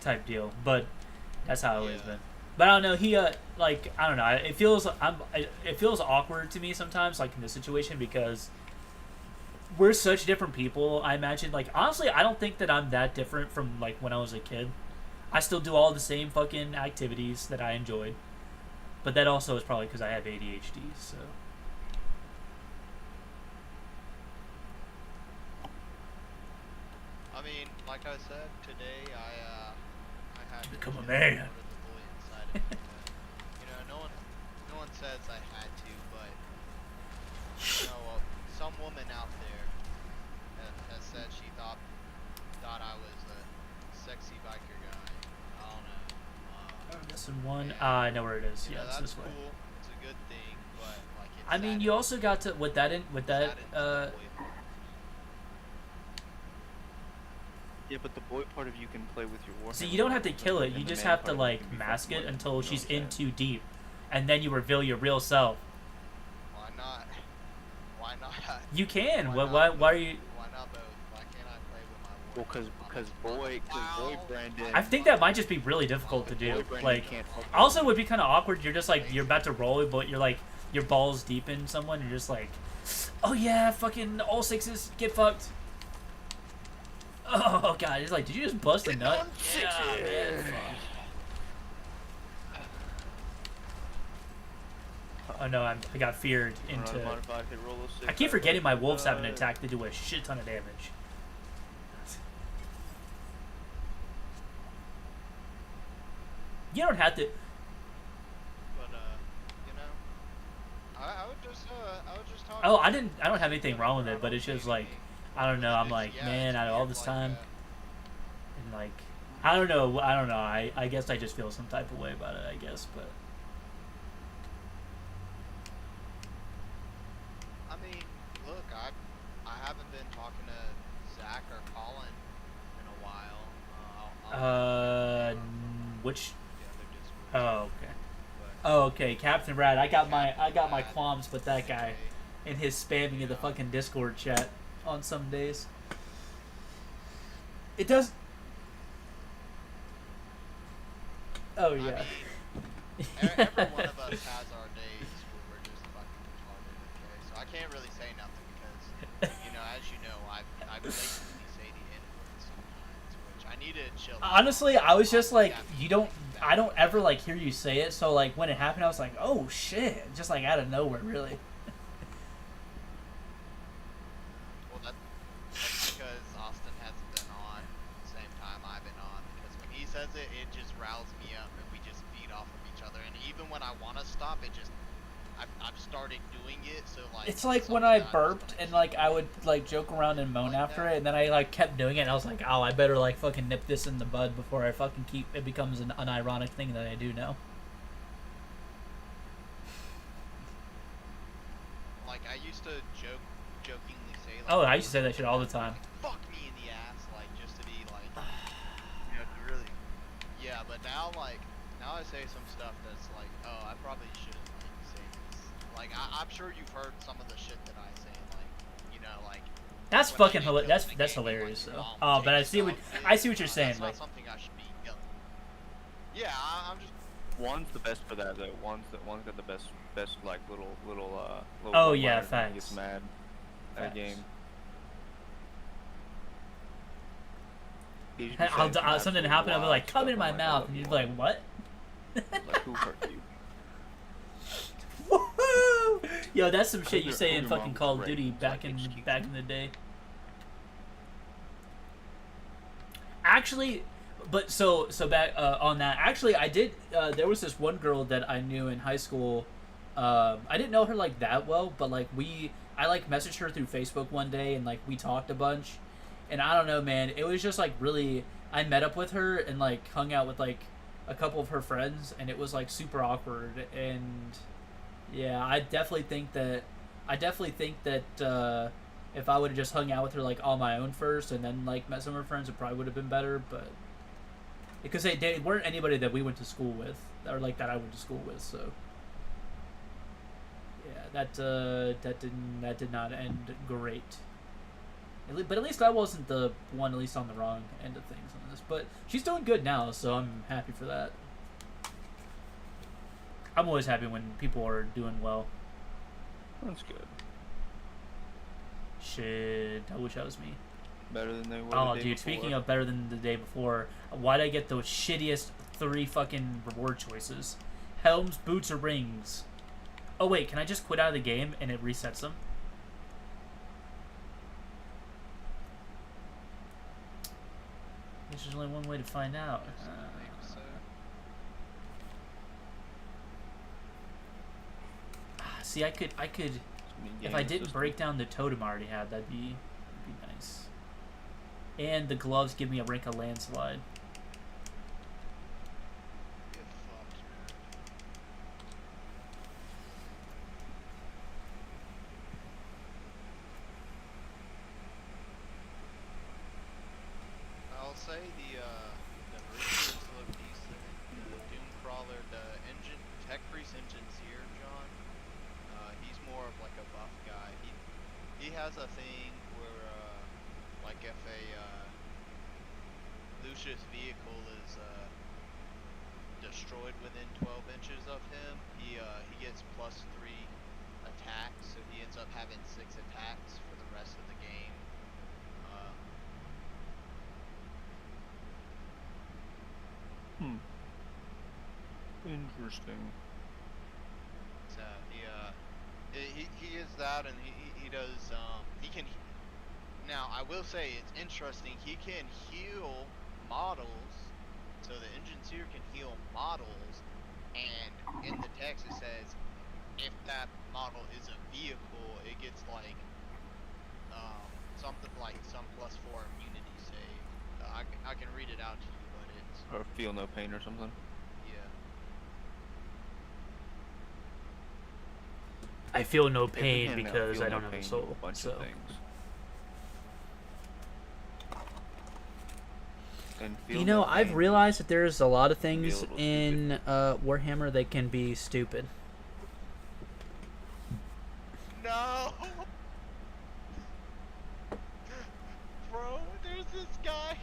Type deal. But that's how I've always been. But I don't know. He like I don't know. It feels awkward to me sometimes, like in this situation because we're such different people. I imagine like honestly, I don't think that I'm that different from like when I was a kid. I still do all the same fucking activities that I enjoyed. But that also is probably because I have ADHD, so. I mean, like I said today, I had to Become a man. The bully inside of me, but, no one says I had to, but some woman out there has said she thought I was a sexy biker guy. I don't know. Missing one. Yeah. I know where it is. Yeah, it's That's this way. cool. It's a good thing, but like it's. I mean, you also got to with that. Yeah, but the boy part of you can play with your Warhammer. See, you don't have to kill it. and You the just man have to part of you like can be mask fucking it with until you know she's what I'm in saying? too deep, and then you reveal your real self. Why not? Why not? You can. Why Why not are you? Why not both? Why can't I play with my Well, because boy Brandon. I think that might just be really difficult to do. Boy Brandon Like, can't fuck also would be kind of awkward. You're just like you're about to roll, but you're like your balls deep in someone. You're just like, oh yeah, fucking all sixes, get fucked. Oh god, it's like, did you just bust a nut? Yeah, man. Oh no, I got feared into. I keep forgetting my wolves have an attack to do a shit ton of damage. You don't have to. But I would just talk. Oh, I don't have anything wrong with it, but it's just like, I don't know. I'm like, man, out of all this time, and like, I don't know. I guess I just feel some type of way about it. I guess, but. I mean, look, I haven't been talking to Zach or Colin in a while. Which? The other Discord. Oh, okay. Oh, okay, Captain Brad. I got my qualms with that guy, and his spamming of the fucking Discord chat on some days. It does. Oh yeah. I mean, every one of us has our days where we're just fucking retarded. Okay, so I can't really say nothing because, as you know, I blatantly say the N-word sometimes, which I need to chill. Honestly, I was just like, I don't ever like hear you say it, so like when it happened, I was like, oh shit, just like out of nowhere, really. Well, that's because Austin hasn't been on the same time I've been on, because when he says it, it just riles me up, and we just feed off of each other, and even when I want to stop, it just, I've started doing it, so like... It's like when I burped, and like I would like joke around and moan after it, and then I like kept doing it, and I was like, oh, I better like fucking nip this in the bud before I fucking it becomes an unironic thing that I do now. Like, I used to jokingly say, like... Oh, I used to say that shit all the time. Fuck me in the ass, like, just to be, Yeah, but now now I say some stuff that's like, oh, I probably shouldn't like say this. Like I'm sure you've heard some of the shit that I say, like, you know, like That's when I fucking get killed in the that's game, like hilarious your though. mom Oh, would but take us out. I see what you're saying. That's Like, not something I should be yelling. Yeah, I'm just. One's the best for that though. One's got the best like little oh one yeah, liners when he gets facts. mad at a Facts. game. He should be saying some Something absolute happened. I'll be wild like, come stuff in my on, mouth, a and you'd be level like, what? like who hurt you? Woohoo! Yo, that's some shit you Your- say in your fucking mom Call was of Duty raped. back Like, in excuse back me? in the day. Actually, but so back on that. Actually, I did. There was this one girl that I knew in high school. I didn't know her like that well, but like I like messaged her through Facebook one day, and like we talked a bunch. And I don't know, man. It was just like really. I met up with her and like hung out with like a couple of her friends, and it was like super awkward. And yeah, I definitely think that. If I would have just hung out with her like on my own first, and then like met some of her friends, it probably would have been better. But because they weren't anybody that we went to school with, or like that I went to school with, so yeah, that did not end great. But at least I wasn't the one, at least on the wrong end of things on this. But she's doing good now, so I'm happy for that. I'm always happy when people are doing well. That's good. Shit, I wish that was me. Better than they were. Oh, the day dude, before. speaking of better than the day before, why'd I get those shittiest 3 fucking reward choices? Helms, boots, or rings? Oh, wait, can I just quit out of the game and it resets them? There's only one way to find out. See, I could, So many if game I didn't systems. break down the totem I already had, that'd be nice. And the gloves give me a rank of landslide. Get fucked, man. I'll say the roosters look decent. The Doomcrawler, the engine, Tech Priest engine's here, John. He's more of like a buff guy. He has a thing where like if a Lucius vehicle is destroyed within 12 inches of him, he gets +3 attacks, so he ends up having 6 attacks for the rest of the game. Interesting. So he is that, and he does he can. Now I will say it's interesting. He can heal models, so the engineer can heal models, and in the text it says if that model is a vehicle, it gets like something like some +4 immunity save. I can read it out to you, but it's Or feel no pain or something. yeah. I feel no If we pain hand out because feel I no don't have a pain, soul. bunch So of things. And feel you know, no I've pain. realized that there's a lot of Be a things little in Warhammer that can be stupid. No! Bro, there's this guy.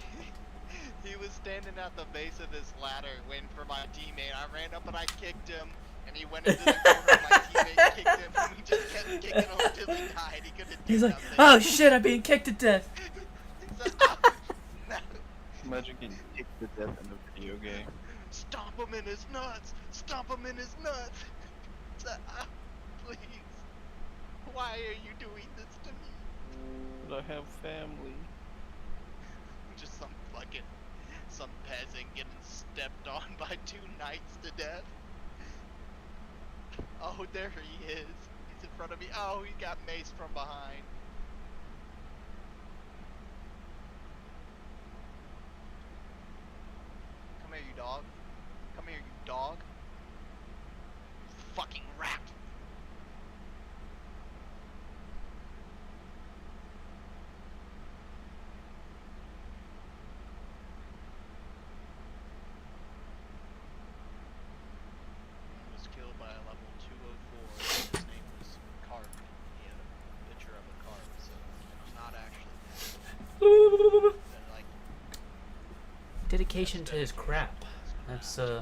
He was standing at the base of this ladder waiting for my teammate. I ran up and I kicked him, and he went into the corner. My teammate kicked him, and we just kept kicking him until he died. He couldn't do He's like, nothing. oh shit, I'm being kicked to death. He said, "Ah, no. Imagine getting kicked to death in a video game. Stomp him in his nuts! Stomp him in his nuts! He said, "Ah, please. Why are you doing this to me?" But I have family. Just some peasant getting stepped on by 2 knights to death. Oh, there he is. He's in front of me. Oh, he got maced from behind. Come here, you dog. Come here, you dog. You fucking rat. dedication to his crap. That's I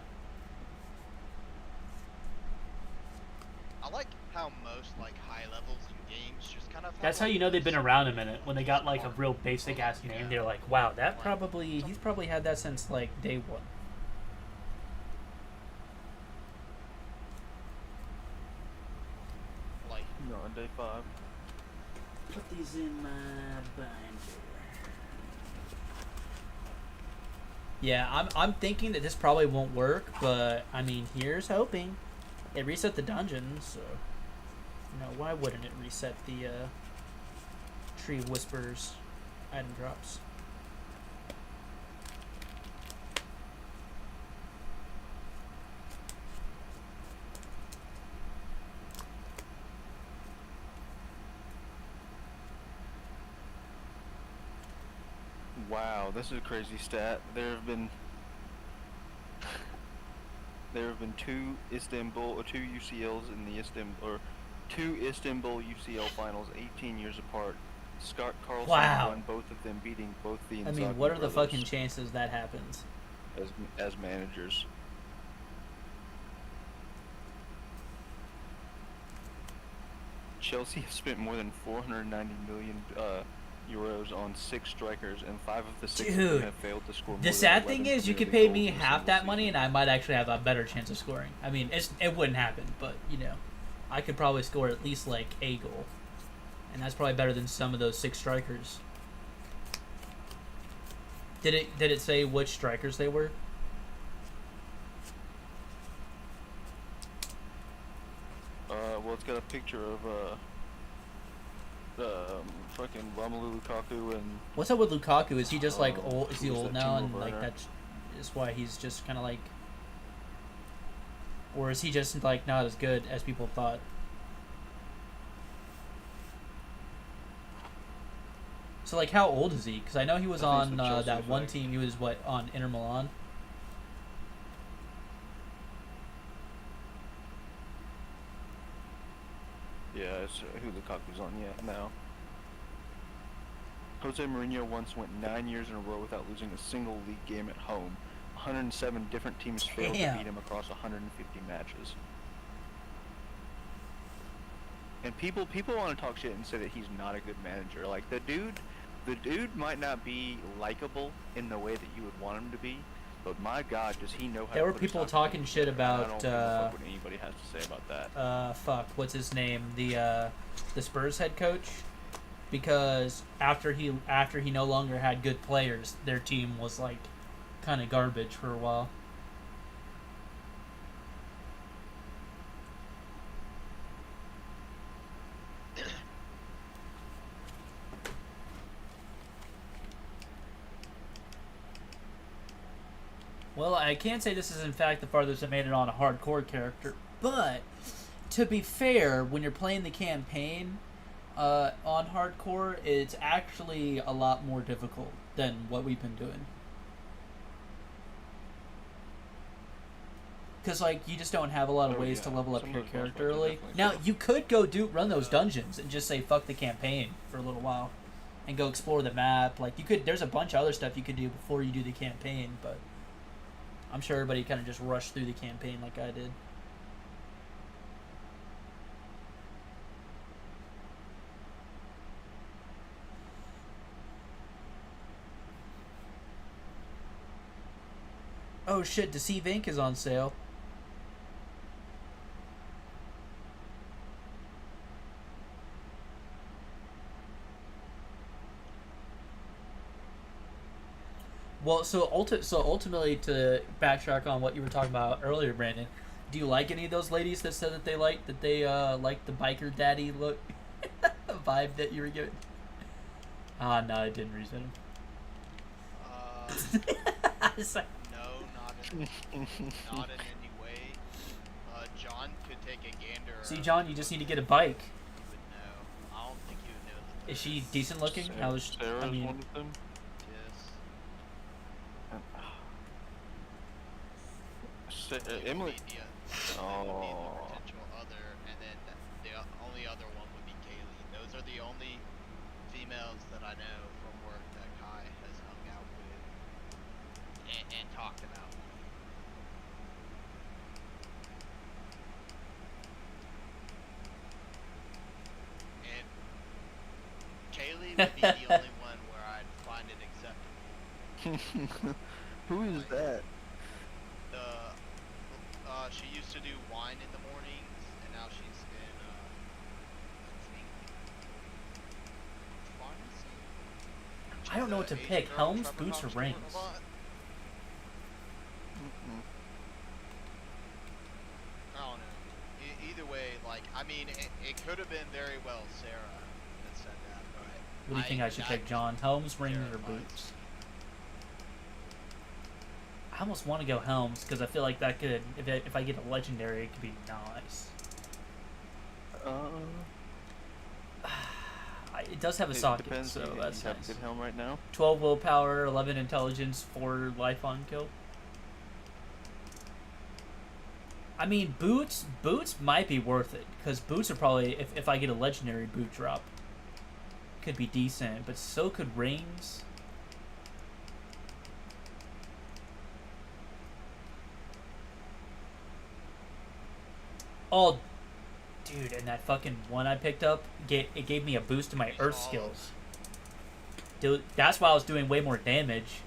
like how most like high levels in games just kind of. That's how you know they've been around a minute. When they got like a real basic ass name, they're like, wow, that probably he's probably had that since like day one. Like No, on day 5. Put these in my binder. Yeah, I'm thinking that this probably won't work, but I mean, here's hoping. It reset the dungeon, so why wouldn't it reset the Tree of Whispers item drops? Wow, this is a crazy stat. There have been two UCLs in the two Istanbul UCL finals 18 years apart. Scott Carlson won both of them, beating both the Inzaghi I mean, what are the brothers fucking chances that happens? as managers. Chelsea have spent more than 490 million euros on 6 strikers, and 5 of the 6 of them have failed to score more the than sad 11 thing is, you Premier could pay League me goals in a half single that money, season. and I might actually have a better chance of scoring. I mean, it wouldn't happen, but I could probably score at least like a goal, and that's probably better than some of those 6 strikers. Did it say which strikers they were? Well, it's got a picture of fucking Romelu Lukaku and. What's up with Lukaku? Is he just like old? Is he who's old that, now, Timo and like Werner? that's why he's just kind of like, or is he just like not as good as people thought? So like, how old is he? Because I know he was I think on it's the Chelsea that one effect. team. He was on Inter Milan. Yeah, it's who Lukaku's on now. Jose Mourinho once went 9 years in a row without losing a single league game at home. 107 different teams failed to Damn. beat him across 150 matches. And people want to talk shit and say that he's not a good manager. Like the dude might not be likable in the way that you would want him to be, but my God, does he know how? There to were put his people soccer talking team shit together. And I about, don't give a fuck what anybody has to say about that. Fuck, what's his name? The Spurs head coach, because after he no longer had good players, their team was like kind of garbage for a while. Well, I can't say this is in fact the farthest I made it on a hardcore character, but to be fair, when you're playing the campaign on hardcore, it's actually a lot more difficult than what we've been doing. Because like you just don't have a lot of ways to level up Some your of those mods character are early. definitely Now tough. you could go run those dungeons and just say fuck the campaign for a little while, and go explore the map. Like you could, there's a bunch of other stuff you could do before you do the campaign, but I'm sure everybody kind of just rushed through the campaign like I did. Oh shit, Deceive Inc. is on sale. Well, so ultimately, to backtrack on what you were talking about earlier, Brandon, do you like any of those ladies that said that they liked the biker daddy look vibe that you were giving? Ah, no, I didn't reset him. It's like, no, not in any way. John could take a gander. see, John, you just need to get a bike. He would know. I don't think he would know that. Is she decent looking? Sarah's I mean, one of them. Yes. Emily. That would be Oh. the potential other, and then the only other one would be Kaylee. Those are the only females that I know from work that Kai has hung out with. and talked about. And Kaylee would be the only one where I'd find it acceptable. Who is Like, that? She used to do wine in the mornings, and now she's in, I think, pharmacy. I don't know what to She's a pick. Asian girl Helms, Trevor boots, or talks to a rings? lot. I don't know. Either way, like, I mean, it could have been very well Sarah that said that, but What do you think I should pick, John? Helms, rings, or terrifies boots? I almost want to go Helms because I feel like that could, if I get a legendary, it could be nice. It does have a socket, Depends. so you that's have nice. a good helm right now. 12 willpower, 11 intelligence, 4 life on kill. I mean, boots might be worth it because boots are probably, if I get a legendary boot drop, could be decent, but so could rings. Oh, dude, and that fucking one I picked up, it gave me a boost to my earth skills. Dude, that's why I was doing way more damage.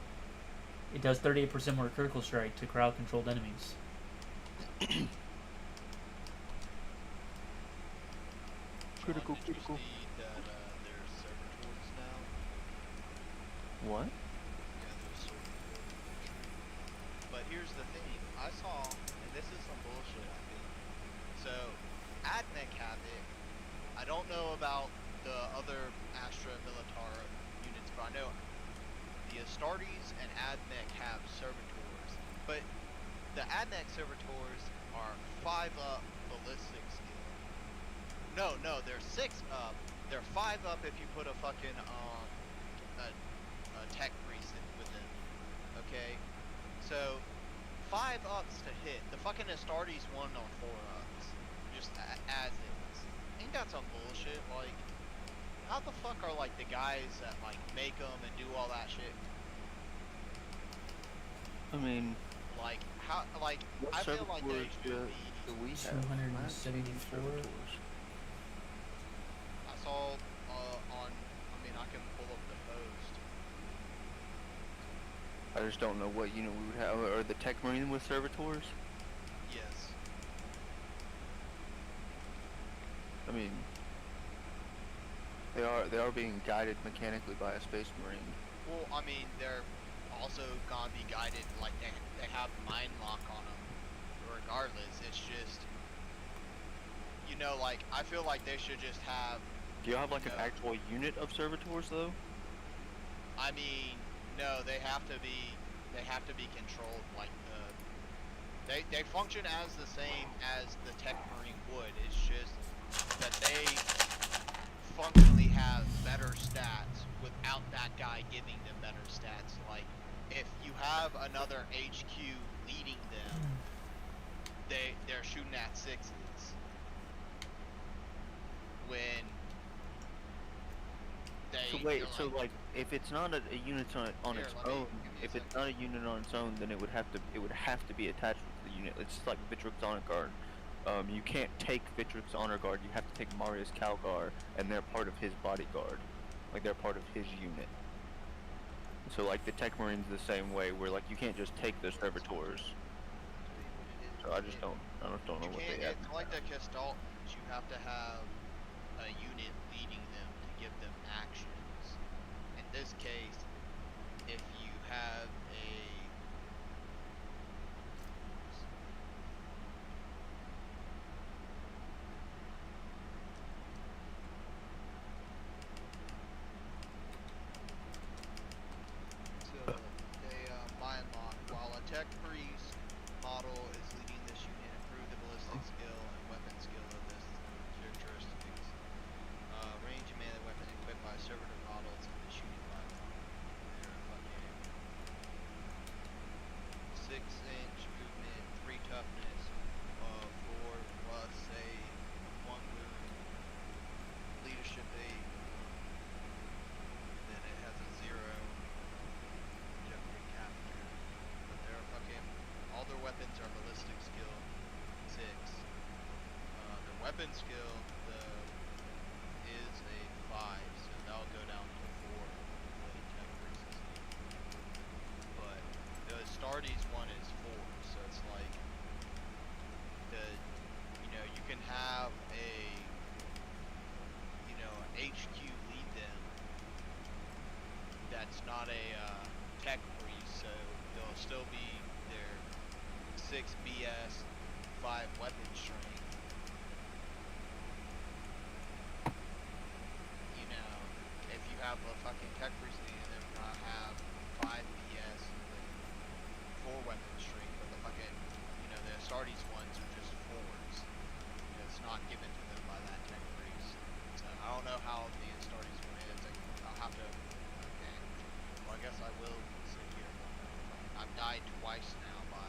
It does 38% more critical strike to crowd-controlled enemies. Critical. Did you see that there's servitors now? What? Yeah, there's servitors. But here's the thing, I saw, and this is some bullshit, I think. So, Admech have it. I don't know about the other Astra Militar units, but I know the Astartes and Admech have servitors. But the Admech servitors are 5 up ballistic skill. No, they're 6 up. They're 5 up if you put a fucking a tech priest with them. Okay, so 5 ups to hit. The fucking Astartes won on 4 ups, just as is. Ain't that some bullshit? Like, how the fuck are like the guys that like make them and do all that shit? I mean, Like how? Like what I feel like they servitors should be. do we have? 274. I saw on. I mean, I can pull up the post. I just don't know what unit we would have. Or the Tech Marine with servitors? Yes. I mean, they are being guided mechanically by a Space Marine. Well, I mean, they're also gonna be guided. Like they have mind lock on them. Regardless, it's just. You know, like I feel like they should just have. Do you have like an actual unit of servitors though? I mean, no, they have to be controlled like they function as the same as the Tech Marine would. It's just that they functionally have better stats without that guy giving them better stats. Like if you have another HQ leading them, they're shooting at 6s. When So wait, so like if it's not a unit on its own, if it's not a unit on its own, then it would have to be attached to the unit. It's just like Vitrix Honor Guard. You can't take Vitrix Honor Guard. You have to take Marius Calgar, and they're part of his bodyguard. Like they're part of his unit. So like the Tech Marine's the same way, where like you can't just take the servitors. So I just don't know what they have. It's like the Gestalt. You have to have a unit leading them to give them actions. In this case, if you have a mind lock, while a tech priest model is leading this unit, improve the ballistic skill and weapon skill of this characteristics. Range and melee weapon equipped by servitor models in this unit mind lock. They're fucking weapon skill is a 5, so that'll go down to 4 with the tech freezes. But the Astartes one is 4, so it's like you can have a HQ lead them that's not a tech freeze, so they'll still be their 6 BS, 5 weapon strength. If you have a fucking tech freeze lead, they're gonna have 5 BS with 4 weapon strength, but the fucking the Astartes ones are just 4s. It's not given to them by that tech freeze. So I don't know how the Astartes one is. I'll have to. Okay. Well, I guess I will sit here. I've died twice now by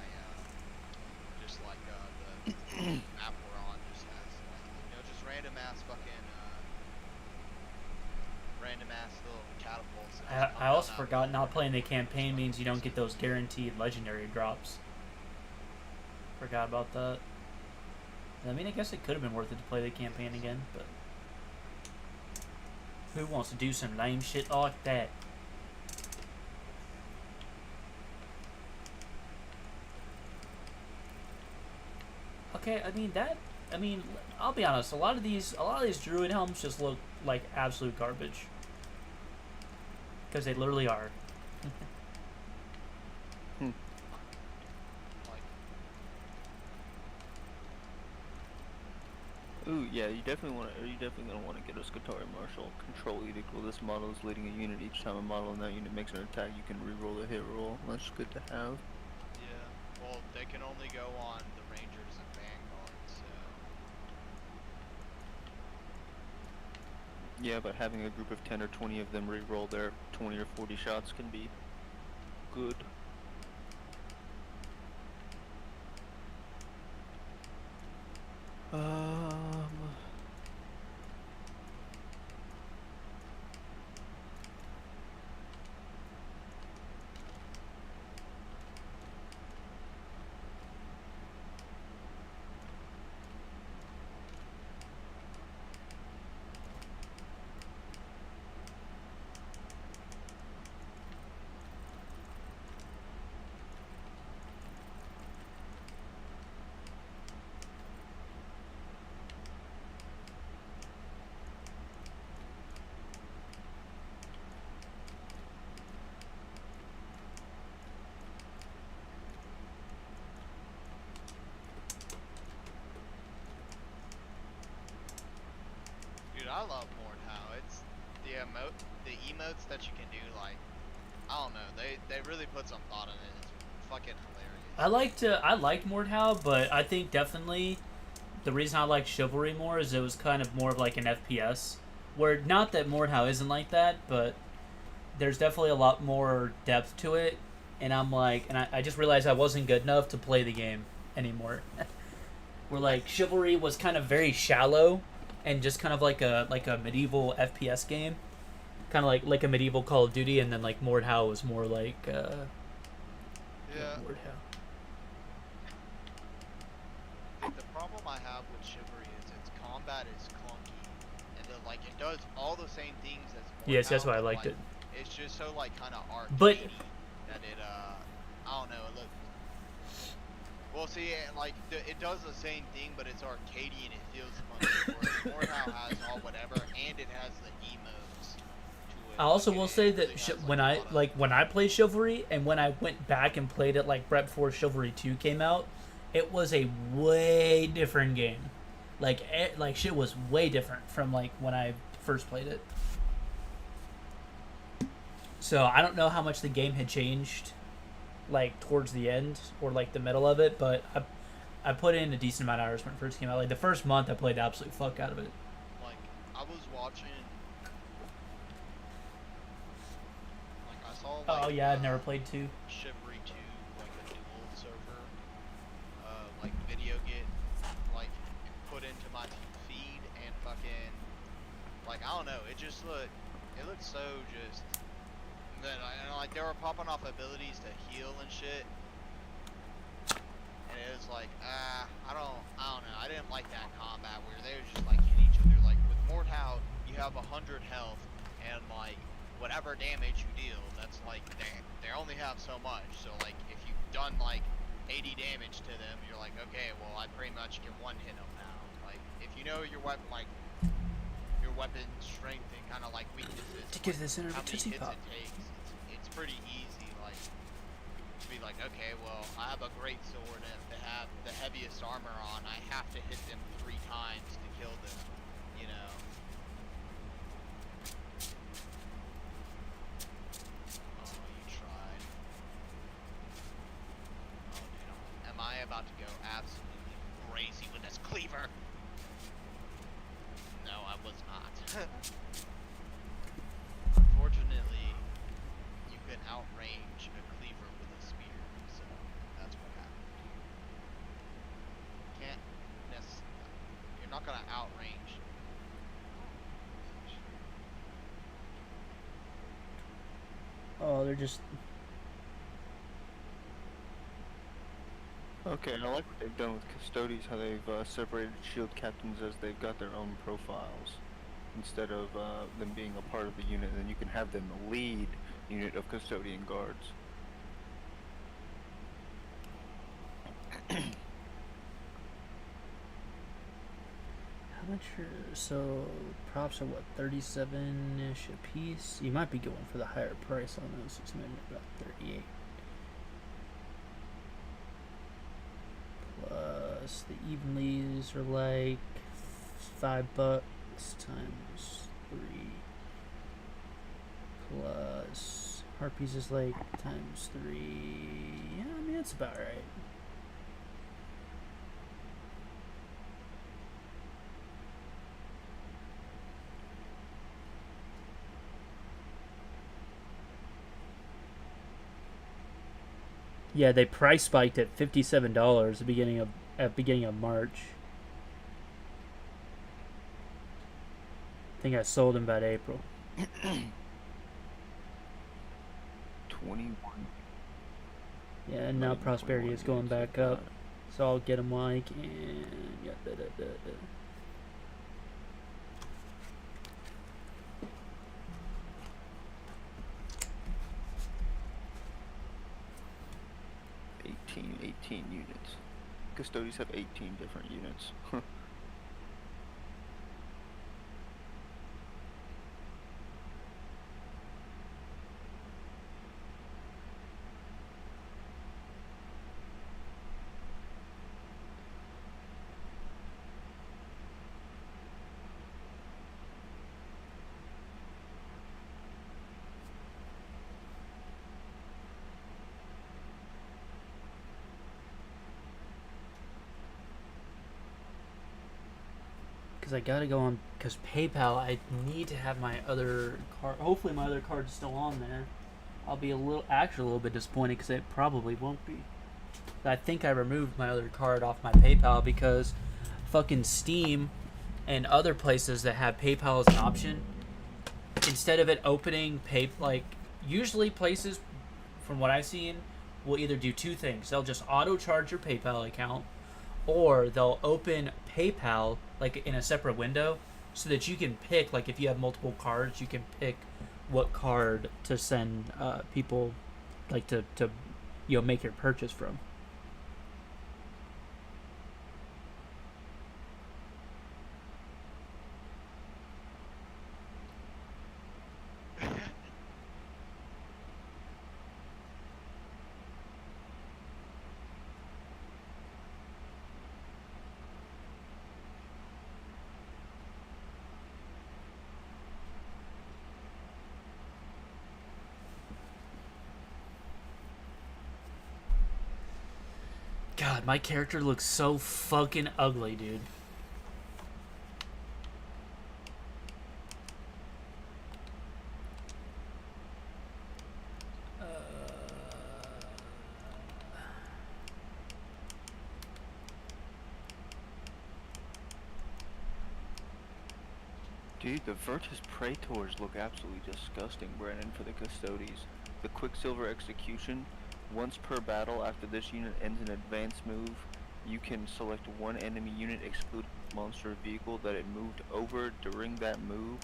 just like the map we're on just has just random ass fucking random ass little catapults. I also forgot not playing the campaign means you don't get those guaranteed legendary drops. Forgot about that. I mean, I guess it could have been worth it to play the campaign again, but who wants to do some lame shit like that? Okay, I mean, I'll be honest. A lot of these Druid helms just look like absolute garbage because they literally are. Ooh, yeah, you definitely gonna want to get a Scutari Marshal. Control Edict. Well, this model is leading a unit. Each time a model in that unit makes an attack, you can reroll a hit roll. That's good to have. Yeah, well, they can only go on the Rangers and Vanguard, so. Yeah, but having a group of 10 or 20 of them reroll their 20 or 40 shots can be good. Dude, I love Mordhau. It's the emotes that you can do. Like, I don't know. They really put some thought in it. It's fucking hilarious. I liked Mordhau, but I think definitely the reason I liked Chivalry more is it was kind of more of like an FPS. Where not that Mordhau isn't like that, but there's definitely a lot more depth to it. And I'm like, I just realized I wasn't good enough to play the game anymore. Where like Chivalry was kind of very shallow and just kind of like a medieval FPS game, kind of like a medieval Call of Duty, and then like Mordhau was more like yeah. Mordhau. The problem I have with Chivalry is its combat is clunky, and it does all the same things as Mordhau. Yes, that's why I liked it. It's just so like kind of arcadey But that it I don't know. It looks. Well, see, it does the same thing, but it's arcadey and it feels fun. Whereas Mordhau has all whatever, and it has the emotes to it. I also Like, will it say really that has, when I played Chivalry and when I went back and played it like right before Chivalry 2 came out, it was a way different game. Like shit was way different from like when I first played it. So I don't know how much the game had changed like towards the end or like the middle of it, but I put in a decent amount of hours when it first came out. Like the first month I played the absolute fuck out of it. Like I was watching, like I saw like Oh yeah, I've never played 2. Chivalry 2, like a dual server like video get like put into my feed, and fucking like I don't know, it looked so just then like they were popping off abilities to heal and shit, and and it was like, I don't know. I didn't like that combat where they were just like hitting each other. Like with Mordhau, you have 100 health, and like whatever damage you deal, that's like they only have so much. So like if you've done like 80 damage to them, you're like, okay, well I pretty much can one hit them now. Like if you know your weapon, like your weapon strength and kind of like weaknesses, To give like, this interview how many Tootsie hits Pop. it takes, it's pretty easy. Like to be like, okay, well I have a great sword, and if they have the heaviest armor on, I have to hit them 3 times to kill them. You know. Oh, you tried. Oh, dude, am I about to go absolutely crazy with this cleaver? No, I was not. Unfortunately, you can outrange a cleaver with a spear, so that's what happened. Can't you're not gonna outrange. Oh, they're just. Okay, and I like what they've done with Custodies, how they've separated shield captains as they've got their own profiles. Instead of them being a part of the unit, then you can have them lead unit of Custodian guards. How much are. So, props are what, 37-ish a piece? You might be going for the higher price on those. It's maybe about 38. Plus, the evenlies are like $5 times 3. Plus, harpies is like times 3. Yeah, I mean, that's about right. Yeah, they price spiked at $57 at beginning of March. I think I sold them about April. 21. Yeah, and now prosperity is going back up, so I'll get them like and yeah, Eighteen units. Custodies have 18 different units. because I gotta go on because PayPal. I need to have my other card. Hopefully, my other card's still on there. I'll be a little bit disappointed because it probably won't be. I think I removed my other card off my PayPal because fucking Steam and other places that have PayPal as an option, instead of it opening usually places, from what I've seen, will either do 2 things. They'll just auto charge your PayPal account, or they'll open PayPal like in a separate window so that you can pick, like if you have multiple cards, you can pick what card to send people like to make your purchase from. God, my character looks so fucking ugly, dude. Dude, the Virtus Praetors look absolutely disgusting, Brennan, for the Custodies. The Quicksilver Execution Once per battle, after this unit ends an advance move, you can select one enemy unit excluding monster vehicle that it moved over during that move.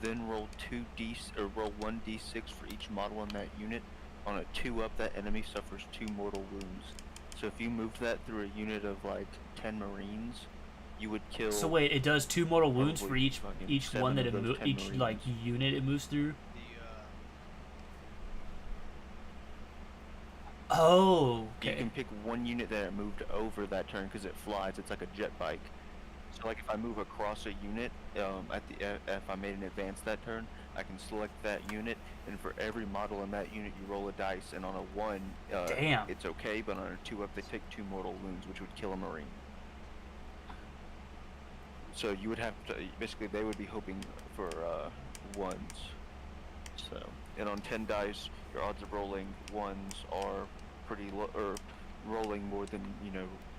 Then roll 1d6 for each model in that unit. On a 2-up, that enemy suffers 2 mortal wounds. So if you moved that through a unit of like 10 Marines, you would kill. So wait, it does 2 mortal wounds for probably each fucking one 7 that of it those 10 each like Marines. unit it moves through. The Oh, You okay. can pick one unit that it moved over that turn because it flies. It's like a jet bike. So like if I move across a unit, if I made an advance that turn, I can select that unit, and for every model in that unit, you roll a dice, and on a 1, Damn. it's okay, but on a 2-up, they take 2 mortal wounds, which would kill a Marine. So you would have to, basically, they would be hoping for 1s. So, and on 10 dice, your odds of rolling 1s are pretty low, or rolling more than,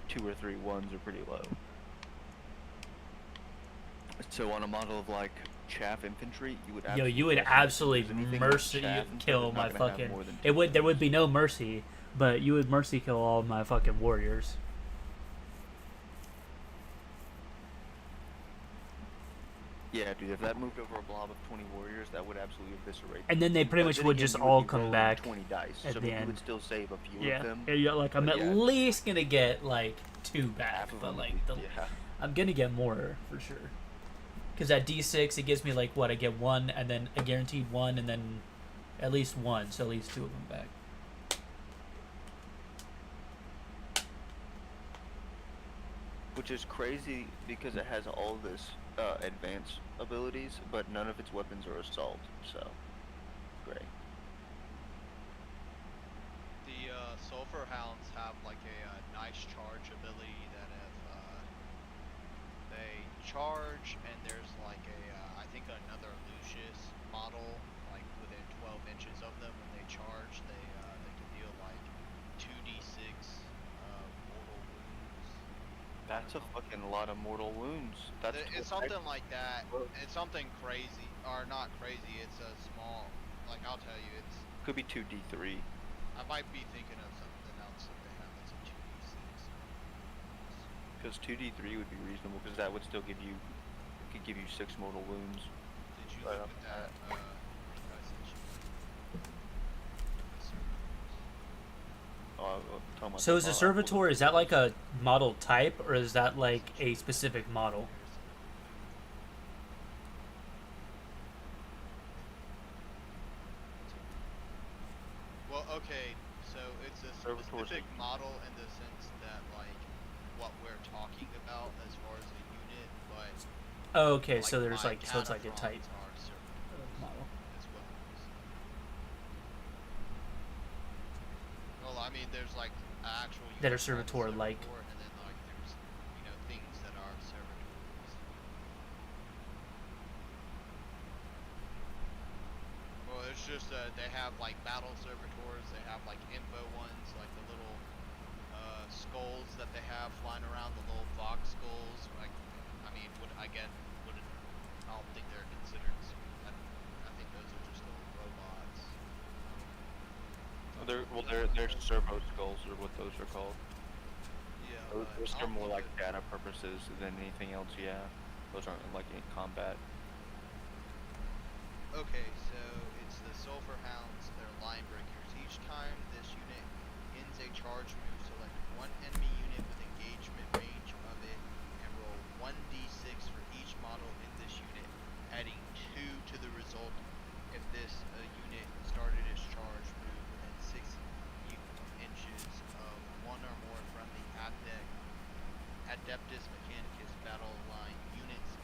2 or 3 1s are pretty low. So on a model of like chaff infantry, you would Yo, you would absolutely mercy kill my fucking. There would be no mercy, but you would mercy kill all my fucking warriors. Yeah, dude, if that moved over a blob of 20 warriors, that would absolutely eviscerate. And then they pretty much would just all come back 20 dice, at so the you end. would still save a few Yeah, of them. yeah, like I'm but at yeah, least gonna get like 2 back, half of but them like would be- yeah. I'm gonna get more for sure. Because at D6 it gives me like what I get 1 and then a guaranteed 1 and then at least 1, so at least 2 of them back. Which is crazy because it has all this advanced abilities, but none of its weapons are assault. So, great. The Sulfur Hounds have like a nice charge ability that if they charge and there's like a, I think another Lucius model like within 12 inches of them when they charge, they can deal like 2d6 mortal wounds. That's a fucking lot of mortal wounds. It's something like that. It's something crazy, or not crazy. It's a small, like I'll tell you, it's. Could be 2d3. I might be thinking of something else that they have that's a 2d6. Because 2d3 would be reasonable, because that would still give you, could give you 6 mortal wounds. Did you Right look off at that? the bat. So is a servitor, is that like a model type or is that like a specific model? Well, okay, so it's a specific model in the sense that like what we're talking about as far as a unit, but Oh, okay, like so there's my like, so it's like a type Cataphrons are servitors model. as well. Well, I mean, there's like actual That are units called servitor-like. servitor, and then like there's things that are servitors. Well, it's just they have like battle servitors. They have like info ones, like the little skulls that they have flying around, the little vox skulls. Like, I mean, I don't think they're considered. I think those are just little robots. They're servo skulls, or what those are called. Yeah. Those are more like data purposes than anything else. Yeah, those aren't like in combat. Okay, so it's the Sulfur Hounds. They're line breakers. Each time this unit ends a charge move, select one enemy unit with engagement range of it, and roll 1d6 for each model in this unit, adding 2 to the result if this unit started its charge move within 6 inches of one or more friendly Adeptus Mechanicus battle line units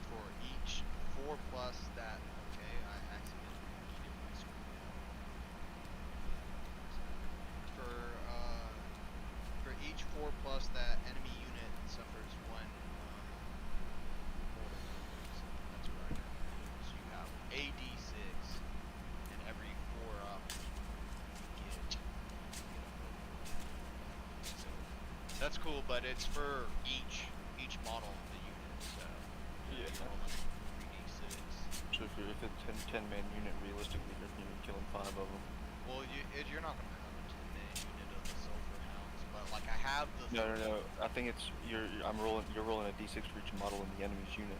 for each 4+ that. Okay, I accidentally deleted my screen now. For each 4+ that enemy unit suffers 1 mortal wounds. That's what I got. So you have AD6, and every 4-up you get a mortal wound. So that's cool, but it's for each model of the unit. So Yeah. you roll like 3d6. So if it's a 10-man unit, realistically, you're killing 5 of them. Well, you're not gonna have a 10-man Like I have the. No. I think it's you're rolling a D6 for each model in the enemy's unit.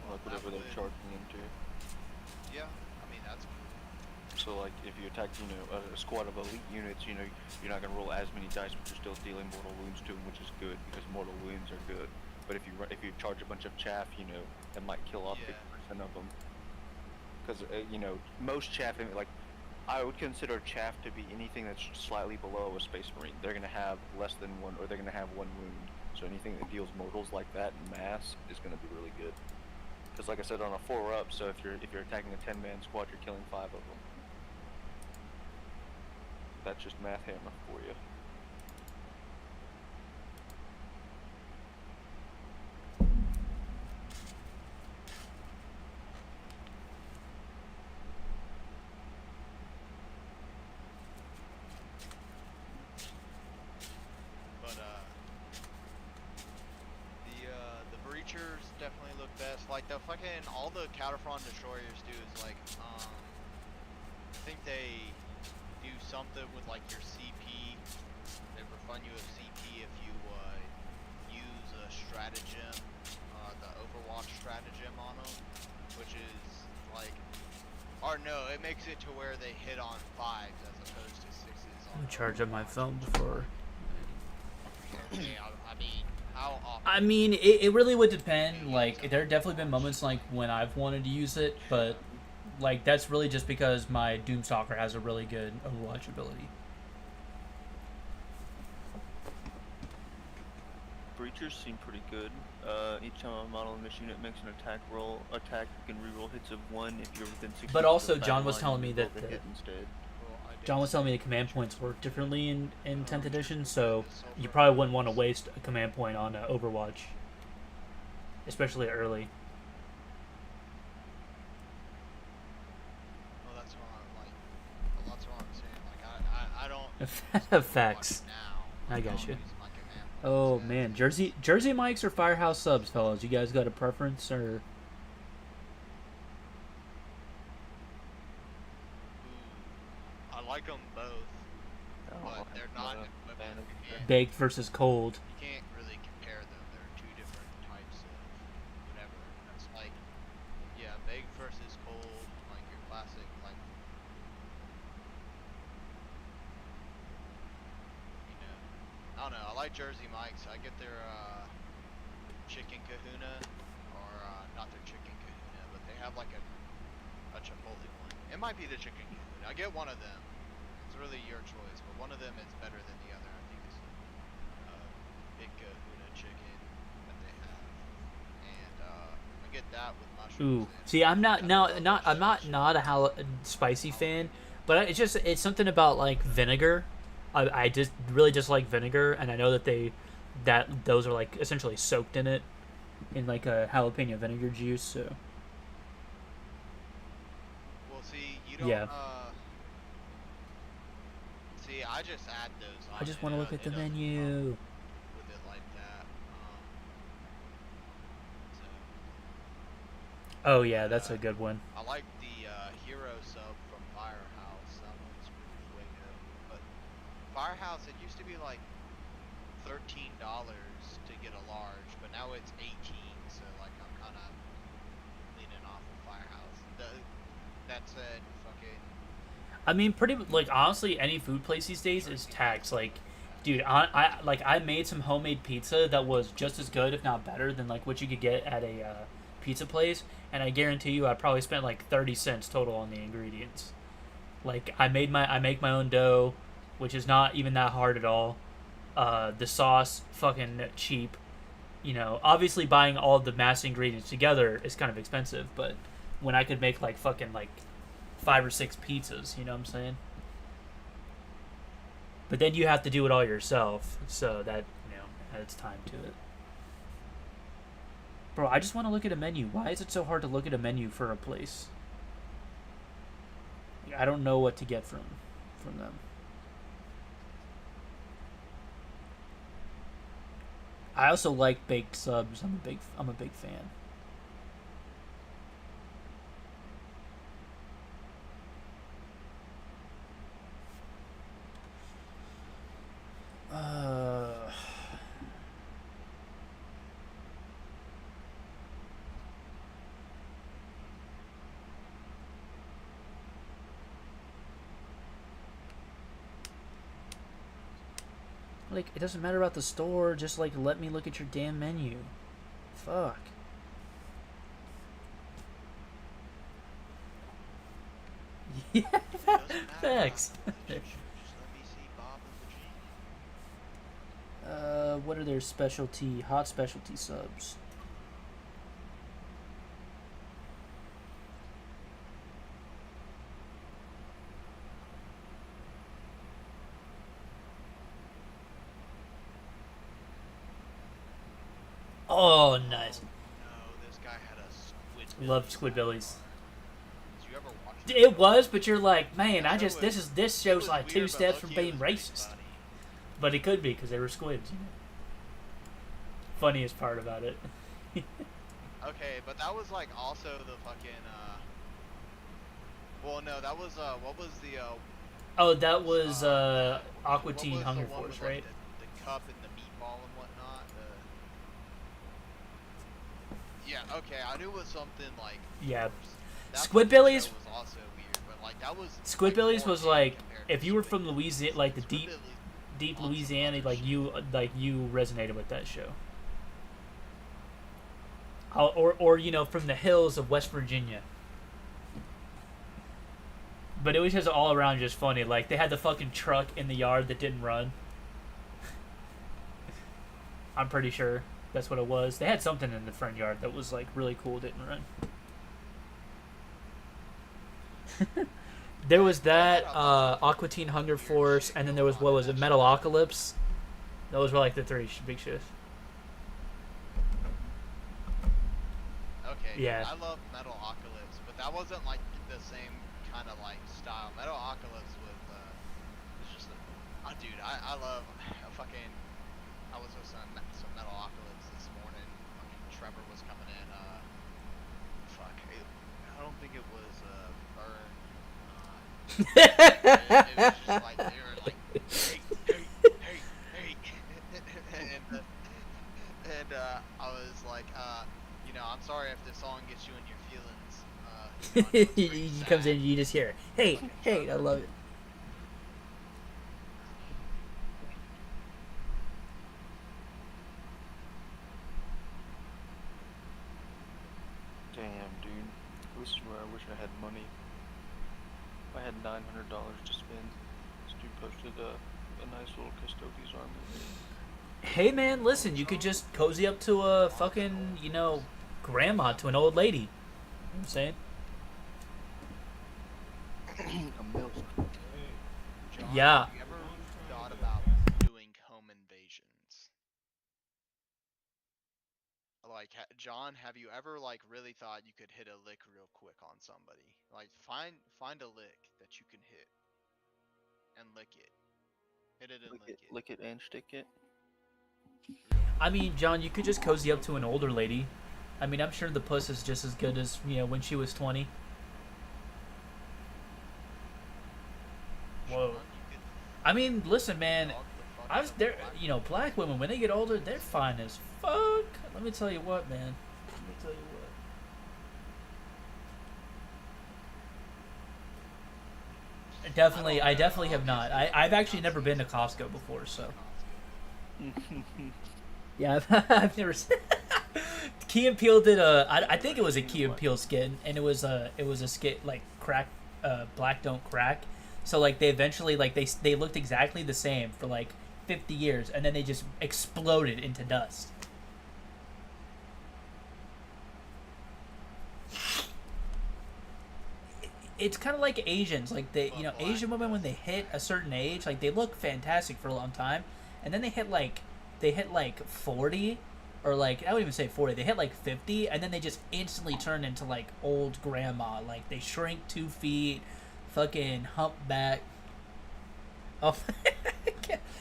Well, Like whatever they're charging into. Yeah, I mean that's cool. So like if you attack, a squad of elite units, you're not gonna roll as many dice, but you're still dealing mortal wounds to them, which is good because mortal wounds are good. But if you charge a bunch of chaff, it might kill off 50% of them. Because most chaff, like I would consider chaff to be anything that's slightly below a space marine. They're gonna have less than one, or they're gonna have one wound. So anything that deals mortals like that in mass is gonna be really good. Because like I said, on a 4-up, so if you're attacking a 10-man squad, you're killing 5 of them. That's just math hammer for you. But the breachers definitely look best. Like the fucking all the Counterfront destroyers do is like I think they do something with like your CP. They refund you a CP if you use a stratagem, the Overwatch stratagem on them, which is like, or no, it makes it to where they hit on 5s as opposed to 6s. Let me charge up my phone before. Okay, I mean, how often? I mean, it really would depend. Like, there have definitely been moments like when I've wanted to use it, but like that's really just because my Doomstalker has a really good Overwatch ability. Breachers seem pretty good. Each time a model in this unit makes an attack, you can reroll hits of 1 if you're within 60. But also, John was telling me that hit instead. John was telling me the command points work differently in 10th edition, so you probably wouldn't want to waste a command point on Overwatch, especially early. Well, that's what I'm saying. Like, I don't. Facts. Now, I got you. use my command Oh points man, as- Jersey Mikes or Firehouse subs, fellas? You guys got a preference or? Ooh, I like them both, but they're not equivalent. Baked versus cold? You can't really compare them. They're two different types of whatever. It's like, yeah, baked versus cold, like your classic, like, I don't know. I like Jersey Mike's. I get their chicken kahuna, or not their chicken kahuna, but they have like a chipotle one. It might be the chicken kahuna. I get one of them. It's really your choice, but one of them is better than the other. I think it's big kahuna chicken that they have, and I get that with mushrooms. Ooh, see, I'm not a spicy fan, but it's something about like vinegar. I just really dislike vinegar, and I know that those are like essentially soaked in it, in like a jalapeno vinegar juice. So Well, see, you don't. Yeah. See, I just add those on. I just want to look at the It doesn't menu. come with it like that. So, Oh yeah, that's a good one. I like the hero sub from Firehouse. That one's pretty fuego. But Firehouse, it used to be like $13 to get a large, but now it's 18. So like I'm kind of leaning off of Firehouse. That said, fucking. I mean, pretty like honestly, any food place these days is taxed. Like, dude, I made some homemade pizza that was just as good, if not better, than like what you could get at a pizza place, and I guarantee you, I probably spent like 30 cents total on the ingredients. Like, I make my own dough, which is not even that hard at all. The sauce, fucking cheap. You know, obviously buying all of the mass ingredients together is kind of expensive, but when I could make like fucking like 5 or 6 pizzas, you know what I'm saying? But then you have to do it all yourself, so that, adds time to it. Bro, I just want to look at a menu. Why is it so hard to look at a menu for a place? I don't know what to get from them. I also like baked subs. I'm a big fan. Like, it doesn't matter about the store. Just, like, let me look at your damn menu. Fuck. Yeah, It doesn't matter thanks. about the picture, just let me see Bob and the G. What are their specialty, hot specialty subs? Oh, nice. No, this guy had a squid. Love Squidbillies. Did you ever watch It was, but you're like, man, Yeah, I it just was- this It show's was like weird, two but steps from low-key it being was pretty racist. funny. But it could be because they were squids. You know? Funniest part about it. Okay, but that was like also the fucking well, no, that was what was the Oh, that was what Aqua was Teen the Hunger one Force, with, like, right? the cup and the meatball and whatnot. Yeah, okay, I knew it was something like. Yeah. worse. That Squidbillies- fucking show was also weird, but like that was. Squidbillies like, more was tame like, compared to if you were from Squidbillies. Louisiana, like the deep Squidbillies on some Louisiana, other shit. you resonated with that show. Or you know, from the hills of West Virginia. But it was just all around just funny. Like, they had the fucking truck in the yard that didn't run. I'm pretty sure that's what it was. They had something in the front yard that was, like, really cool, didn't run. There was that, Aqua Teen Hunger Force, and then there was, what was it, Metalocalypse? Those were, like, the three big shows. Okay. Yeah. I love Metalocalypse, but that wasn't like the same kind of like style. Metalocalypse was just dude, I love fucking. I was with some Metalocalypse this morning. Fucking Trevor was coming in. I don't think it was Burn. It was just like they were like, hey, and I was like, you know, I'm sorry if this song gets you in your feelings. You know, I know it's pretty He comes sad. in and you just hear, hey, Fucking hey, I Trevor. love it. Damn, dude. This is where I wish I had money. If I had $900 to spend, this dude posted a nice little Custodes army. Hey man, listen, you could just cozy up to a fucking, you know, grandma, to an old lady. You know what I'm saying? A milk. John, Yeah. have you ever thought about doing home invasions? Like, John, have you ever like really thought you could hit a lick real quick on somebody? Like, find a lick that you can hit and lick it. Hit it and lick it. Lick it and stick it. I mean, John, you could just cozy up to an older lady. I mean, I'm sure the puss is just as good as, you know, when she was 20. Whoa. John, you could I mean, listen, man, dog the fuck I was out of there. a black You know, black women when they get older, they're fine as fuck. Let me tell you what, man. Let me tell you what. I definitely have not. I've actually never been to Costco before, so. Yeah, I've never. Key and Peele did a. I think it was a Key and Peele skit, and it was a skit like crack, black don't crack. So like they eventually like they looked exactly the same for like 50 years, and then they just exploded into dust. It's kind of like Asians, like you know, Asian women when they hit a certain age, like they look fantastic for a long time, and then they hit like 40, or like I wouldn't even say 40, they hit like 50, and then they just instantly turn into like old grandma, like they shrink 2 feet, fucking humpback. Oh,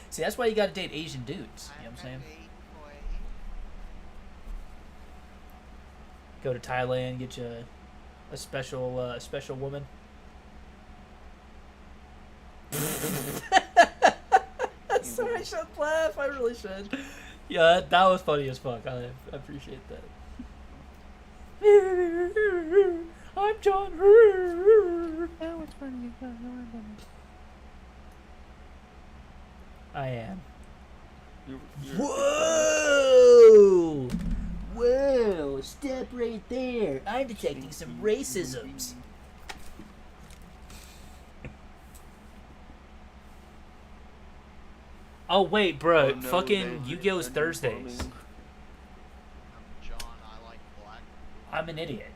see, that's why you gotta date Asian dudes. You know what I'm saying? Go to Thailand, get you a special woman. Sorry, I should laugh. I really should. Yeah, that was funny as fuck. I appreciate that. I'm John. That was funny. I am. You're Whoa! Whoa! Step right there. I'm detecting some racisms. Oh wait, bro. Oh, no, fucking they- Yu-Gi-Oh's they're Thursdays. bombing. John, I like black. I'm an idiot.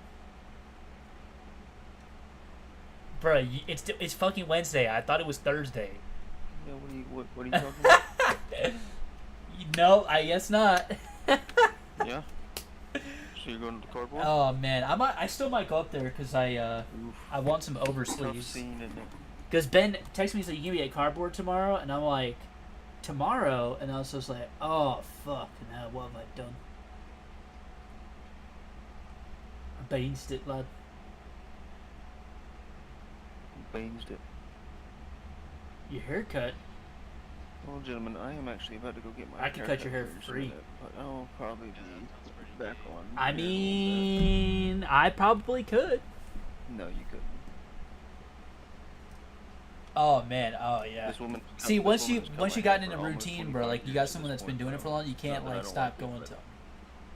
Bro, it's fucking Wednesday. I thought it was Thursday. Yeah, what are you talking about? No, I guess not. Yeah. So you're going to the cardboard? Oh man, I still might go up there because I Oof. want some Tough oversleeves. scene, isn't it? Because Ben texted me, he's like, you gonna be at cardboard tomorrow? And I'm like, tomorrow? And I was just like, oh fuck, now what have I done? I beansed it, lad. Banged it. Your haircut? Well, gentlemen, I am actually about to go get my I can cut your hair for just a free. minute, but I'll probably be Sounds pretty back good. on. I here in a little mean, I probably could. bit. No, you couldn't. Oh man, oh yeah. This woman. See, this once woman's cut you my got hair in a for almost routine, bro, 25 like you years got at someone this that's been point, doing it for long, you can't Not that I like don't stop like it, going but- to.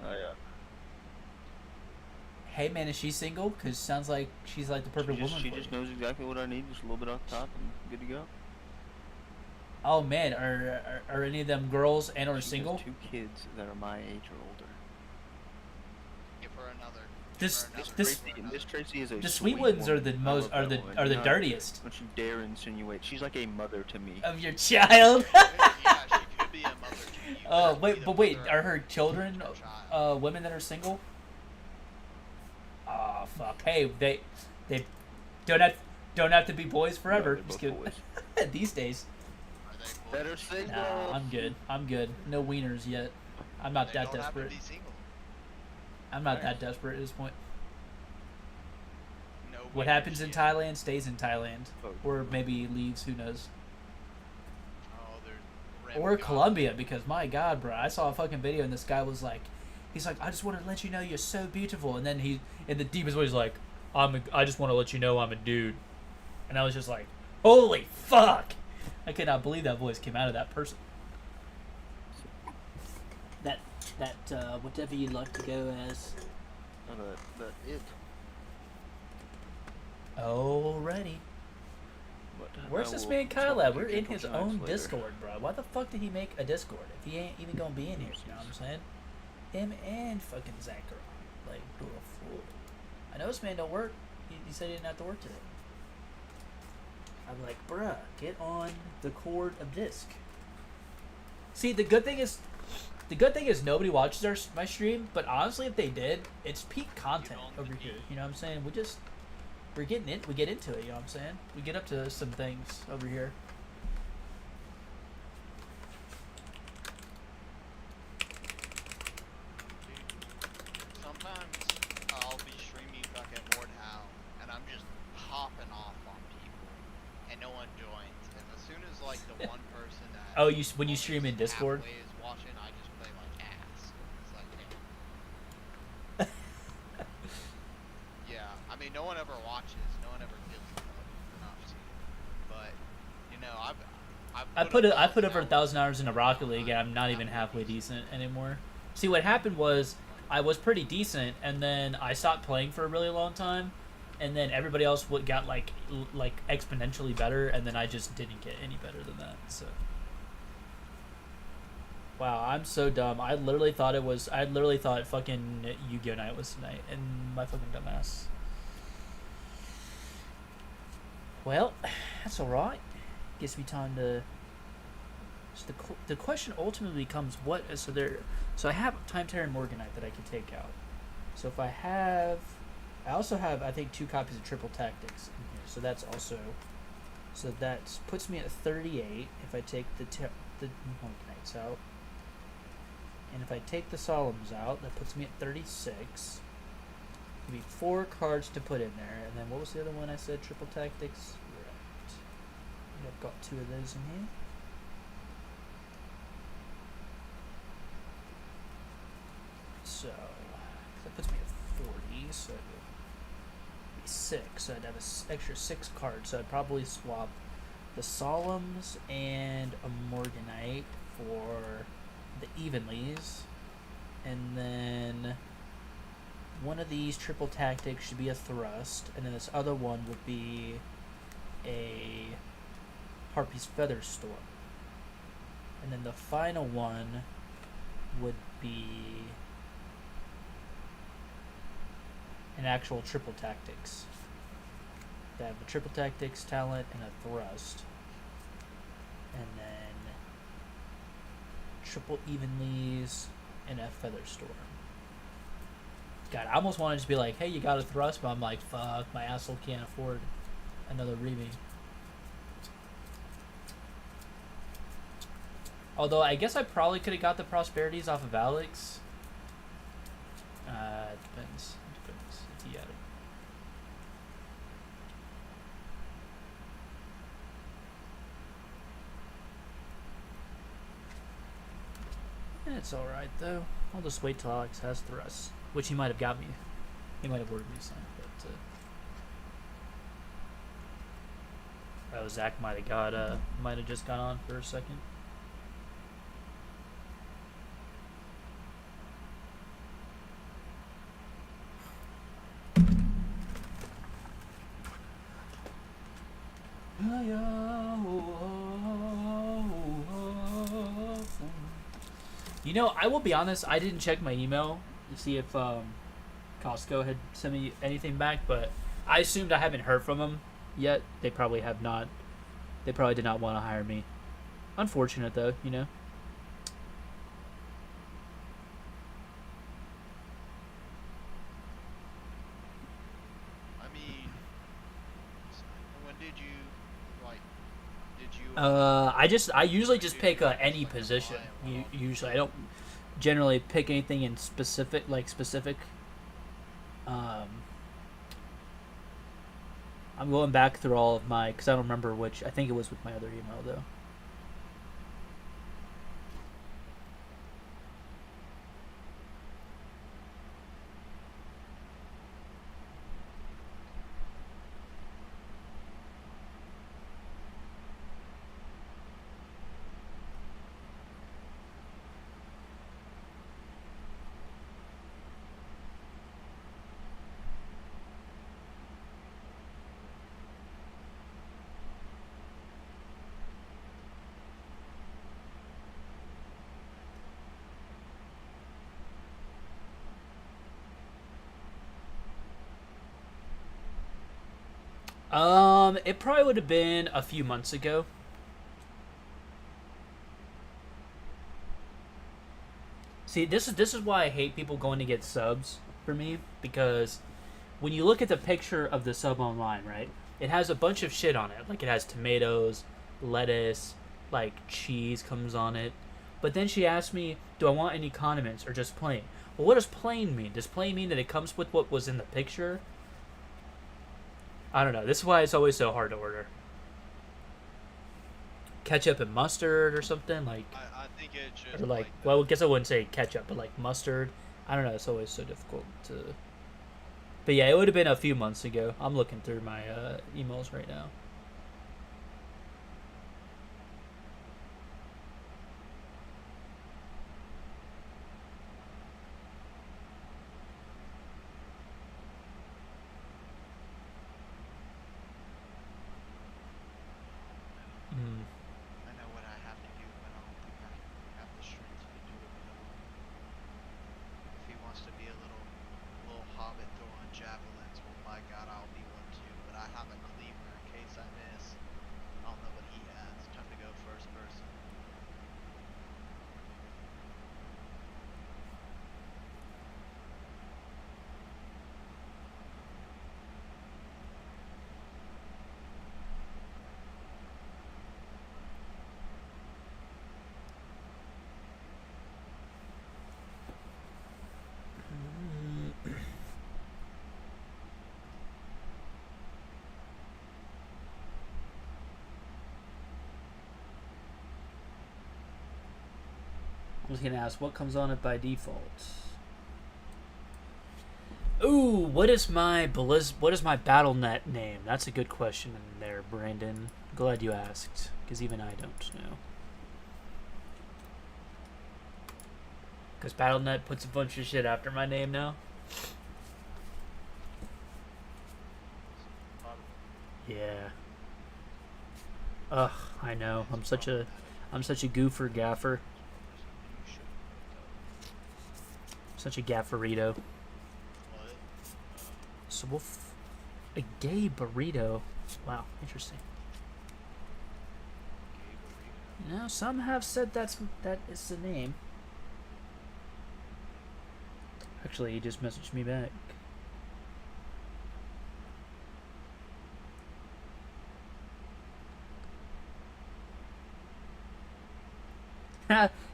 Oh yeah. Hey man, is she single? Cause sounds like she's like the perfect woman She for just you. knows exactly what I need, just a little bit off the top, and good to go. Oh man, are any of them girls and or She has single? 2 kids that are my age or older. Give her another. This- give her another, this- give her another. This Tracy is a The sweet sweet ones are woman. the I most love that woman. are the You know, dirtiest Don't you dare insinuate. She's like a mother to me. of your child. Yeah, she could be a mother to you. Oh Could be wait, the but wait, mother are of her children your child. women that are single? Oh fuck! Hey, they don't have to be boys forever. they're Just both kidding. boys. These days. Are they boys? Better single. Nah, I'm good. I'm good. No wieners yet. I'm not They that don't have to desperate. be single. I'm not that Alright. desperate at this point. No What wieners happens in yet. Thailand stays in Thailand, Oh, or maybe leaves. Who knows? Oh, they're Or Colombia, because my God, bro, I saw a fucking video and this guy was like, he's like, I just want to let you know you're so beautiful, and then he, in the deepest way, he's like, I just want to let you know I'm a dude, and I was just like, holy fuck, I could not believe that voice came out of that person. That whatever you'd like to go as. Oh, that it. Alrighty. But Where's I this will man talk Kyle to at? you We're in couple his times own later. Discord, bro. Why the fuck did he make a Discord if he ain't even gonna be in here? You know what I'm saying? Him and fucking Zachary. Like, do a fool. I know this man don't work. He said he didn't have to work today. I'm like, bruh, get on the cord of disc. See, the good thing is nobody watches my stream, but honestly, if they did, it's peak content over here. You know what I'm saying? We get into it. You know what I'm saying? We get up to some things over here. Sometimes I'll be streaming fucking Mordhau, and I'm just popping off on people, and no one joins. And as soon as like the one person that Oh, when you only stream in is Discord? halfway is watching, I just play like ass. It's like, damn. Yeah, I mean, no one ever watches. No one ever gives enough to. But you know, I put over 1,000 hours into Rocket League, and I'm not even halfway decent anymore. See, what happened was I was pretty decent, and then I stopped playing for a really long time, and then everybody else got like exponentially better, and then I just didn't get any better than that. So, wow, I'm so dumb. I literally thought fucking Yu-Gi-Oh night was tonight, and my fucking dumbass. Well, that's all right. Gives me time to. So the question ultimately becomes what. So I have Time Terran Morganite that I can take out. So if I also have I think 2 copies of Triple Tactics in here. So that's also. So that puts me at 38 if I take the Morganites out. And if I take the Solemns out, that puts me at 36. Give me 4 cards to put in there, and then what was the other one I said? Triple Tactics. Right. I've got 2 of those in here. So that puts me at 40. So it'd be 6. So I'd have an extra 6 cards. So I'd probably swap the Solemns and a Morganite for evenlies, and then one of these triple tactics should be a thrust, and then this other one would be a Harpy's Feather Storm. And then the final one would be an actual triple tactics. They have a triple tactics talent and a thrust. And then triple evenlies and a Feather Storm. God, I almost wanted to be like, hey, you got a thrust, but I'm like, fuck, my asshole can't afford another reading. Although, I guess I probably could have got the prosperities off of Alex. It depends. It depends if he had it. It's alright, though. I'll just wait till Alex has thrust. Which he might have got me. He might have ordered me some, but... Zach might have just gone on for a second. You know, I will be honest, I didn't check my email to see if Costco had sent me anything back, but I assumed I haven't heard from them yet. They probably have not. They probably did not want to hire me. Unfortunate, though, you know. I mean, when did you, like, did you... I usually just pick any position. Usually, I don't generally pick anything in specific. I'm going back through all of my, because I don't remember which. I think it was with my other email, though. It probably would have been a few months ago. See, this is why I hate people going to get subs for me, because when you look at the picture of the sub online, right, it has a bunch of shit on it. Like, it has tomatoes, lettuce, like, cheese comes on it. But then she asked me, do I want any condiments or just plain? Well, what does plain mean? Does plain mean that it comes with what was in the picture? I don't know. This is why it's always so hard to order. Ketchup and mustard or something, like... I think it's just... Or like, well, I guess I wouldn't say ketchup, but like mustard. I don't know. It's always so difficult to... But yeah, it would have been a few months ago. I'm looking through my emails right now. I know what I have to do, but I don't think I have the strength to do it. If he wants to be a little hobbit throwing javelins, well, by God, I'll be one too. But I have a cleaver in case I miss. I don't know what he has. Time to go first person. I was gonna ask, what comes on it by default? Ooh, what is my BattleNet name? That's a good question in there, Brandon. Glad you asked, because even I don't know. Because BattleNet puts a bunch of shit after my name now. Yeah. Ugh, I know. I'm such a goofer gaffer. Such a gafferito. What? So a gay burrito. Wow, interesting. You know, some have said that is the name. Actually, he just messaged me back.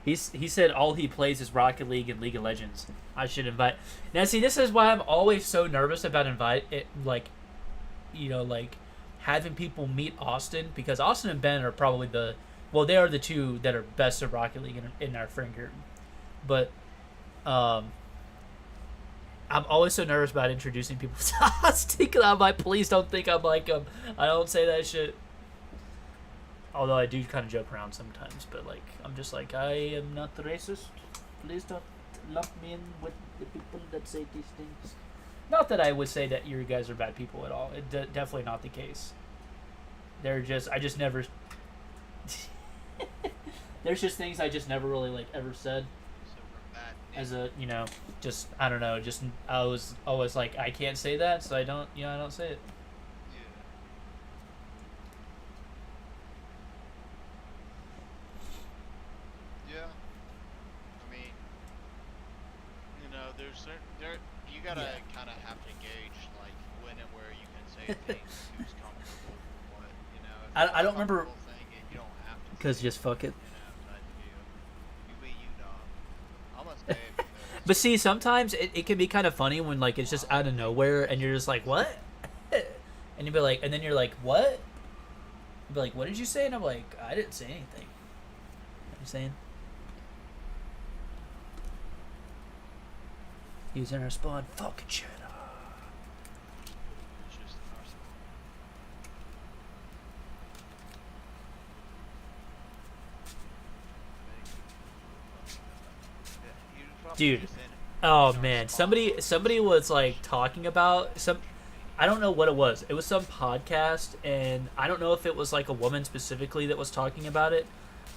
He said all he plays is Rocket League and League of Legends. I should invite. Now, see, this is why I'm always so nervous about having people meet Austin, because Austin and Ben are probably they are the two that are best at Rocket League in our friend group. But I'm always so nervous about introducing people to Austin. I'm like, please don't think I'm like him. I don't say that shit. Although I do kind of joke around sometimes, but like I'm just like, I am not racist. Please don't lump me in with the people that say these things. Not that I would say that you guys are bad people at all. Definitely not the case. I just never. There's just things I just never really like ever said. So we're bad. As a just I don't know, just I was always like I can't say that, so I don't say it. Yeah. I mean, there's you gotta kind of have to gauge like when and where you can say things, who's comfortable, what if I don't remember. Thing, you don't have to. Because just fuck it. Type deal. You be you, dog. I'm gonna stay. But see, sometimes it can be kind of funny when like it's just out of nowhere and you're just like, what? And you'd be like, and then you're like, what? You'd be like, what did you say? And I'm like, I didn't say anything. You know what I'm saying? He's in our spawn. Fucking shit up. It's just our spawn. Dude, oh man, somebody was like talking about some. I don't know what it was. It was some podcast, and I don't know if it was like a woman specifically that was talking about it,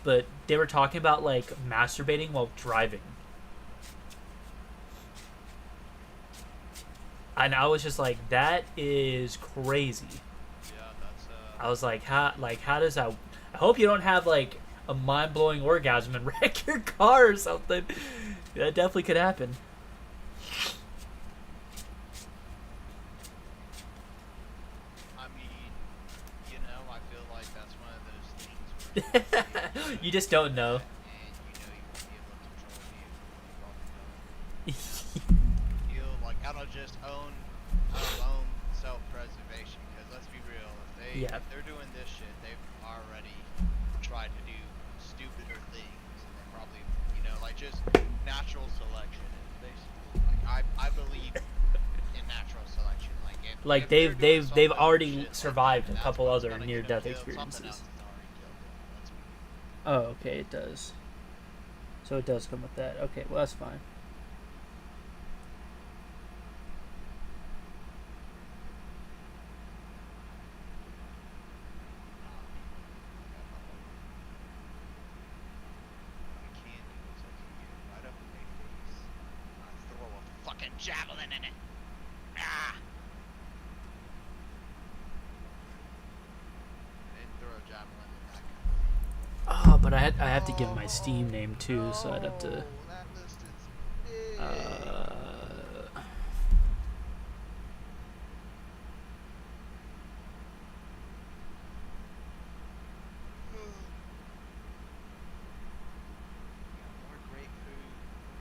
but they were talking about like masturbating while driving. And I was just like, that is crazy. Yeah, that's I was like, how does that? I hope you don't have like a mind-blowing orgasm and wreck your car or something. That definitely could happen. I mean, I feel like that's one of those things where You just don't know. and you won't be able to control the vehicle. You'll like I don't just own self-preservation, because let's be real, if they're doing this shit, they've already tried to do stupider things, and they're probably like just natural selection is basically like I believe in natural selection. Like if they've they're doing some already shit like survived that, a that's couple what's other gonna near-death kill- something else experiences. has already killed them. Let's be Oh, okay, it does. So it does come with that. Okay, well that's fine. fucking javelin in it. Ah! Didn't throw a javelin in that kind Oh, but I have to give my Steam name too, so I'd have to. that list is big. More grapefruit.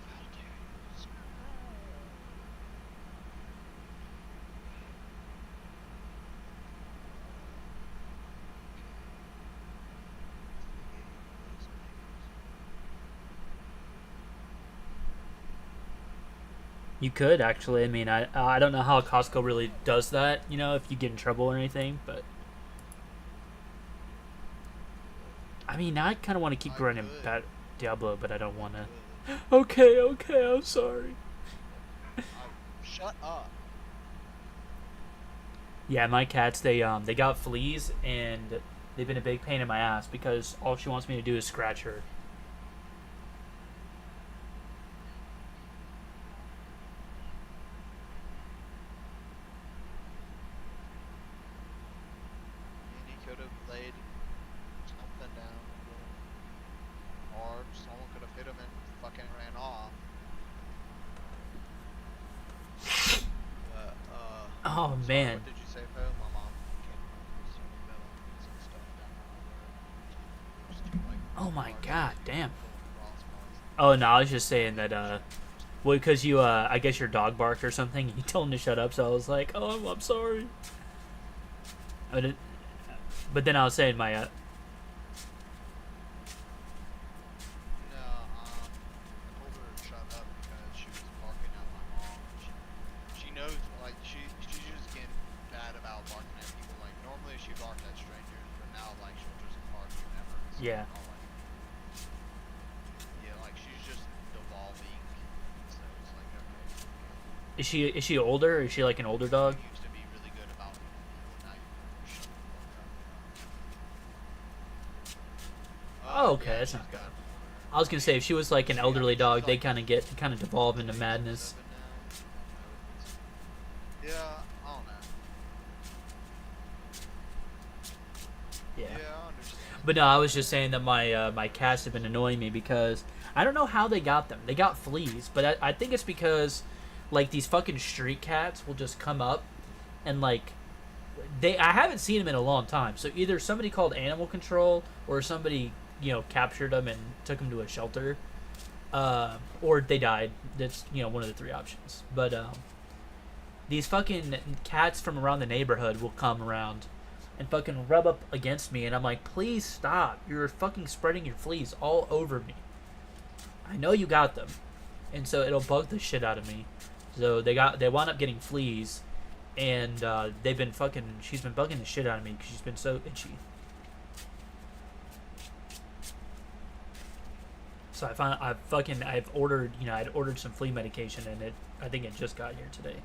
Values. You could actually. I mean, I don't know how Costco really does that. If you get in trouble or anything, but I mean, I kind of want to keep running Diablo, but I don't want to. Okay, okay, I'm sorry. Shut up. Yeah, my cats they got fleas and they've been a big pain in my ass because all she wants me to do is scratch her. And he could have laid something down, or someone could have hit him and fucking ran off. But Oh sorry, man. what did you say, Phil? My mom came home with some milk and some stuff down there. Just do like Oh my marshmallows god, and damn. crossbones. Oh no, I was just saying that well, because you I guess your dog barked or something. You told him to shut up, so I was like, oh, I'm sorry. But but then I was saying my No, I told her to shut up because she was barking at my mom. She knows, like, she's just getting bad about barking at people. Like, normally she barked at strangers, but now, like, she'll just bark whenever. So yeah. I'll, like, yeah, like, she's just devolving. So it's like, okay. Is she older? Is she like an older dog? You used to be really good about people, now you shut the fuck up. Oh, okay, Yeah, that's she's not bad. gotten older. I was gonna say if she was like an elderly She's dog, they like kind of devolve into 6 or madness. 7 now. Yeah, I don't know. Yeah. Yeah, I understand. But no, I was just saying that my cats have been annoying me because I don't know how they got them. They got fleas, but I think it's because like these fucking street cats will just come up and like I haven't seen them in a long time. So either somebody called animal control or somebody captured them and took them to a shelter, or they died. That's one of the three options. But these fucking cats from around the neighborhood will come around and fucking rub up against me, and I'm like, please stop. You're fucking spreading your fleas all over me. I know you got them. And so it'll bug the shit out of me. So they wound up getting fleas, and she's been bugging the shit out of me because she's been so itchy. So I've ordered, I'd ordered some flea medication, and I think it just got here today.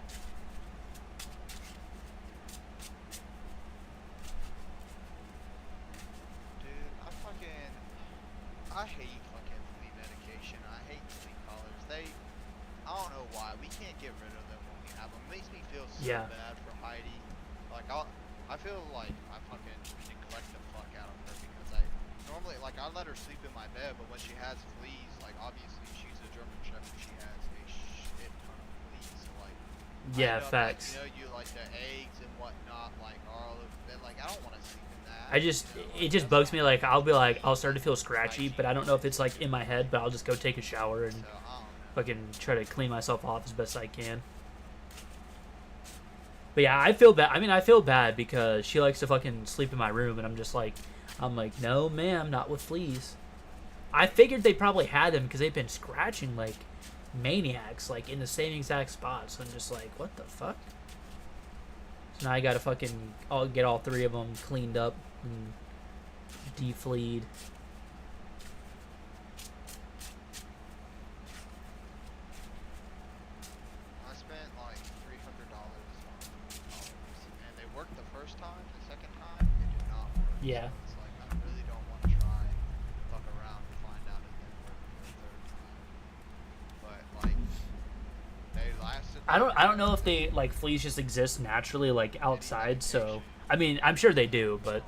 I hate fucking flea medication. I hate flea collars. I don't know why. We can't get rid of them when we have them. It makes me feel so Yeah. bad for Heidi. Like, I feel like I fucking neglect the fuck out of her because I let her sleep in my bed, but when she has fleas, like, obviously she's a German Shepherd, she has a shit ton of fleas. So, like, Yeah, I end up, facts. like, you like the eggs and whatnot, like, are all over the bed. Like, I don't want to sleep in that. It just bugs me. Like I'll start to feel scratchy, but I don't know if it's like in my head. But I'll just go take a shower and So, I don't know. fucking try to clean myself off as best I can. But yeah, I feel bad. I mean, I feel bad because she likes to fucking sleep in my room, and I'm like, no, ma'am, not with fleas. I figured they probably had them because they've been scratching like maniacs, like in the same exact spot. So I'm just like, what the fuck? So now I gotta get all three of them cleaned up and defleed. I spent like $300 on collars, and they worked the first time. The second time, it did not work. Yeah. So it's like I really don't want to try and fuck around and find out if they work for the third time. But like, they lasted. I don't know if they like fleas just exist naturally like outside. So I mean, I'm sure they do, but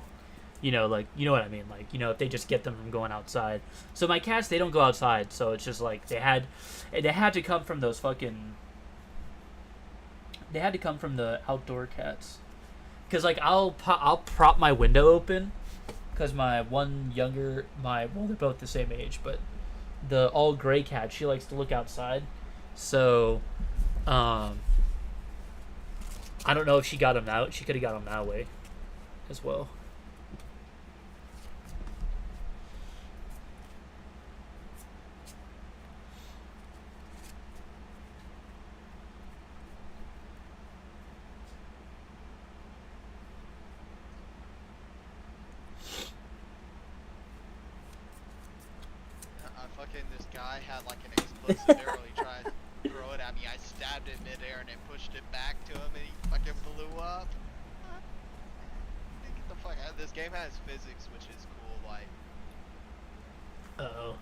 like you know what I mean. Like if they just get them from going outside. So my cats, they don't go outside. So it's just like they had to come from those fucking. They had to come from the outdoor cats, because like I'll prop my window open, because well they're both the same age, but the all gray cat, she likes to look outside, so I don't know if she got him out. She could have got him that way as well. I fucking fucking this guy had like an explosive arrow. He tried to throw it at me. I stabbed it midair and it pushed it back to him, and he fucking blew up. Get the fuck out. This game has physics, which is cool. Like, Uh-oh.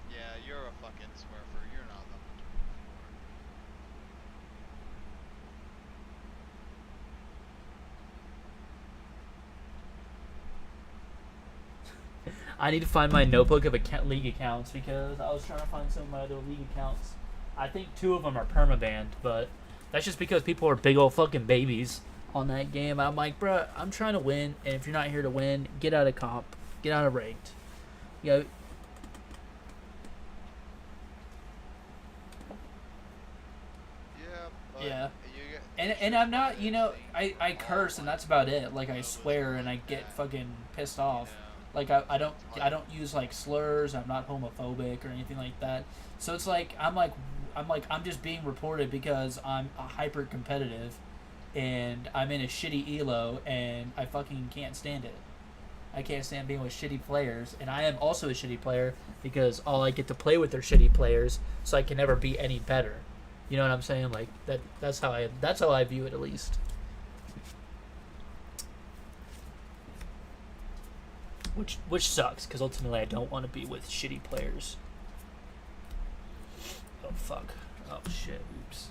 yeah, you're a fucking smurfer. You're not the I need to find my notebook of league accounts because I was trying to find some of my other league accounts. I think 2 of them are permabanned, but that's just because people are big old fucking babies on that game. I'm like, bruh, I'm trying to win, and if you're not here to win, get out of comp, get out of ranked. You know, Yeah. But Yeah. You, and I'm not, you know, I curse and that's about it. Like I swear and I get fucking pissed off. Like I don't use like slurs. I'm not homophobic or anything like that. So it's like I'm just being reported because I'm hyper competitive, and I'm in a shitty elo and I fucking can't stand it. I can't stand being with shitty players, and I am also a shitty player because all I get to play with are shitty players, so I can never be any better. You know what I'm saying? Like that's how I view it, at least. Which sucks, because ultimately I don't want to be with shitty players. Oh fuck. Oh shit. Oops.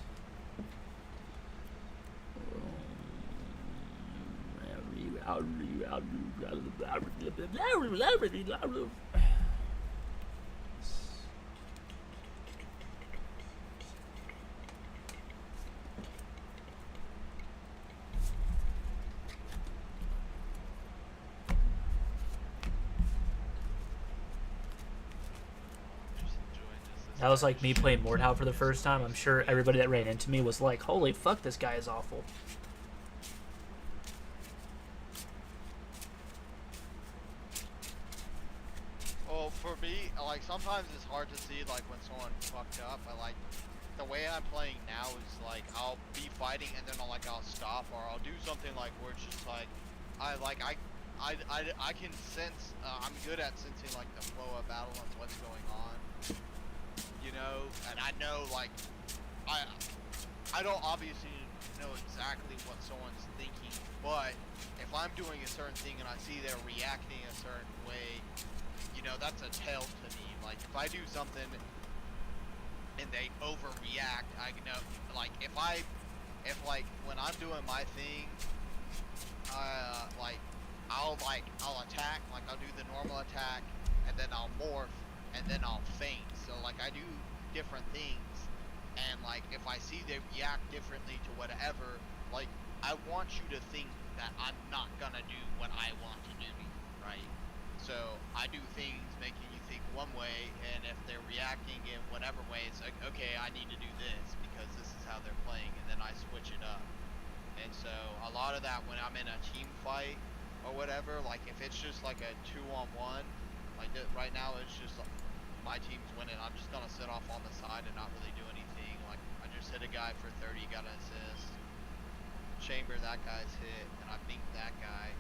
That was like me playing Mordhau for the first time. I'm sure everybody that ran into me was like, holy fuck, this guy is awful. Well, for me, like, sometimes it's hard to see, like, when someone fucked up, but, like, the way I'm playing now is, like, I'll be fighting and then I'll stop, or I'll do something, like, where it's just, like, I can sense, I'm good at sensing, like, the flow of battle and what's going on, you know, and I know, like, I don't obviously know exactly what someone's thinking, but if I'm doing a certain thing and I see they're reacting a certain way, you know, that's a tell to me. Like, if I do something and they overreact, I know, like, if when I'm doing my thing, I'll attack, like, I'll do the normal attack, and then I'll morph, and then I'll feint. So, like, I do different things, and, like, if I see they react differently to whatever, like, I want you to think that I'm not gonna do what I want to do, right? So I do things making you think one way, and if they're reacting in whatever way, it's like, okay, I need to do this because this is how they're playing, and then I switch it up. And so a lot of that when I'm in a team fight or whatever, like if it's just like a 2-on-1, like right now it's just like my team's winning, I'm just gonna sit off on the side and not really do anything. Like I just hit a guy for 30, got an assist, chamber that guy's hit, and I binked that guy.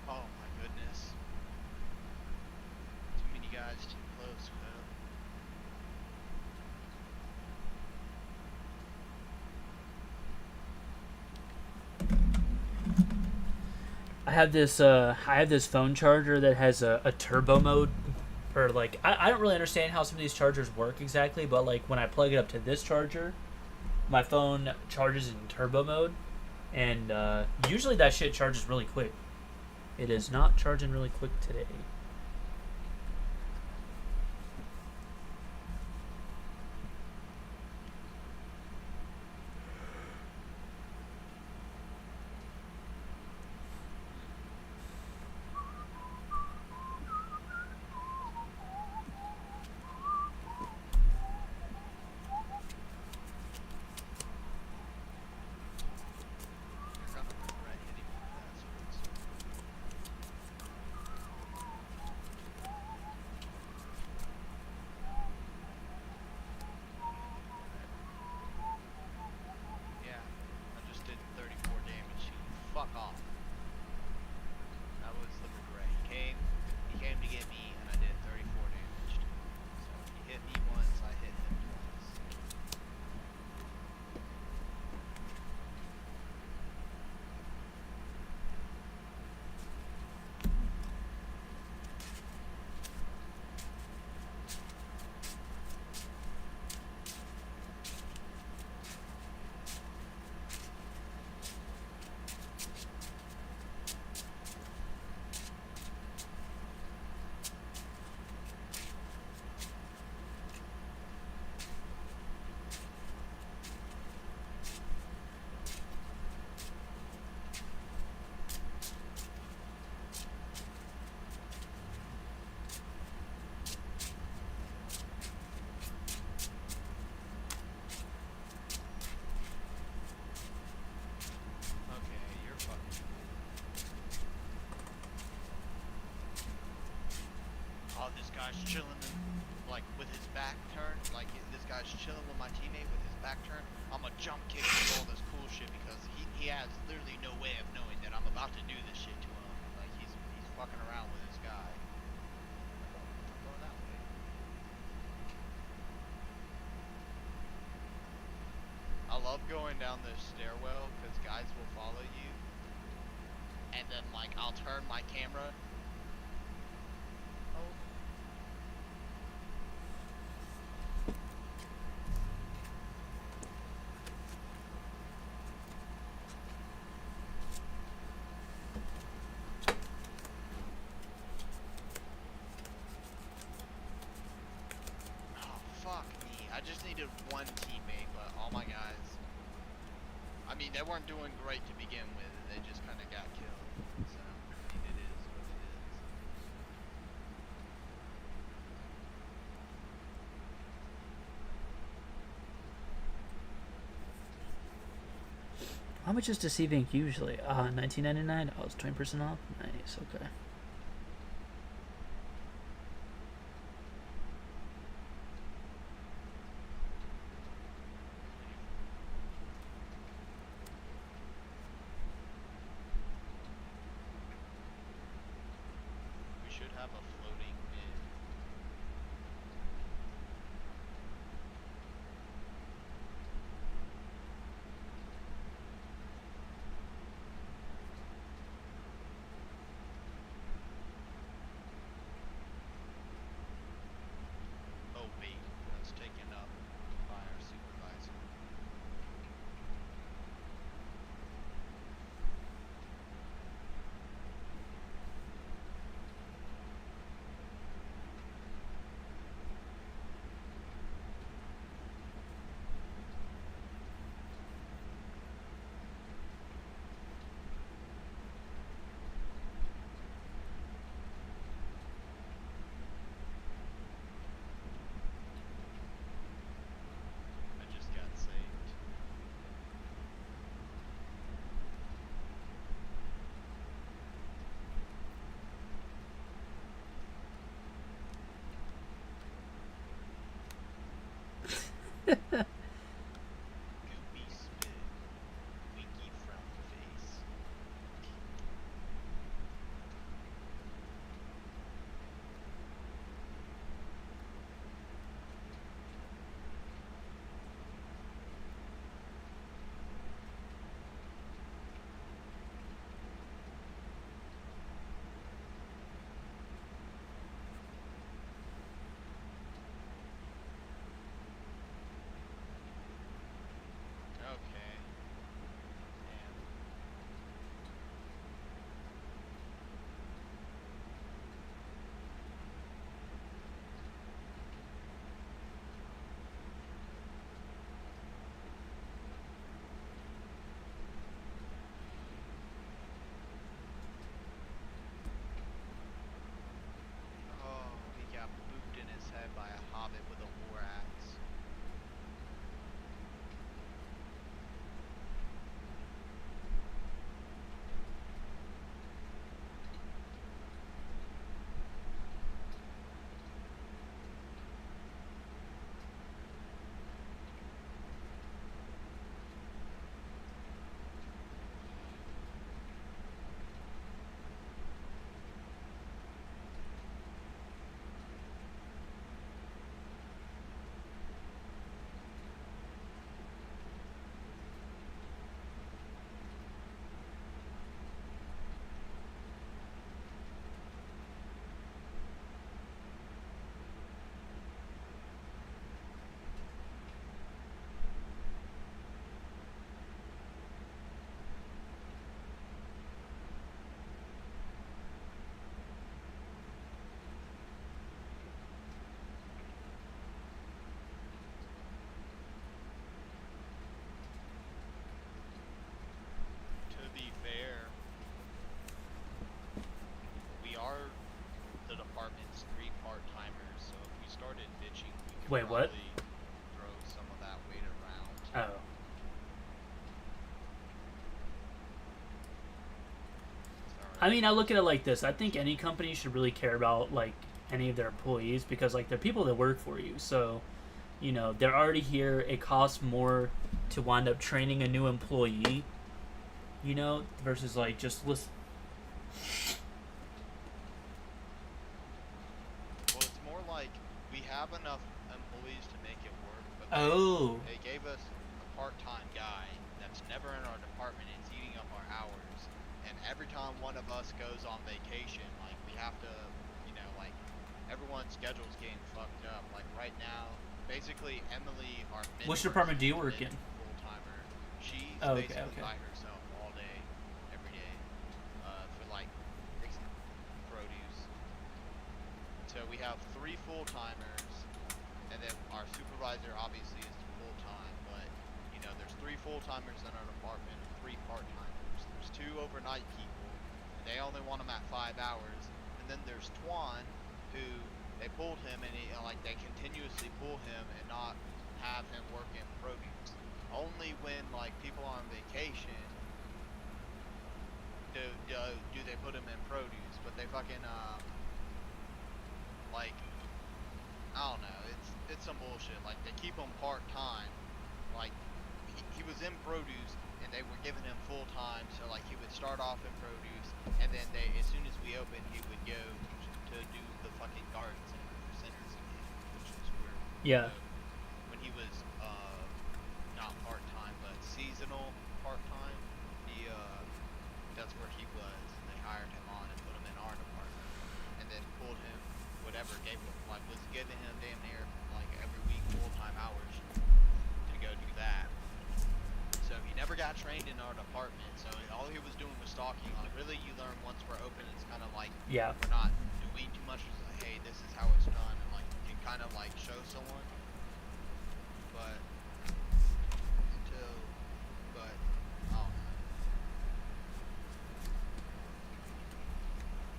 Oh my goodness. Too many guys too close, man. I have this phone charger that has a turbo mode, or like I don't really understand how some of these chargers work exactly, but like when I plug it up to this charger, my phone charges in turbo mode, and usually that shit charges really quick. It is not charging really quick today. this guy's chilling, like with his back turned. Like this guy's chilling with my teammate with his back turned. I'm gonna jump kick and do all this cool shit because he has literally no way of knowing that I'm about to do this shit to him. Like he's fucking around with this guy. I'm going that way. I love going down this stairwell because guys will follow you, and then like I'll turn my camera. Oh. Fuck me. I just needed one teammate, but all my guys, I mean, they weren't doing great to begin with. They just kind of got killed. So, I mean, it is what it is. How much is Deceiving usually? $19.99. Oh, it's 20% off. Nice. Okay. We should have a floating mid. Oh wait, that's taken up by our supervisor. I just got saved. Goopy spit. Winky frown face. Okay. Damn. Oh, he got booped in his head by a hobbit with a war axe. To be fair, we are the department's 3 part-timers, so if we started bitching, we could Wait, what? probably throw some of that weight around. Oh. Sorry. I mean, I look at it like this. I think any company should really care about like any of their employees because like they're people that work for you. So, you know, they're already here. It costs more to wind up training a new employee, you know, versus like just listen. Well, it's more like we have enough employees to make it work, but Oh, they gave us a part-time guy that's never in our department and it's eating up our hours. And every time one of us goes on vacation, like we have to, you know, like everyone's schedule's getting fucked up. Like right now, basically Emily, our which department do you work in? full timer, she's Oh, okay, basically okay. by herself all day, every day, for like fixing produce. So we have 3 full-timers, and then our supervisor obviously is full-time, but, you know, there's 3 full-timers in our department and 3 part-timers. There's 2 overnight people, and they only want them at 5 hours. And then there's Twan, who they pulled him, and like they continuously pull him and not have him work in produce. Only when like people are on vacation do they put him in produce, but they fucking like, I don't know, it's some bullshit. Like they keep him part time. Like he was in produce and they were giving him full time, so like he would start off in produce and then they, as soon as we opened, he would go to do the fucking garden centers again, which was weird. Yeah. So when he was not part time but seasonal part time, he that's where he was. They hired him on and put him in our department, and then pulled him, whatever, gave him like was giving him damn near like every week full time hours to go do that. So he never got trained in our department. So all he was doing was talking. Like really, you learn once we're open. It's kind of like Yeah. we're not doing too much. It's like, hey, this is how it's done, and like you can kind of like show someone. But until, but I don't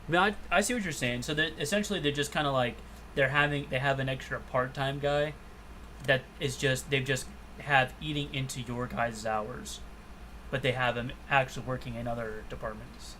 know. I mean, I see what you're saying. So that essentially they're just kind of like they have an extra part time guy that is just they've just have eating into your guys' hours, but they have him actually working in other departments.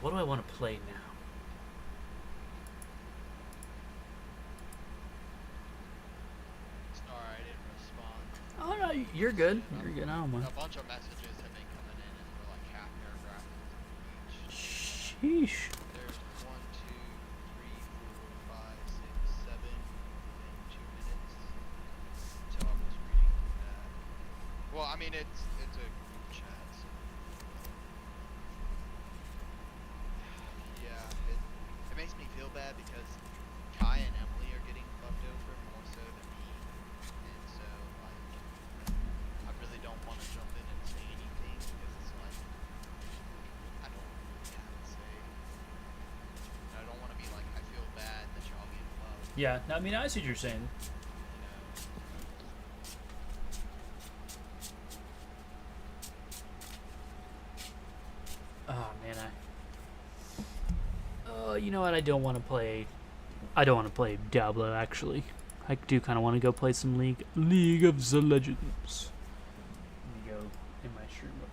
What do I want to play now? Sorry, I didn't respond. Oh no, you're good. You're good. I don't mind. A bunch of messages have been coming in, and they're like half paragraph each. Sheesh. There's 1, 2, 3, 4, 5, 6, 7 in 2 minutes. So I was reading that. Well, I mean, it's a group chat. So. Yeah, I mean, bad because Kai and Emily are getting fucked over more so than me, and so like I really don't want to jump in and say anything because it's like I don't really have to say. And I don't want to be like I feel bad that y'all get love. Yeah, no, I mean, I see what you're saying. You know. Oh man, you know what? I don't want to play. I don't want to play Diablo. Actually, I do kind of want to go play some League of the Legends. Let me go in my stream real